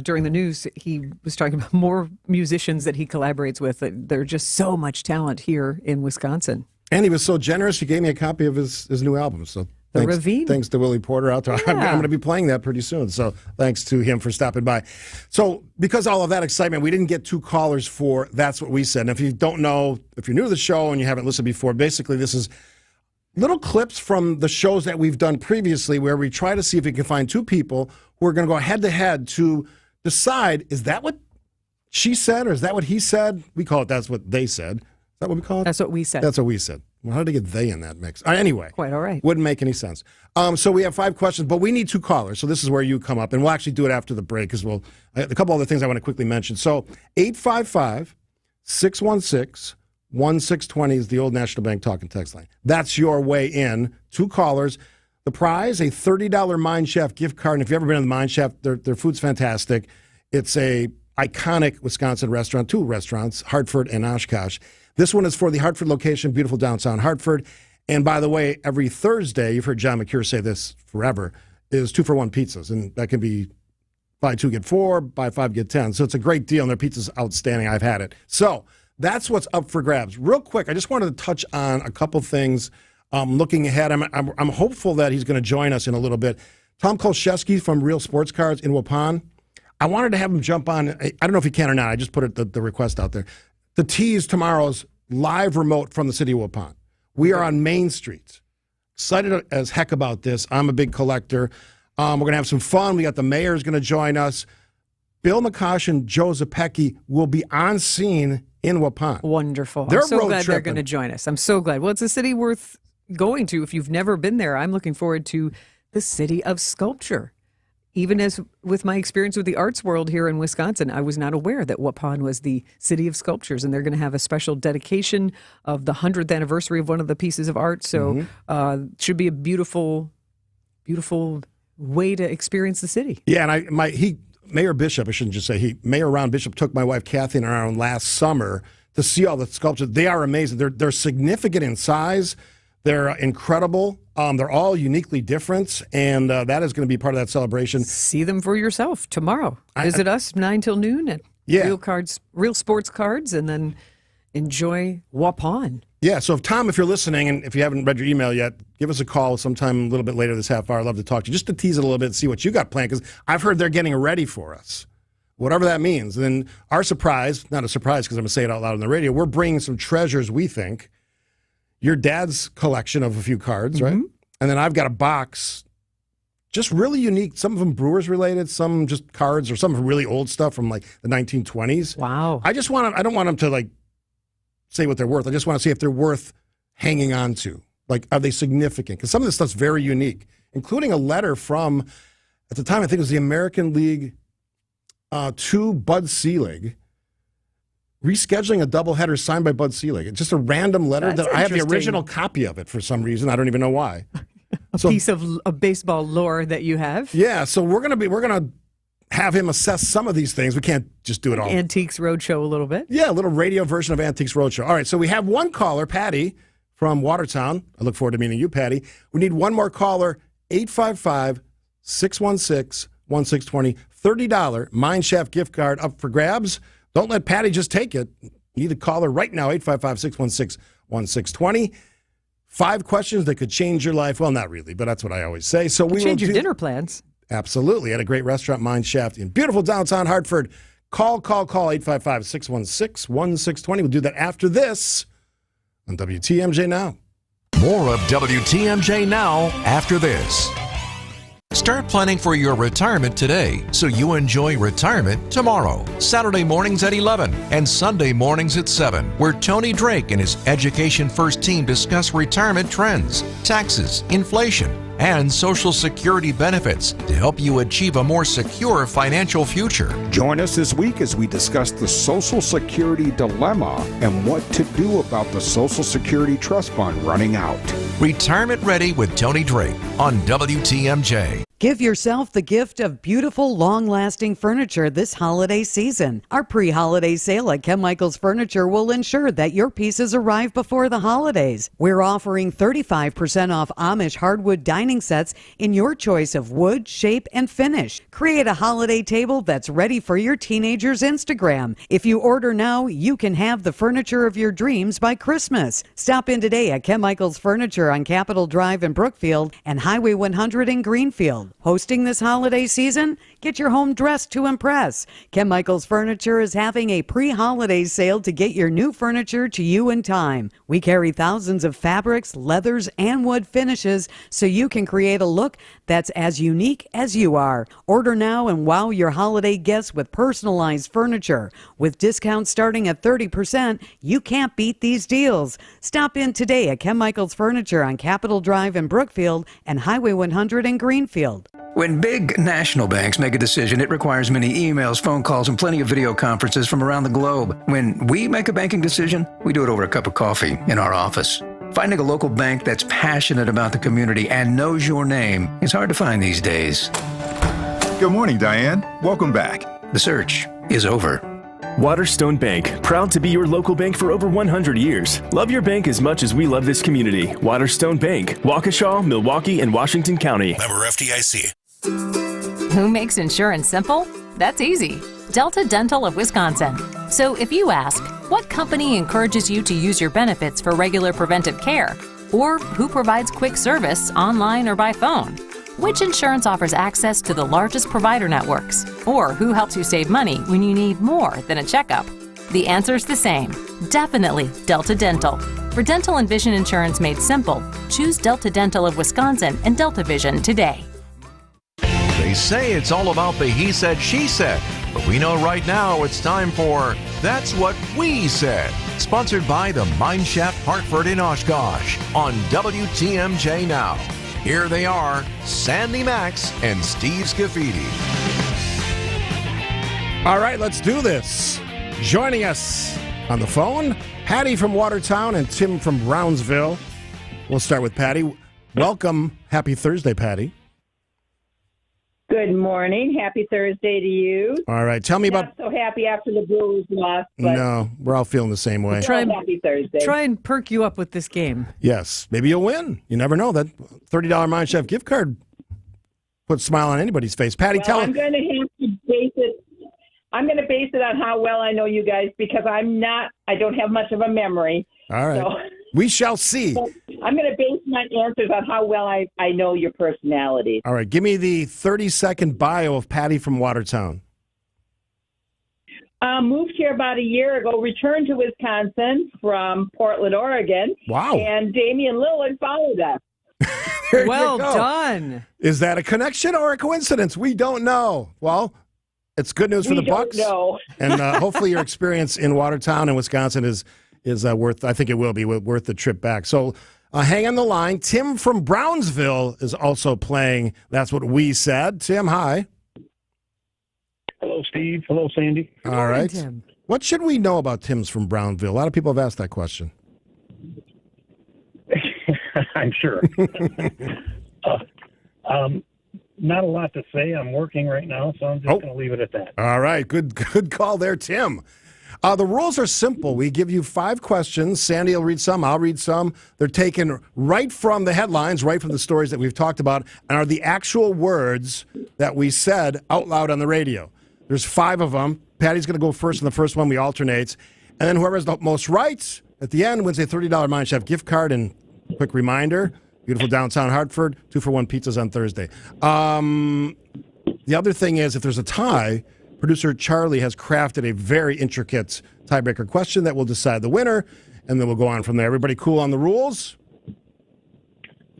during the news, he was talking about more musicians that he collaborates with. There's just so much talent here in Wisconsin. And he was so generous, he gave me a copy of his new album. So Ravine. Thanks to Willie Porter out there. Yeah. I'm going to be playing that pretty soon. So thanks to him for stopping by. So because of all of that excitement, we didn't get 2 callers for That's What We Said. And if you don't know, if you're new to the show and you haven't listened before, basically this is little clips from the shows that we've done previously where we try to see if we can find 2 people who are going to go head-to-head to decide, is that what she said or is that what he said? We call it That's What They Said. Is that what we call it? That's what we said. That's what we said. Well, how did they get they in that mix? Anyway. Quite all right. Wouldn't make any sense. So we have 5 questions, but we need 2 callers. So this is where you come up, and we'll actually do it after the break because a couple other things I want to quickly mention. So 855-616-1620 is the Old National Bank talk and text line. That's your way in. 2 callers. The prize, a $30 Mine Chef gift card. And if you've ever been in the Mine Chef, their food's fantastic. It's a iconic Wisconsin restaurant, 2 restaurants, Hartford and Oshkosh. This one is for the Hartford location, beautiful downtown Hartford. And by the way, every Thursday, you've heard John McCure say this forever, is 2-for-1 pizzas. And that can be buy 2, get 4, buy 5, get 10. So it's a great deal, and their pizza's outstanding. I've had it. So that's what's up for grabs. Real quick, I just wanted to touch on a couple things. Looking ahead, I'm hopeful that he's going to join us in a little bit. Tom Kolszewski from Real Sports Cars in Waupun. I wanted to have him jump on. I don't know if he can or not. I just put the request out there. To tease tomorrow's live remote from the city of Waupun. We are on Main Street. Excited as heck about this. I'm a big collector. We're going to have some fun. We got the mayor's going to join us. Bill McCosh and Joe Zapecki will be on scene in Waupun. Wonderful. I'm so glad they're going to join us. I'm so glad. Well, it's a city worth going to if you've never been there. I'm looking forward to the City of Sculpture. even as with my experience with the arts world here in Wisconsin, I was not aware that Waupun was the city of sculptures, and they're going to have a special dedication of the 100th anniversary of one of the pieces of art. So should be a beautiful, beautiful way to experience the city. Yeah, and Mayor Bishop, I shouldn't just say Mayor Ron Bishop took my wife Kathy and I around last summer to see all the sculptures. They are amazing. They're significant in size. They're incredible. They're all uniquely different, and that is going to be part of that celebration. See them for yourself tomorrow. Visit us 9 till noon at Real Sports Cards, and then enjoy Waupun. Yeah, so if you're listening, and if you haven't read your email yet, give us a call sometime a little bit later this half hour. I'd love to talk to you, just to tease it a little bit, see what you got planned, because I've heard they're getting ready for us, whatever that means. And then our surprise, not a surprise because I'm going to say it out loud on the radio, we're bringing some treasures, we think. Your dad's collection of a few cards, right? And then I've got a box, just really unique. Some of them Brewers related, some just cards, or some really old stuff from like the 1920s. Wow. I don't want them to like say what they're worth. I just want to see if they're worth hanging on to. Like, are they significant? Because some of this stuff's very unique, including a letter from, at the time, I think it was the American League to Bud Selig, rescheduling a doubleheader signed by Bud Selig. It's just a random letter. That's I have the interesting. original copy of it for some reason. I don't even know why. A piece of baseball lore that you have. Yeah, so we're gonna have him assess some of these things. We can't just do it all. Antiques Roadshow a little bit. Yeah, a little radio version of Antiques Roadshow. All right, so we have one caller, Patty from Watertown. I look forward to meeting you, Patty. We need one more caller, 855-616-1620. $30 Mineshaft gift card up for grabs. Don't let Patty just take it. You need to call her right now, 855-616-1620. 5 questions that could change your life. Well, not really, but that's what I always say. So we change will your dinner plans. Absolutely. At a great restaurant, Mineshaft, in beautiful downtown Hartford. Call 855-616-1620. We'll do that after this on WTMJ Now. More of WTMJ Now after this. Start planning for your retirement today so you enjoy retirement tomorrow. Saturday mornings at 11 and Sunday mornings at 7, where Tony Drake and his Education First team discuss retirement trends, taxes, inflation, and Social Security benefits to help you achieve a more secure financial future. Join us this week as we discuss the Social Security dilemma and what to do about the Social Security Trust Fund running out. Retirement Ready with Tony Drake on WTMJ. Give yourself the gift of beautiful, long-lasting furniture this holiday season. Our pre-holiday sale at Ken Michaels Furniture will ensure that your pieces arrive before the holidays. We're offering 35% off Amish hardwood dining sets in your choice of wood, shape, and finish. Create a holiday table that's ready for your teenager's Instagram. If you order now, you can have the furniture of your dreams by Christmas. Stop in today at Ken Michaels Furniture on Capitol Drive in Brookfield and Highway 100 in Greenfield. Hosting this holiday season? Get your home dressed to impress. Ken Michaels Furniture is having a pre-holiday sale to get your new furniture to you in time. We carry thousands of fabrics, leathers, and wood finishes so you can create a look that's as unique as you are. Order now and wow your holiday guests with personalized furniture. With discounts starting at 30%, you can't beat these deals. Stop in today at Ken Michaels Furniture on Capitol Drive in Brookfield and Highway 100 in Greenfield. When big national banks make a decision, it requires many emails, phone calls, and plenty of video conferences from around the globe. When we make a banking decision, we do it over a cup of coffee in our office. Finding a local bank that's passionate about the community and knows your name is hard to find these days. Good morning, Diane. Welcome back. The search is over. Waterstone Bank, proud to be your local bank for over 100 years. Love your bank as much as we love this community. Waterstone Bank, Waukesha, Milwaukee, and Washington County. Member FDIC. Who makes insurance simple? That's easy. Delta Dental of Wisconsin. So if you ask, what company encourages you to use your benefits for regular preventive care? Or who provides quick service online or by phone? Which insurance offers access to the largest provider networks? Or who helps you save money when you need more than a checkup? The answer's the same. Definitely Delta Dental. For dental and vision insurance made simple, choose Delta Dental of Wisconsin and Delta Vision today. They say it's all about the he said, she said. But we know right now it's time for That's What We Said. Sponsored by the Mineshaft Hartford in Oshkosh on WTMJ Now. Here they are, Sandy Maxx and Steve Scaffidi. All right, let's do this. Joining us on the phone, Patty from Watertown and Tim from Brownsville. We'll start with Patty. Welcome. Happy Thursday, Patty. Good morning. Happy Thursday to you. All right, tell me about... Not so happy after the Brewers lost, but No, we're all feeling the same way. happy Thursday. Try and perk you up with this game. Yes, maybe you'll win. You never know. That $30 Mind Chef gift card puts a smile on anybody's face. Patty, tell I'm us... going to have to base it. I'm going to base it on how well I know you guys because I don't have much of a memory. All right. So, we shall see. so I'm going to base my answers on how well I know your personality. All right, give me the 30-second bio of Patty from Watertown. Moved here about a year ago, returned to Wisconsin from Portland, Oregon. Wow. And Damian Lillard followed us. There Well you go. done. Is that a connection or a coincidence? We don't know. Well, it's good news for We the don't Bucks. know. And hopefully your experience in Watertown and Wisconsin is worth, I think it will be, worth the trip back. So hang on the line. Tim from Brownsville is also playing. That's what we said. Tim, hi. Hello, Steve. Hello, Sandy. All right. Tim. What should we know about Tim's from Brownsville? A lot of people have asked that question. I'm sure. Not a lot to say. I'm working right now, so I'm just going to leave it at that. All right. Good call there, Tim. The rules are simple. We give you 5 questions. Sandy will read some. I'll read some. They're taken right from the headlines, right from the stories that we've talked about, and are the actual words that we said out loud on the radio. There's 5 of them. Patty's going to go first in the first one. We alternate. And then whoever has the most right at the end wins a $30 Mind Chef gift card. And quick reminder, beautiful downtown Hartford, 2-for-1 pizzas on Thursday. The other thing is, if there's a tie, producer Charlie has crafted a very intricate tiebreaker question that will decide the winner, and then we'll go on from there. Everybody cool on the rules?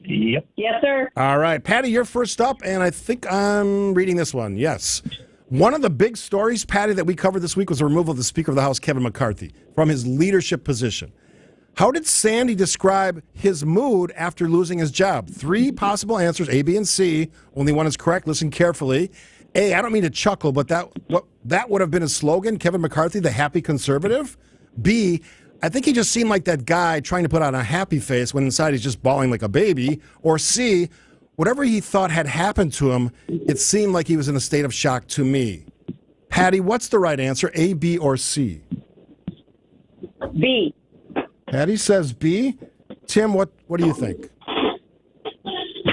Yep. Yes, sir. All right. Patty, you're first up, and I think I'm reading this one. Yes. One of the big stories, Patty, that we covered this week was the removal of the Speaker of the House, Kevin McCarthy, from his leadership position. How did Sandy describe his mood after losing his job? 3 possible answers, A, B, and C. Only one is correct. Listen carefully. A, I don't mean to chuckle, but that would have been his slogan, Kevin McCarthy, the happy conservative. B, I think he just seemed like that guy trying to put on a happy face when inside he's just bawling like a baby. Or C, whatever he thought had happened to him, it seemed like he was in a state of shock to me. Patty, what's the right answer, A, B, or C? B. Patty says B. Tim, what do you think?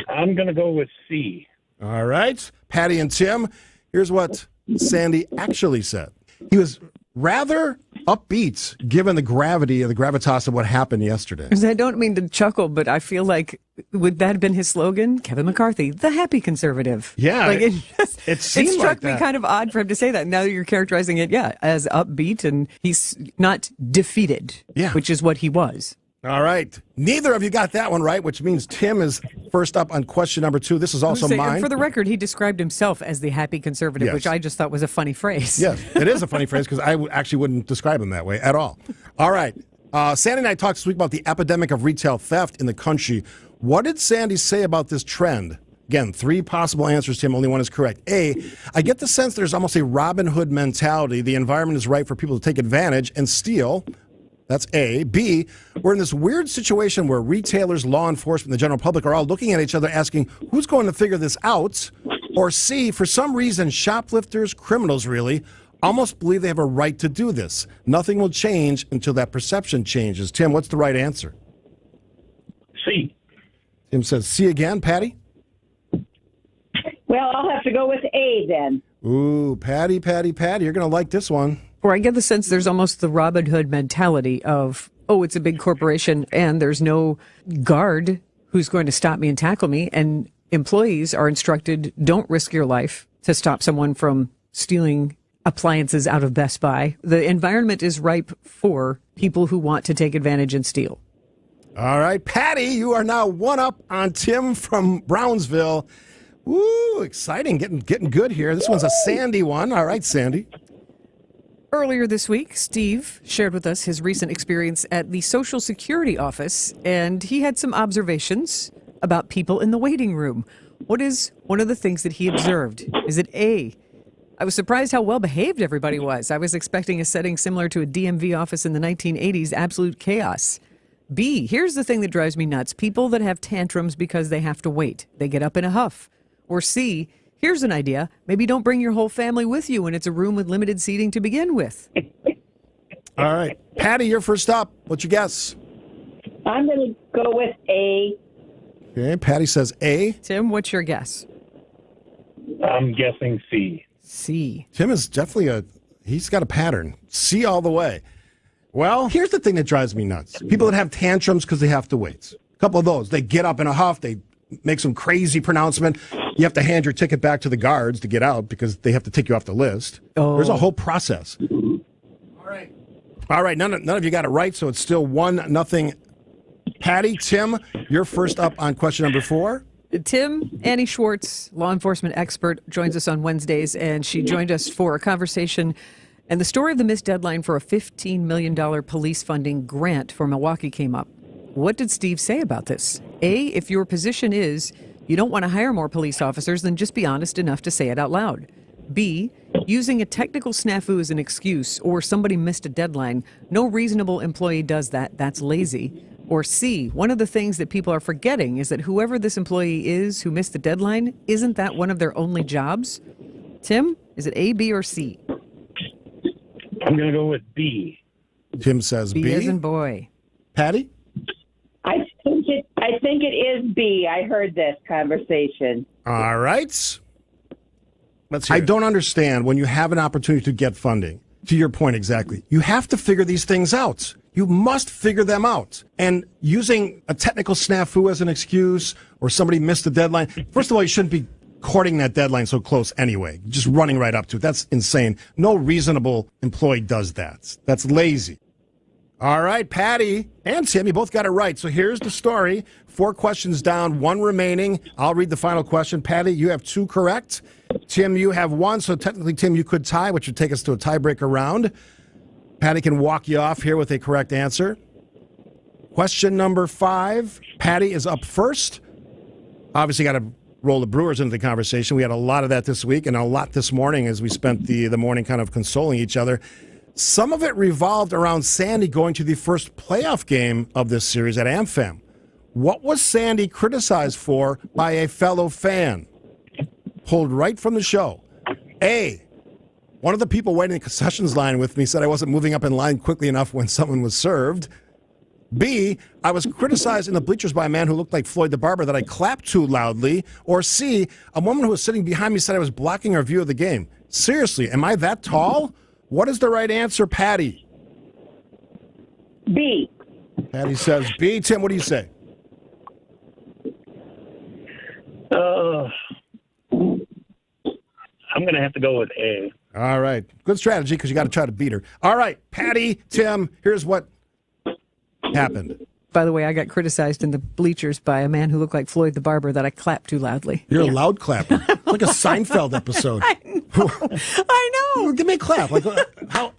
I'm going to go with C. All right. Patty and Tim, here's what Sandy actually said. He was rather upbeat given the gravity and the gravitas of what happened yesterday. I don't mean to chuckle, but I feel like, would that have been his slogan? Kevin McCarthy, the happy conservative. Yeah. Like it seemed struck like me that. kind of odd for him to say that. Now you're characterizing it, as upbeat, and he's not defeated, which is what he was. All right. Neither of you got that one right, which means Tim is first up on question number 2. This is also mine. For the record, he described himself as the happy conservative, Yes. which I just thought was a funny phrase. Yes, it is a funny phrase because I actually wouldn't describe him that way at all. All right. Sandy and I talked this week about the epidemic of retail theft in the country. What did Sandy say about this trend? Again, 3 possible answers, Tim. Only one is correct. A, I get the sense there's almost a Robin Hood mentality. The environment is right for people to take advantage and steal. That's A. B, we're in this weird situation where retailers, law enforcement, and the general public are all looking at each other asking, who's going to figure this out? Or C, for some reason, shoplifters, criminals really, almost believe they have a right to do this. Nothing will change until that perception changes. Tim, what's the right answer? C. Tim says C again. Patty? Well, I'll have to go with A then. Ooh, Patty. You're going to like this one. Or I get the sense there's almost the Robin Hood mentality of, it's a big corporation and there's no guard who's going to stop me and tackle me. And employees are instructed, don't risk your life to stop someone from stealing appliances out of Best Buy. The environment is ripe for people who want to take advantage and steal. All right, Patty, you are now 1 up on Tim from Brownsville. Woo, exciting, getting good here. This one's a Sandy one. All right, Sandy. Earlier this week, Steve shared with us his recent experience at the Social Security office, and he had some observations about people in the waiting room. What is one of the things that he observed? Is it A, I was surprised how well behaved everybody was. I was expecting a setting similar to a DMV office in the 1980s, absolute chaos. B, here's the thing that drives me nuts. People that have tantrums because they have to wait. They get up in a huff. Or C, here's an idea. Maybe don't bring your whole family with you when it's a room with limited seating to begin with. All right. Patty, you're first up. What's your guess? I'm going to go with A. Okay, Patty says A. Tim, what's your guess? I'm guessing C. C. Tim is definitely he's got a pattern. C all the way. Well, here's the thing that drives me nuts. People that have tantrums because they have to wait. A couple of those. They get up in a huff. They make some crazy pronouncement. You have to hand your ticket back to the guards to get out because they have to take you off the list. Oh. There's a whole process. All right. None of you got it right, so it's still 1-0. Patty, Tim, you're first up on question number 4. Tim, Annie Schwartz, law enforcement expert, joins us on Wednesdays, and she joined us for a conversation and the story of the missed deadline for a $15 million police funding grant for Milwaukee came up. What did Steve say about this? A, if your position is you don't want to hire more police officers, then just be honest enough to say it out loud. B, using a technical snafu as an excuse or somebody missed a deadline, no reasonable employee does that. That's lazy. Or C, one of the things that people are forgetting is that whoever this employee is who missed the deadline, isn't that one of their only jobs? Tim, is it A, B, or C? I'm going to go with B. Tim says B. B as in boy. Patty? I think it is B. I heard this conversation. All right. Let's hear I don't understand when you have an opportunity to get funding. To your point exactly. You have to figure these things out. You must figure them out. And using a technical snafu as an excuse or somebody missed the deadline, first of all, you shouldn't be courting that deadline so close anyway. Just running right up to it. That's insane. No reasonable employee does that. That's lazy. All right, Patty and Tim, you both got it right. So here's the story. 4 questions down, 1 remaining. I'll read the final question. Patty, you have 2 correct. Tim, you have 1. So technically, Tim, you could tie, which would take us to a tiebreaker round. Patty can walk you off here with a correct answer. Question number 5. Patty is up first. Obviously, got to roll the Brewers into the conversation. We had a lot of that this week and a lot this morning as we spent the morning kind of consoling each other. Some of it revolved around Sandy going to the first playoff game of this series at AmFam. What was Sandy criticized for by a fellow fan? Pulled right from the show. A, one of the people waiting in the concessions line with me said I wasn't moving up in line quickly enough when someone was served. B, I was criticized in the bleachers by a man who looked like Floyd the Barber that I clapped too loudly. Or C, a woman who was sitting behind me said I was blocking our view of the game. Seriously, am I that tall? What is the right answer, Patty? B. Patty says B. Tim, what do you say? I'm going to have to go with A. All right. Good strategy because you got to try to beat her. All right, Patty, Tim, here's what happened. By the way, I got criticized in the bleachers by a man who looked like Floyd the Barber that I clapped too loudly. You're a loud clapper. Like a Seinfeld episode. I know. Give me a clap. Like how?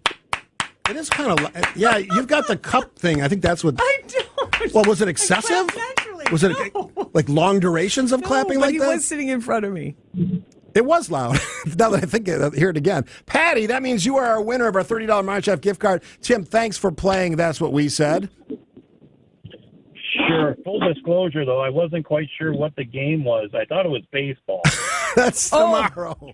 It is kind of. Yeah, you've got the cup thing. I think that's what. I don't. Well, was it excessive? Was it like long durations of clapping like that? He was sitting in front of me. It was loud. Now that I think hear it again. Patty, that means you are our winner of our $30 Mind Chef gift card. Tim, thanks for playing. That's what we said. Sure. Full disclosure, though, I wasn't quite sure what the game was. I thought it was baseball. That's tomorrow.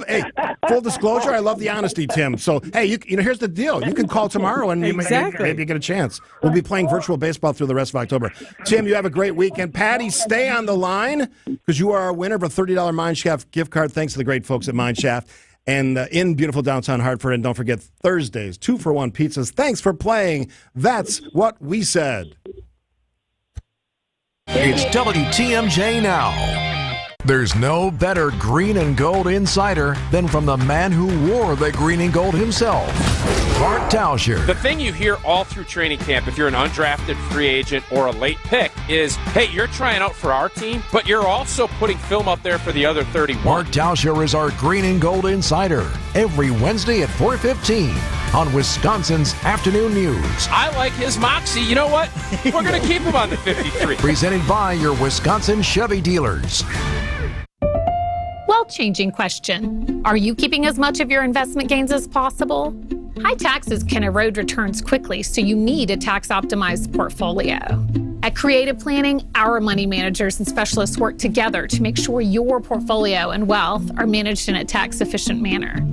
Hey, full disclosure, I love the honesty, Tim. So, hey, you know, here's the deal. You can call tomorrow and maybe you get a chance. We'll be playing virtual baseball through the rest of October. Tim, you have a great weekend. Patty, stay on the line because you are our winner of a $30 Mind Chef gift card. Thanks to the great folks at Mind Chef. And in beautiful downtown Hartford. And don't forget, Thursdays, 2-for-1 pizzas. Thanks for playing. That's what we said. It's WTMJ now. There's no better green and gold insider than from the man who wore the green and gold himself, Bart Tauscher. The thing you hear all through training camp, if you're an undrafted free agent or a late pick, is, hey, you're trying out for our team, but you're also putting film up there for the other 31. Bart Tauscher is our green and gold insider every Wednesday at 4:15. on Wisconsin's Afternoon News. I like his moxie. You know what? We're going to keep him on the 53. Presented by your Wisconsin Chevy dealers. Changing question. Are you keeping as much of your investment gains as possible? High taxes can erode returns quickly, so you need a tax-optimized portfolio. At Creative Planning, our money managers and specialists work together to make sure your portfolio and wealth are managed in a tax-efficient manner.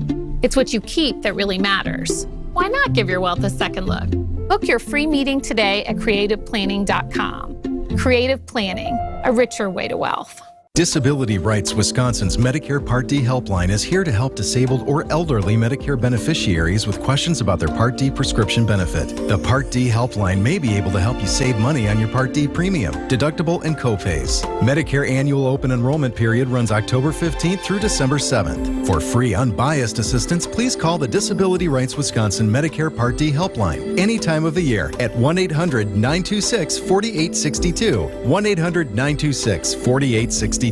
It's what you keep that really matters. Why not give your wealth a second look? Book your free meeting today at creativeplanning.com. Creative Planning, a richer way to wealth. Disability Rights Wisconsin's Medicare Part D helpline is here to help disabled or elderly Medicare beneficiaries with questions about their Part D prescription benefit. The Part D helpline may be able to help you save money on your Part D premium, deductible, and copays. Medicare annual open enrollment period runs October 15th through December 7th. For free, unbiased assistance, please call the Disability Rights Wisconsin Medicare Part D helpline any time of the year at 1-800-926-4862. 1-800-926-4862.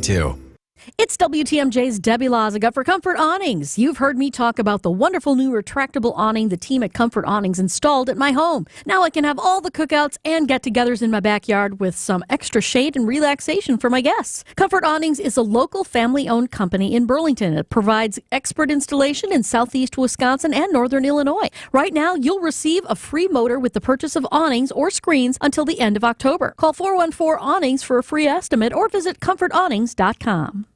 It's WTMJ's Debbie Loziga for Comfort Awnings. You've heard me talk about the wonderful new retractable awning the team at Comfort Awnings installed at my home. Now I can have all the cookouts and get-togethers in my backyard with some extra shade and relaxation for my guests. Comfort Awnings is a local family-owned company in Burlington. It provides expert installation in southeast Wisconsin and northern Illinois. Right now, you'll receive a free motor with the purchase of awnings or screens until the end of October. Call 414-AWNINGS for a free estimate or visit comfortawnings.com.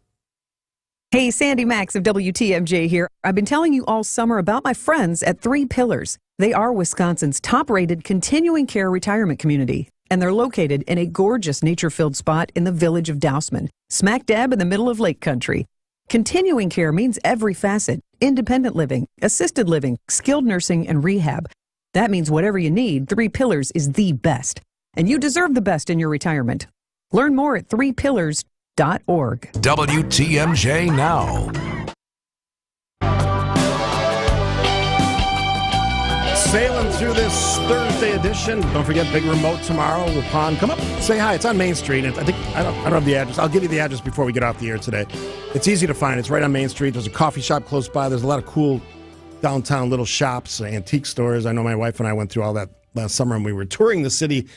Hey, Sandy Maxx of WTMJ here. I've been telling you all summer about my friends at 3 Pillars. They are Wisconsin's top-rated continuing care retirement community, and they're located in a gorgeous nature-filled spot in the village of Dousman, smack dab in the middle of Lake Country. Continuing care means every facet: independent living, assisted living, skilled nursing, and rehab. That means whatever you need, 3 Pillars is the best. And you deserve the best in your retirement. Learn more at 3pillars.org. WTMJ Now. Sailing through this Thursday edition. Don't forget, big remote tomorrow. Waupun, come up, say hi. It's on Main Street. I don't have the address. I'll give you the address before we get off the air today. It's easy to find. It's right on Main Street. There's a coffee shop close by. There's a lot of cool downtown little shops, antique stores. I know my wife and I went through all that last summer, and we were touring the city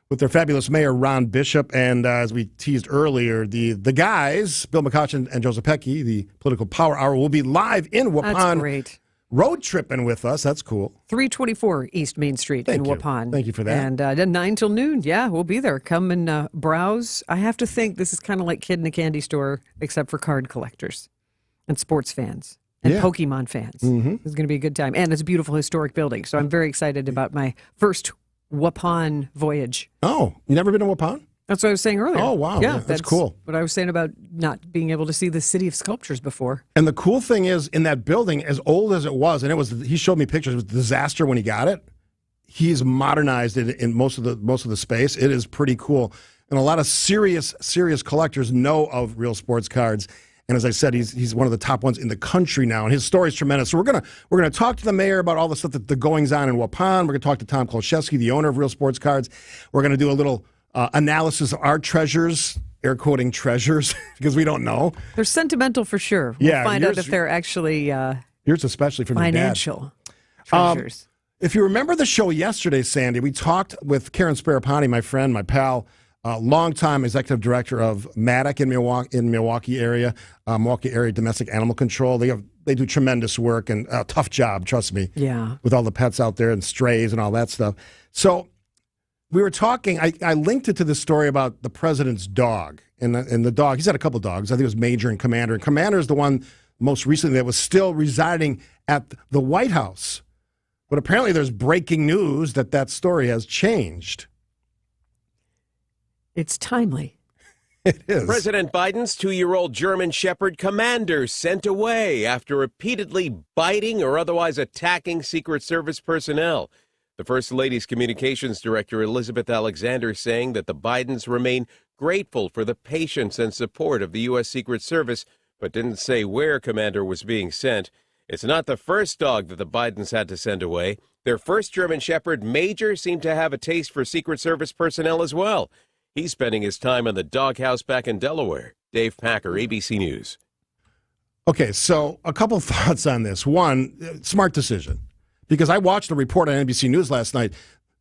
with their fabulous mayor, Ron Bishop. And as we teased earlier, the guys, Bill McCutcheon and Joseph Pecky, the Political Power Hour, will be live in Waupun. That's great. Road tripping with us. That's cool. 324 East Main Street in Waupun. Thank you for that. And 9 till noon. Yeah, we'll be there. Come and browse. I have to think this is kind of like Kid in a Candy Store, except for card collectors and sports fans and Pokemon fans. Mm-hmm. It's going to be a good time. And it's a beautiful historic building. So I'm very excited about my first Waupun voyage. Oh, you never been to Waupun? That's what I was saying earlier. Oh, wow. Yeah, that's cool. What I was saying about not being able to see the City of Sculptures before. And the cool thing is, in that building, as old as it was, and he showed me pictures, it was a disaster when he got it. He's modernized it in most of the space. It is pretty cool. And a lot of serious collectors know of real sports cards. And as I said, he's one of the top ones in the country now, and his story is tremendous. So we're gonna talk to the mayor about all the stuff the goings on in Waupun. We're gonna talk to Tom Kolszewski, the owner of Real Sports Cards. We're gonna do a little analysis of our treasures, air quoting treasures, because we don't know. They're sentimental for sure. We'll find out if they're actually yours, especially from financial your dad. treasures. If you remember the show yesterday, Sandy, we talked with Karen Sparapani, my friend, my pal. Longtime executive director of Maddock in Milwaukee area domestic animal control. They do tremendous work and a tough job, trust me. Yeah. With all the pets out there and strays and all that stuff. So we were talking. I linked it to this story about the president's dog and the dog. He's had a couple dogs. I think it was Major and Commander. And Commander is the one most recently that was still residing at the White House. But apparently, there's breaking news that story has changed. It's timely. It is. President Biden's 2-year-old German Shepherd Commander sent away after repeatedly biting or otherwise attacking Secret Service personnel. The First Lady's communications director, Elizabeth Alexander, saying that the Bidens remain grateful for the patience and support of the U.S. Secret Service, but didn't say where Commander was being sent. It's not the first dog that the Bidens had to send away. Their first German Shepherd, Major, seemed to have a taste for Secret Service personnel as well. He's spending his time in the doghouse back in Delaware. Dave Packer, ABC News. Okay, so a couple thoughts on this. One, smart decision. Because I watched a report on NBC News last night.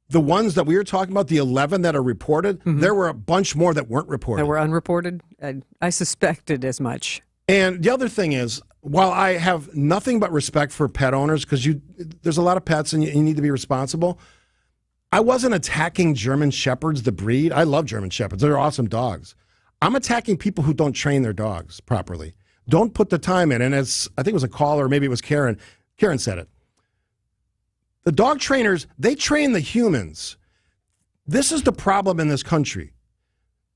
The ones that we were talking about, the 11 that are reported, there were a bunch more that weren't reported. That were unreported? I suspected as much. And the other thing is, while I have nothing but respect for pet owners, because there's a lot of pets and you need to be responsible, I wasn't attacking German Shepherds, the breed. I love German Shepherds. They're awesome dogs. I'm attacking people who don't train their dogs properly. Don't put the time in. And as I think it was a caller, or maybe it was Karen said it. The dog trainers, they train the humans. This is the problem in this country.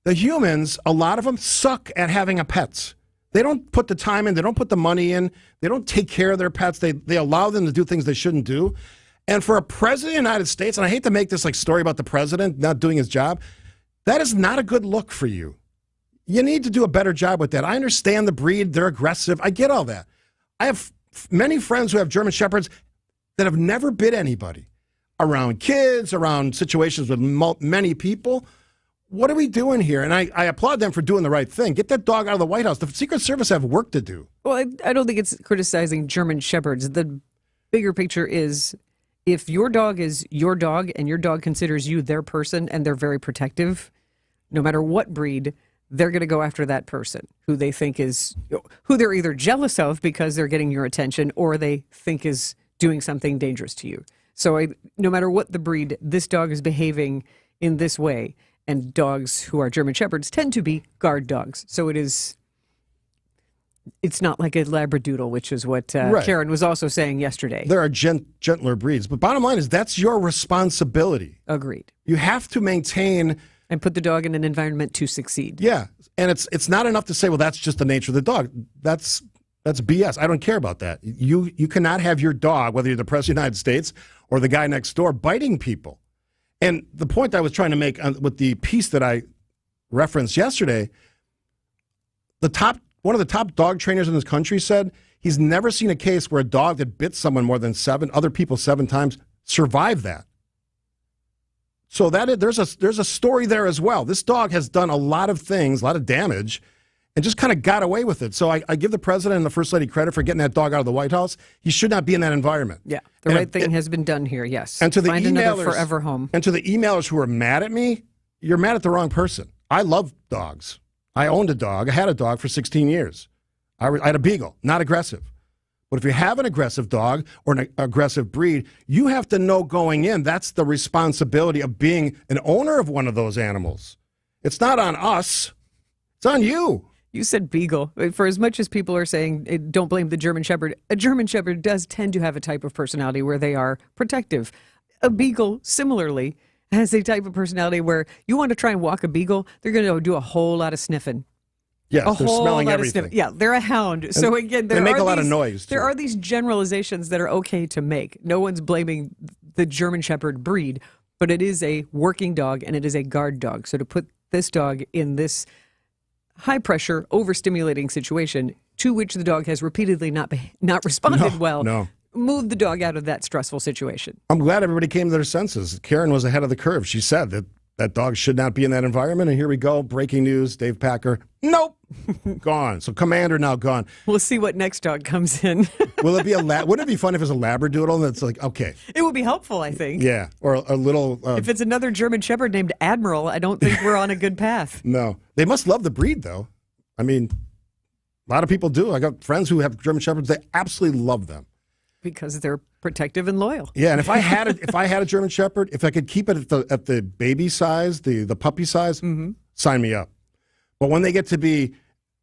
The humans, a lot of them suck at having a pets. They don't put the time in. They don't put the money in. They don't take care of their pets. They allow them to do things they shouldn't do. And for a president of the United States, and I hate to make this like story about the president not doing his job, that is not a good look for you. You need to do a better job with that. I understand the breed. They're aggressive. I get all that. I have many friends who have German Shepherds that have never bit anybody around kids, around situations with many people. What are we doing here? And I applaud them for doing the right thing. Get that dog out of the White House. The Secret Service have work to do. Well, I don't think it's criticizing German Shepherds. The bigger picture is if your dog is your dog and your dog considers you their person and they're very protective, no matter what breed, they're going to go after that person who they think is, who they're either jealous of because they're getting your attention or they think is doing something dangerous to you. So no matter what the breed, this dog is behaving in this way. And dogs who are German Shepherds tend to be guard dogs. So it's not like a Labradoodle, which is what Karen was also saying yesterday. There are gentler breeds. But bottom line is that's your responsibility. Agreed. You have to maintain... And put the dog in an environment to succeed. Yeah. And it's not enough to say, well, that's just the nature of the dog. That's BS. I don't care about that. You cannot have your dog, whether you're the President of the United States or the guy next door, biting people. And the point I was trying to make with the piece that I referenced yesterday, one of the top dog trainers in this country said he's never seen a case where a dog that bit someone more than other people 7 times survived that. So there's a story there as well. This dog has done a lot of things, a lot of damage, and just kind of got away with it. So I give the president and the first lady credit for getting that dog out of the White House. He should not be in that environment. Yeah, the right thing has been done here, yes. And to the Find another forever home. And to the emailers who are mad at me, you're mad at the wrong person. I love dogs. I owned a dog. I had a dog for 16 years. I had a beagle, not aggressive. But if you have an aggressive dog or an aggressive breed, you have to know going in that's the responsibility of being an owner of one of those animals. It's not on us. It's on you. You said beagle. For as much as people are saying, don't blame the German Shepherd, a German Shepherd does tend to have a type of personality where they are protective. A beagle, similarly, has a type of personality where you want to try and walk a beagle, they're going to do a whole lot of sniffing. Yes, they're smelling everything. Yeah, they're a hound. And so again, they make a lot of noise. There are these generalizations that are okay to make. No one's blaming the German Shepherd breed, but it is a working dog and it is a guard dog. So to put this dog in this high-pressure, overstimulating situation to which the dog has repeatedly not responded well. No. Move the dog out of that stressful situation. I'm glad everybody came to their senses. Karen was ahead of the curve. She said that dog should not be in that environment. And here we go. Breaking news. Dave Packer. Nope. Gone. So Commander now gone. We'll see what next dog comes in. Will it be wouldn't it be fun if it was a Labradoodle and it's like, okay. It would be helpful, I think. Yeah. Or a little. If it's another German Shepherd named Admiral, I don't think we're on a good path. No. They must love the breed, though. I mean, a lot of people do. I got friends who have German Shepherds. They absolutely love them. Because they're protective and loyal. Yeah, and if I had a German Shepherd, if I could keep it at the baby size, the puppy size, sign me up. But when they get to be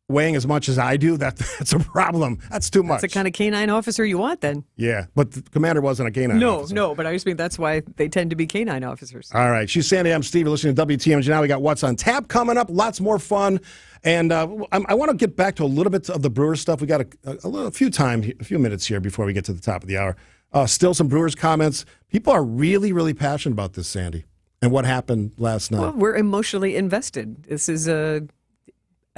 weighing as much as I do, that's a problem. That's too much. That's the kind of canine officer you want, then. Yeah, but the Commander wasn't a canine officer. No, but I just mean that's why they tend to be canine officers. All right, she's Sandy. I'm Steve. You're listening to WTMJ. Now we got What's on Tap coming up. Lots more fun. And I want to get back to a little bit of the Brewers stuff. We got a few minutes here before we get to the top of the hour. Still some Brewers comments. People are really, really passionate about this, Sandy, and what happened last night. Well, we're emotionally invested. This is a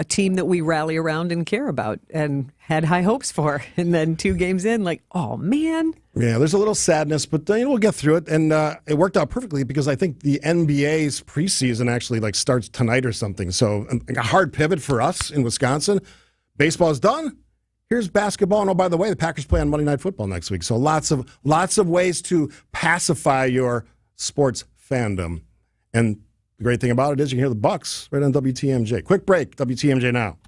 team that we rally around and care about and had high hopes for. And then 2 games in, like, oh, man. Yeah, there's a little sadness, but we'll get through it. And it worked out perfectly because I think the NBA's preseason actually starts tonight or something. So a hard pivot for us in Wisconsin. Baseball's done. Here's basketball. And oh, by the way, the Packers play on Monday Night Football next week. So lots of ways to pacify your sports fandom. And the great thing about it is you can hear the Bucks right on WTMJ. Quick break. WTMJ Now.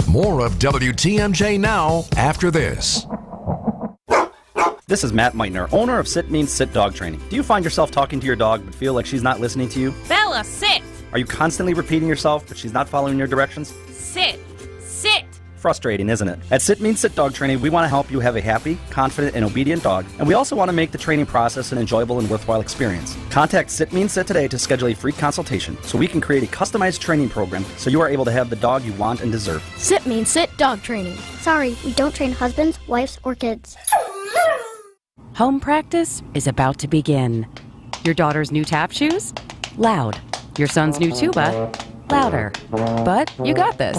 More of WTMJ Now after this. This is Matt Meitner, owner of Sit Means Sit Dog Training. Do you find yourself talking to your dog but feel like she's not listening to you? Bella, sit! Are you constantly repeating yourself but she's not following your directions? Sit! Sit! Frustrating, isn't it? At Sit Means Sit Dog Training, we want to help you have a happy, confident, and obedient dog, and we also want to make the training process an enjoyable and worthwhile experience. Contact Sit Means Sit today to schedule a free consultation so we can create a customized training program so you are able to have the dog you want and deserve. Sit Means Sit Dog Training. Sorry, we don't train husbands, wives, or kids. Home practice is about to begin. Your daughter's new tap shoes? Loud. Your son's new tuba? Louder. But you got this.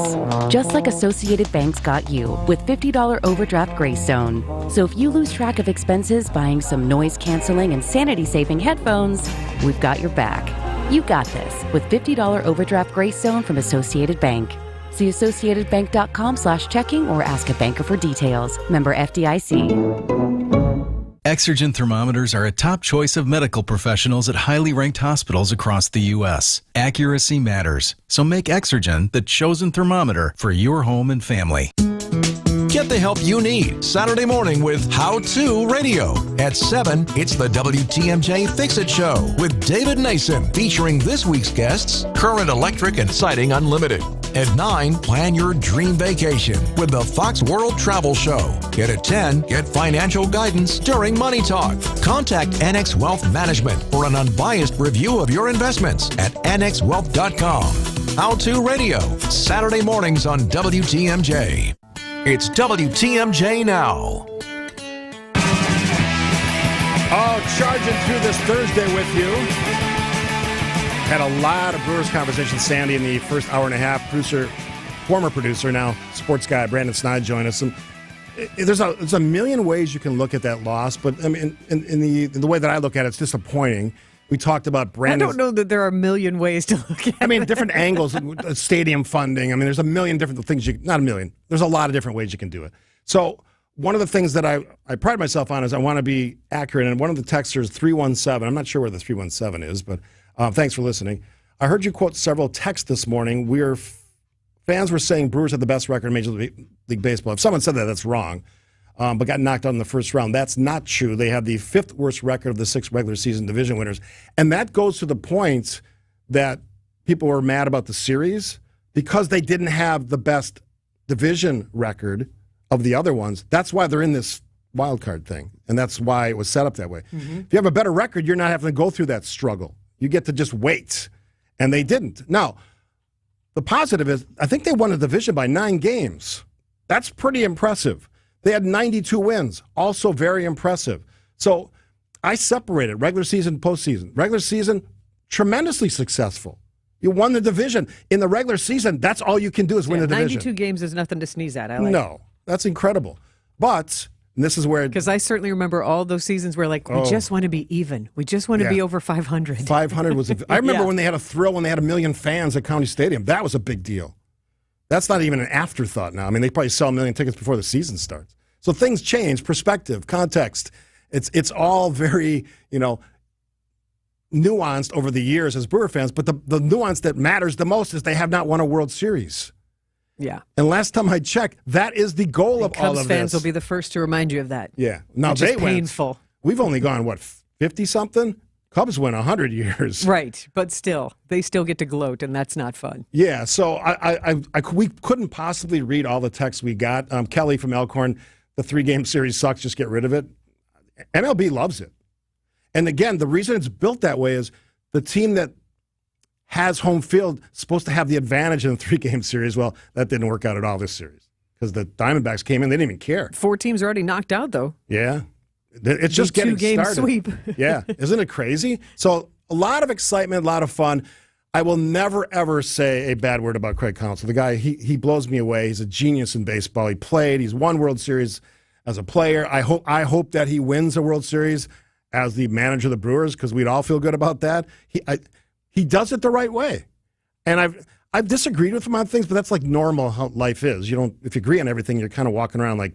Just like Associated Bank's got you with $50 overdraft grace zone. So if you lose track of expenses buying some noise-canceling and sanity-saving headphones, we've got your back. You got this with $50 overdraft grace zone from Associated Bank. See associatedbank.com/checking or ask a banker for details. Member FDIC. Exergen thermometers are a top choice of medical professionals at highly ranked hospitals across the U.S. Accuracy matters, so make Exergen the chosen thermometer for your home and family. Get the help you need Saturday morning with How To Radio. At 7, it's the WTMJ Fix-It Show with David Nason, featuring this week's guests, Current Electric and Siding Unlimited. At 9, plan your dream vacation with the Fox World Travel Show. And at 10, get financial guidance during Money Talk. Contact NX Wealth Management for an unbiased review of your investments at nxwealth.com. How To Radio, Saturday mornings on WTMJ. It's WTMJ Now. Oh, charging through this Thursday with you. Had a lot of Brewers conversation. Sandy in the first hour and a half. Former producer, now sports guy, Brandon Snide joined us. And there's a million ways you can look at that loss, but I mean, in the way that I look at it, it's disappointing. We talked about Brandon. I don't know that there are a million ways to look at it. I mean, different angles, stadium funding. I mean, there's a million different things. Not a million. There's a lot of different ways you can do it. So one of the things that I pride myself on is I want to be accurate. And one of the texters, 317, I'm not sure where the 317 is, but thanks for listening. I heard you quote several texts this morning. Fans were saying Brewers had the best record in Major League Baseball. If someone said that, that's wrong. But got knocked out in the first round. That's not true. They have the 5th worst record of the 6 regular season division winners. And that goes to the point that people were mad about the series because they didn't have the best division record of the other ones. That's why they're in this wild card thing. And that's why it was set up that way. Mm-hmm. If you have a better record, you're not having to go through that struggle. You get to just wait. And they didn't. Now, the positive is I think they won the division by 9 games. That's pretty impressive. They had 92 wins, also very impressive. So I separated regular season, postseason. Regular season, tremendously successful. You won the division. In the regular season, that's all you can do is win the division. 92 games is nothing to sneeze at. I like No, that's incredible. But, and this is where... Because I certainly remember all those seasons where, like, we just want to be even. We just want to be over 500. 500 was... I remember when they had a thrill when they had 1 million fans at County Stadium. That was a big deal. That's not even an afterthought now. I mean, they probably sell 1 million tickets before the season starts. So things change, perspective, context. It's all very, nuanced over the years as Brewer fans. But the nuance that matters the most is they have not won a World Series. Yeah. And last time I checked, that is the goal of all of this. Cubs fans will be the first to remind you of that. Yeah. Now they painful. We've only gone, 50-something? Cubs went 100 years. Right, but still, they still get to gloat, and that's not fun. Yeah, so we couldn't possibly read all the texts we got. Kelly from Elkhorn, the 3-game series sucks, just get rid of it. MLB loves it. And again, the reason it's built that way is the team that has home field is supposed to have the advantage in the 3-game series. Well, that didn't work out at all this series because the Diamondbacks came in, they didn't even care. 4 teams are already knocked out, though. Yeah. It's just getting started. 2-game sweep. Yeah. Isn't it crazy? So a lot of excitement, a lot of fun. I will never, ever say a bad word about Craig Counsell. The guy, he blows me away. He's a genius in baseball. He played. He's won World Series as a player. I hope that he wins a World Series as the manager of the Brewers because we'd all feel good about that. He does it the right way. And I've disagreed with him on things, but that's like normal how life is. You don't, if you agree on everything, you're kind of walking around like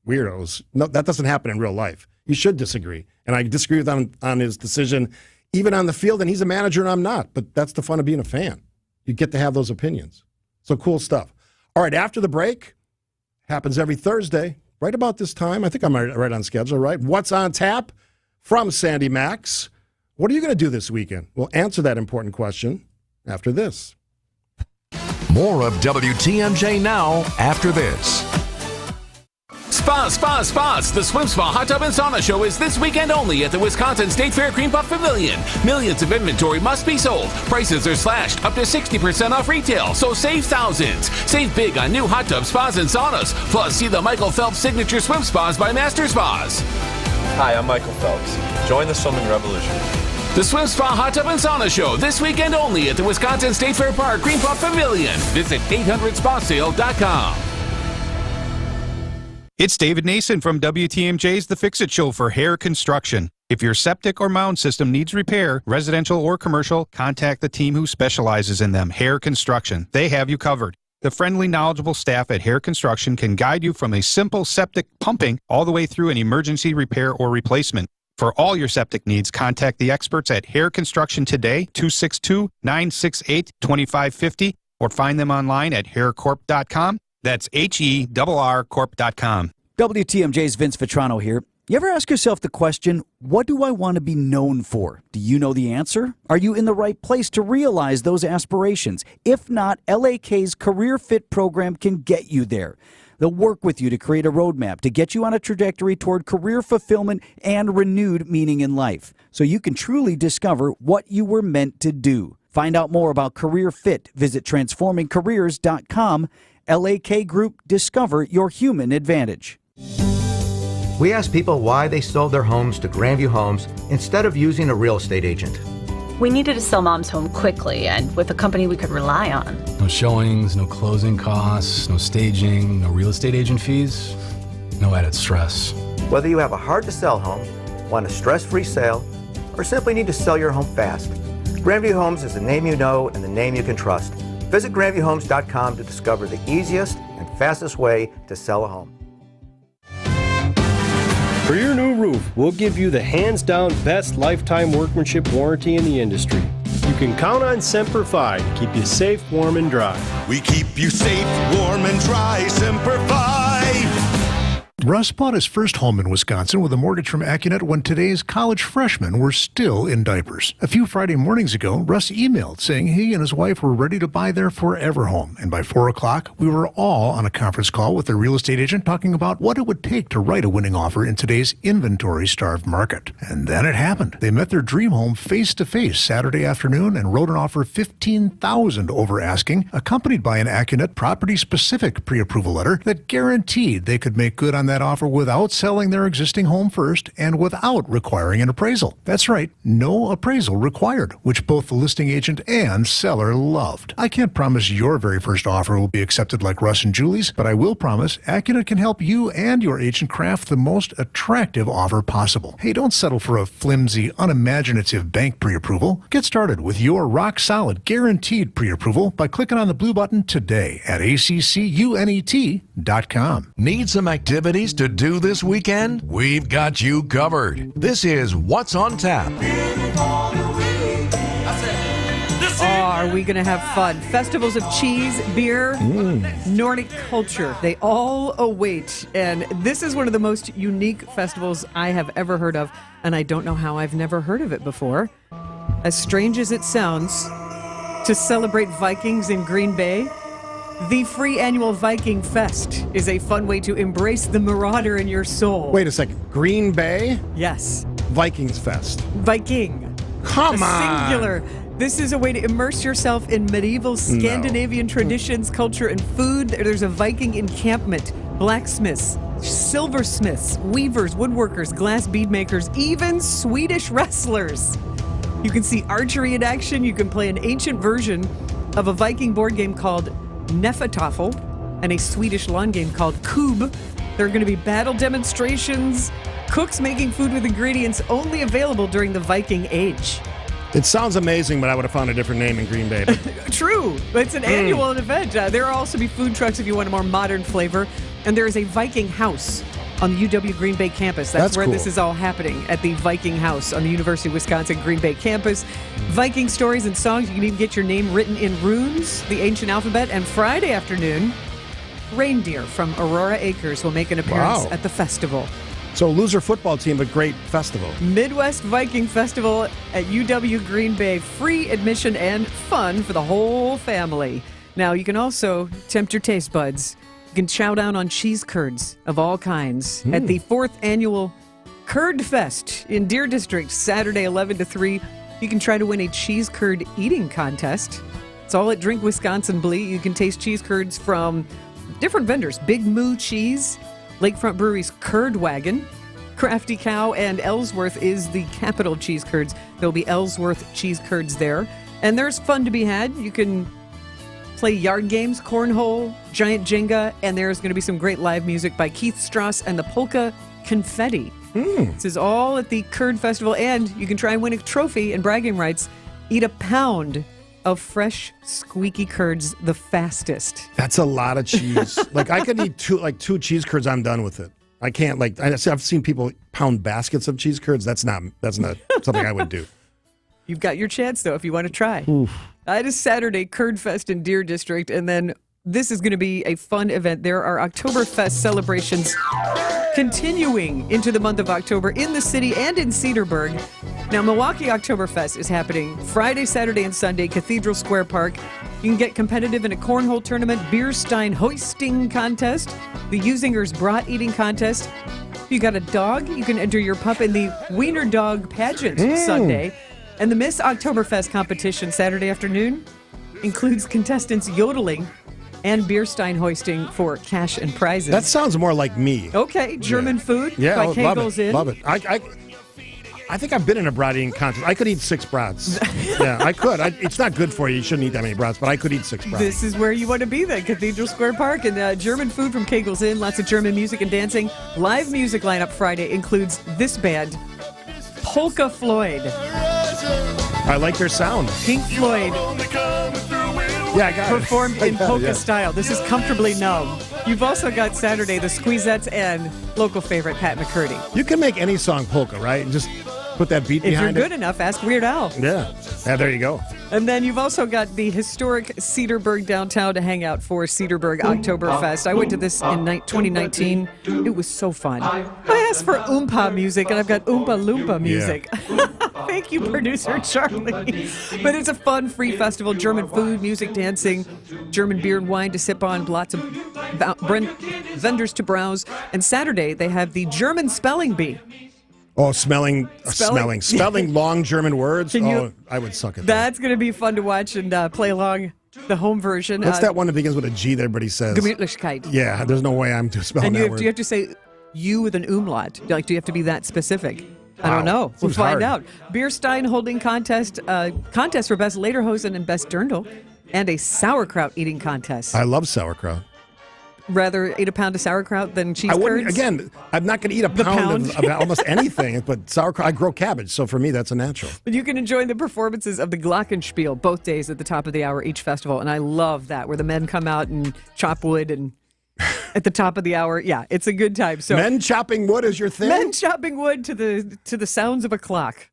weirdos. No, that doesn't happen in real life. You should disagree. And I disagree with him on his decision, even on the field, and he's a manager and I'm not. But that's the fun of being a fan. You get to have those opinions. So cool stuff. All right, after the break, happens every Thursday, right about this time. I think I'm right on schedule, right? What's on tap from Sandy Maxx? What are you going to do this weekend? We'll answer that important question after this. More of WTMJ now after this. Spas. The Swim Spa Hot Tub and Sauna Show is this weekend only at the Wisconsin State Fair Cream Puff Pavilion. Millions of inventory must be sold. Prices are slashed up to 60% off retail, so save thousands. Save big on new hot tubs, spas, and saunas. Plus, see the Michael Phelps Signature Swim Spas by Master Spas. Hi, I'm Michael Phelps. Join the swimming revolution. The Swim Spa Hot Tub and Sauna Show this weekend only at the Wisconsin State Fair Park Cream Puff Pavilion. Visit 800spasale.com. It's David Nason from WTMJ's The Fix-It Show for hair construction. If your septic or mound system needs repair, residential or commercial, contact the team who specializes in them, Hair Construction. They have you covered. The friendly, knowledgeable staff at Hair Construction can guide you from a simple septic pumping all the way through an emergency repair or replacement. For all your septic needs, contact the experts at Hair Construction today, 262-968-2550, or find them online at haircorp.com. That's HERRcorp.com. WTMJ's Vince Vitrano here. You ever ask yourself the question, what do I want to be known for? Do you know the answer? Are you in the right place to realize those aspirations? If not, LAK's Career Fit program can get you there. They'll work with you to create a roadmap to get you on a trajectory toward career fulfillment and renewed meaning in life, so you can truly discover what you were meant to do. Find out more about Career Fit. Visit transformingcareers.com. LAK Group, discover your human advantage. We asked people why they sold their homes to Grandview Homes instead of using a real estate agent. We needed to sell Mom's home quickly and with a company we could rely on. No showings, no closing costs, no staging, no real estate agent fees, no added stress. Whether you have a hard-to-sell home, want a stress-free sale, or simply need to sell your home fast, Grandview Homes is the name you know and the name you can trust. Visit GrandviewHomes.com to discover the easiest and fastest way to sell a home. For your new roof, we'll give you the hands-down best lifetime workmanship warranty in the industry. You can count on Semper Fi to keep you safe, warm, and dry. We keep you safe, warm, and dry, Semper Fi. Russ bought his first home in Wisconsin with a mortgage from Accunet when today's college freshmen were still in diapers. A few Friday mornings ago, Russ emailed saying he and his wife were ready to buy their forever home. And by 4 o'clock, we were all on a conference call with their real estate agent talking about what it would take to write a winning offer in today's inventory-starved market. And then it happened. They met their dream home face-to-face Saturday afternoon and wrote an offer $15,000 over asking, accompanied by an Accunet property-specific pre-approval letter that guaranteed they could make good on that offer without selling their existing home first and without requiring an appraisal. That's right, no appraisal required, which both the listing agent and seller loved. I can't promise your very first offer will be accepted like Russ and Julie's, but I will promise Accunet can help you and your agent craft the most attractive offer possible. Hey, don't settle for a flimsy, unimaginative bank pre-approval. Get started with your rock-solid, guaranteed pre-approval by clicking on the blue button today at accunet.com. Need some activities to do this weekend? We've got you covered. This is What's on Tap. Are we going to have fun? Festivals of cheese, beer, Nordic culture. They all await. And this is one of the most unique festivals I have ever heard of. And I don't know how I've never heard of it before. As strange as it sounds, to celebrate Vikings in Green Bay, the free annual Viking Fest is a fun way to embrace the marauder in your soul. Wait a second. Green Bay? Yes. Vikings Fest. Viking. Come on. Singular. This is a way to immerse yourself in medieval Scandinavian traditions, culture, and food. There's a Viking encampment, blacksmiths, silversmiths, weavers, woodworkers, glass bead makers, even Swedish wrestlers. You can see archery in action. You can play an ancient version of a Viking board game called Nefetafel and a Swedish lawn game called Kub. There are going to be battle demonstrations, cooks making food with ingredients only available during the Viking Age. It sounds amazing, but I would have found a different name in Green Bay. True. It's an annual event. There will also be food trucks if you want a more modern flavor. And there is a Viking house on the UW Green Bay campus. That's where cool. This is all happening, at the Viking house on the University of Wisconsin Green Bay campus. Viking stories and songs. You can even get your name written in runes, the ancient alphabet. And Friday afternoon, reindeer from Aurora Acres will make an appearance at the festival. So loser football team, but great festival. Midwest Viking Festival at UW Green Bay. Free admission and fun for the whole family. Now, you can also tempt your taste buds. You can chow down on cheese curds of all kinds at the 4th annual Curd Fest in Deer District, Saturday 11 to 3. You can try to win a cheese curd eating contest. It's all at Drink Wisconsin Blee. You can taste cheese curds from different vendors. Big Moo Cheese, Lakefront Brewery's Curd Wagon, Crafty Cow, and Ellsworth is the capital cheese curds. There'll be Ellsworth cheese curds there. And there's fun to be had. You can play yard games, cornhole, giant Jenga, and there's going to be some great live music by Keith Strauss and the Polka Confetti. This is all at the Curd Festival, and you can try and win a trophy and bragging rights. Eat a pound of fresh, squeaky curds the fastest. That's a lot of cheese. I could eat two cheese curds. I'm done with it. I can't. I've seen people pound baskets of cheese curds. That's not something I would do. You've got your chance, though, if you want to try. Oof. It is Saturday, Curd Fest in Deer District, and then this is going to be a fun event. There are Oktoberfest celebrations continuing into the month of October in the city and in Cedarburg. Now, Milwaukee Oktoberfest is happening Friday, Saturday, and Sunday, Cathedral Square Park. You can get competitive in a cornhole tournament, beer stein hoisting contest, the Usingers brat eating contest. If you got a dog, you can enter your pup in the Wiener Dog pageant Sunday. And the Miss Oktoberfest competition Saturday afternoon includes contestants yodeling and beer stein hoisting for cash and prizes. That sounds more like me. Okay, German food by love Kegel's it. Inn. Love it. I think I've been in a brat eating contest. I could eat 6 brats. Yeah, I could. It's not good for you. You shouldn't eat that many brats, but I could eat 6 brats. This is where you want to be then, Cathedral Square Park. And German food from Kegel's Inn, lots of German music and dancing. Live music lineup Friday includes this band, Polka Floyd. I like their sound. Pink Floyd. Yeah, I got performed it. in polka style. This is Comfortably Numb. You've also got Saturday, the Squeezettes, and local favorite Pat McCurdy. You can make any song polka, right? And just put that beat behind it. If you're good enough, ask Weird Al. Yeah, there you go. And then you've also got the historic Cedarburg downtown to hang out for Cedarburg Oktoberfest. I went to this in 2019. It was so fun. I asked for Oompa music, and I've got Oompa Loompa music. Yeah. Thank you, producer Charlie. But it's a fun, free festival. German food, music, dancing, German beer and wine to sip on, lots of vendors to browse. And Saturday, they have the German Spelling Bee. Oh, spelling long German words. I would suck at that. That's going to be fun to watch and play along the home version. What's that one that begins with a G that everybody says? Gemütlichkeit. Yeah, there's no way I'm spelling that word. Do you have to say you with an umlaut? Do you have to be that specific? Wow. I don't know. We'll Seems find hard. out. Beer stein holding contest for best Lederhosen and best Dirndl, and a sauerkraut eating contest. I love sauerkraut. Rather eat a pound of sauerkraut than cheese curds? Again, I'm not going to eat a pound of almost anything, but sauerkraut, I grow cabbage, so for me, that's a natural. But you can enjoy the performances of the Glockenspiel both days at the top of the hour each festival, and I love that, where the men come out and chop wood and at the top of the hour. Yeah, it's a good time. So men chopping wood is your thing? Men chopping wood to the sounds of a clock.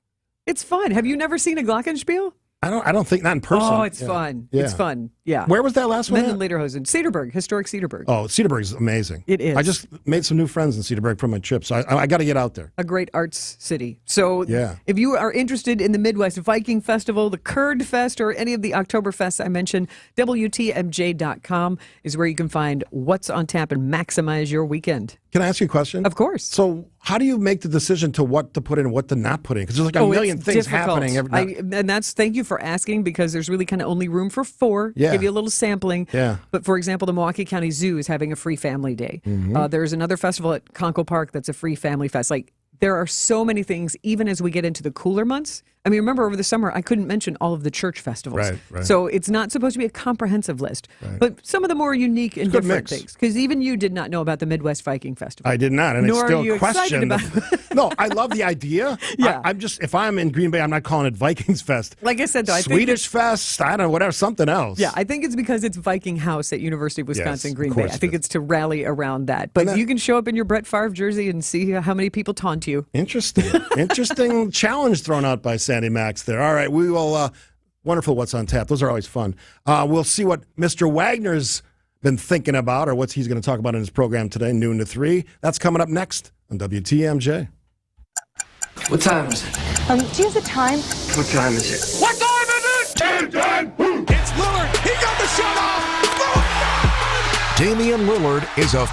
It's fun. Have you never seen a Glockenspiel? I don't think, not in person. Oh, it's fun. Yeah. It's fun. Yeah. Where was that last one? Men in Lederhosen. Cedarburg, historic Cedarburg. Oh, Cedarburg is amazing. It is. I just made some new friends in Cedarburg from my trip, so I got to get out there. A great arts city. So yeah. If you are interested in the Midwest Viking Festival, the Curd Fest, or any of the Oktoberfests I mentioned, WTMJ.com is where you can find what's on tap and maximize your weekend. Can I ask you a question? Of course. So how do you make the decision to what to put in and what to not put in? Because there's like a million things happening. Thank you for asking, because there's really kind of only room for 4. Yeah. Give you a little sampling. Yeah. But for example, the Milwaukee County Zoo is having a free family day. Mm-hmm. There's another festival at Conkle Park that's a free family fest. Like there are so many things, even as we get into the cooler months. I mean, remember over the summer, I couldn't mention all of the church festivals. Right. So it's not supposed to be a comprehensive list. Right. But some of the more unique and Good different mix. things. Because even you did not know about the Midwest Viking Festival. I did not, and Nor it's still are you a question. excited about No, I love the idea. Yeah. I'm just, if I'm in Green Bay, I'm not calling it Vikings Fest. Like I said, though, I think Swedish Fest, I don't know, whatever, something else. Yeah, I think it's because it's Viking House at University of Wisconsin, Yes, Green of Bay. course I think it it's to rally around that. But you can show up in your Brett Favre jersey and see how many people taunt you. Interesting challenge thrown out by Sandy Maxx there. All right, we will, wonderful What's on Tap. Those are always fun. We'll see what Mr. Wagner's been thinking about or what he's going to talk about in his program today, noon to 3. That's coming up next on WTMJ. What time is it? Do you have the time? What time is it? What time is it? 10. It's Lillard. He got the shot off. Damian Lillard is a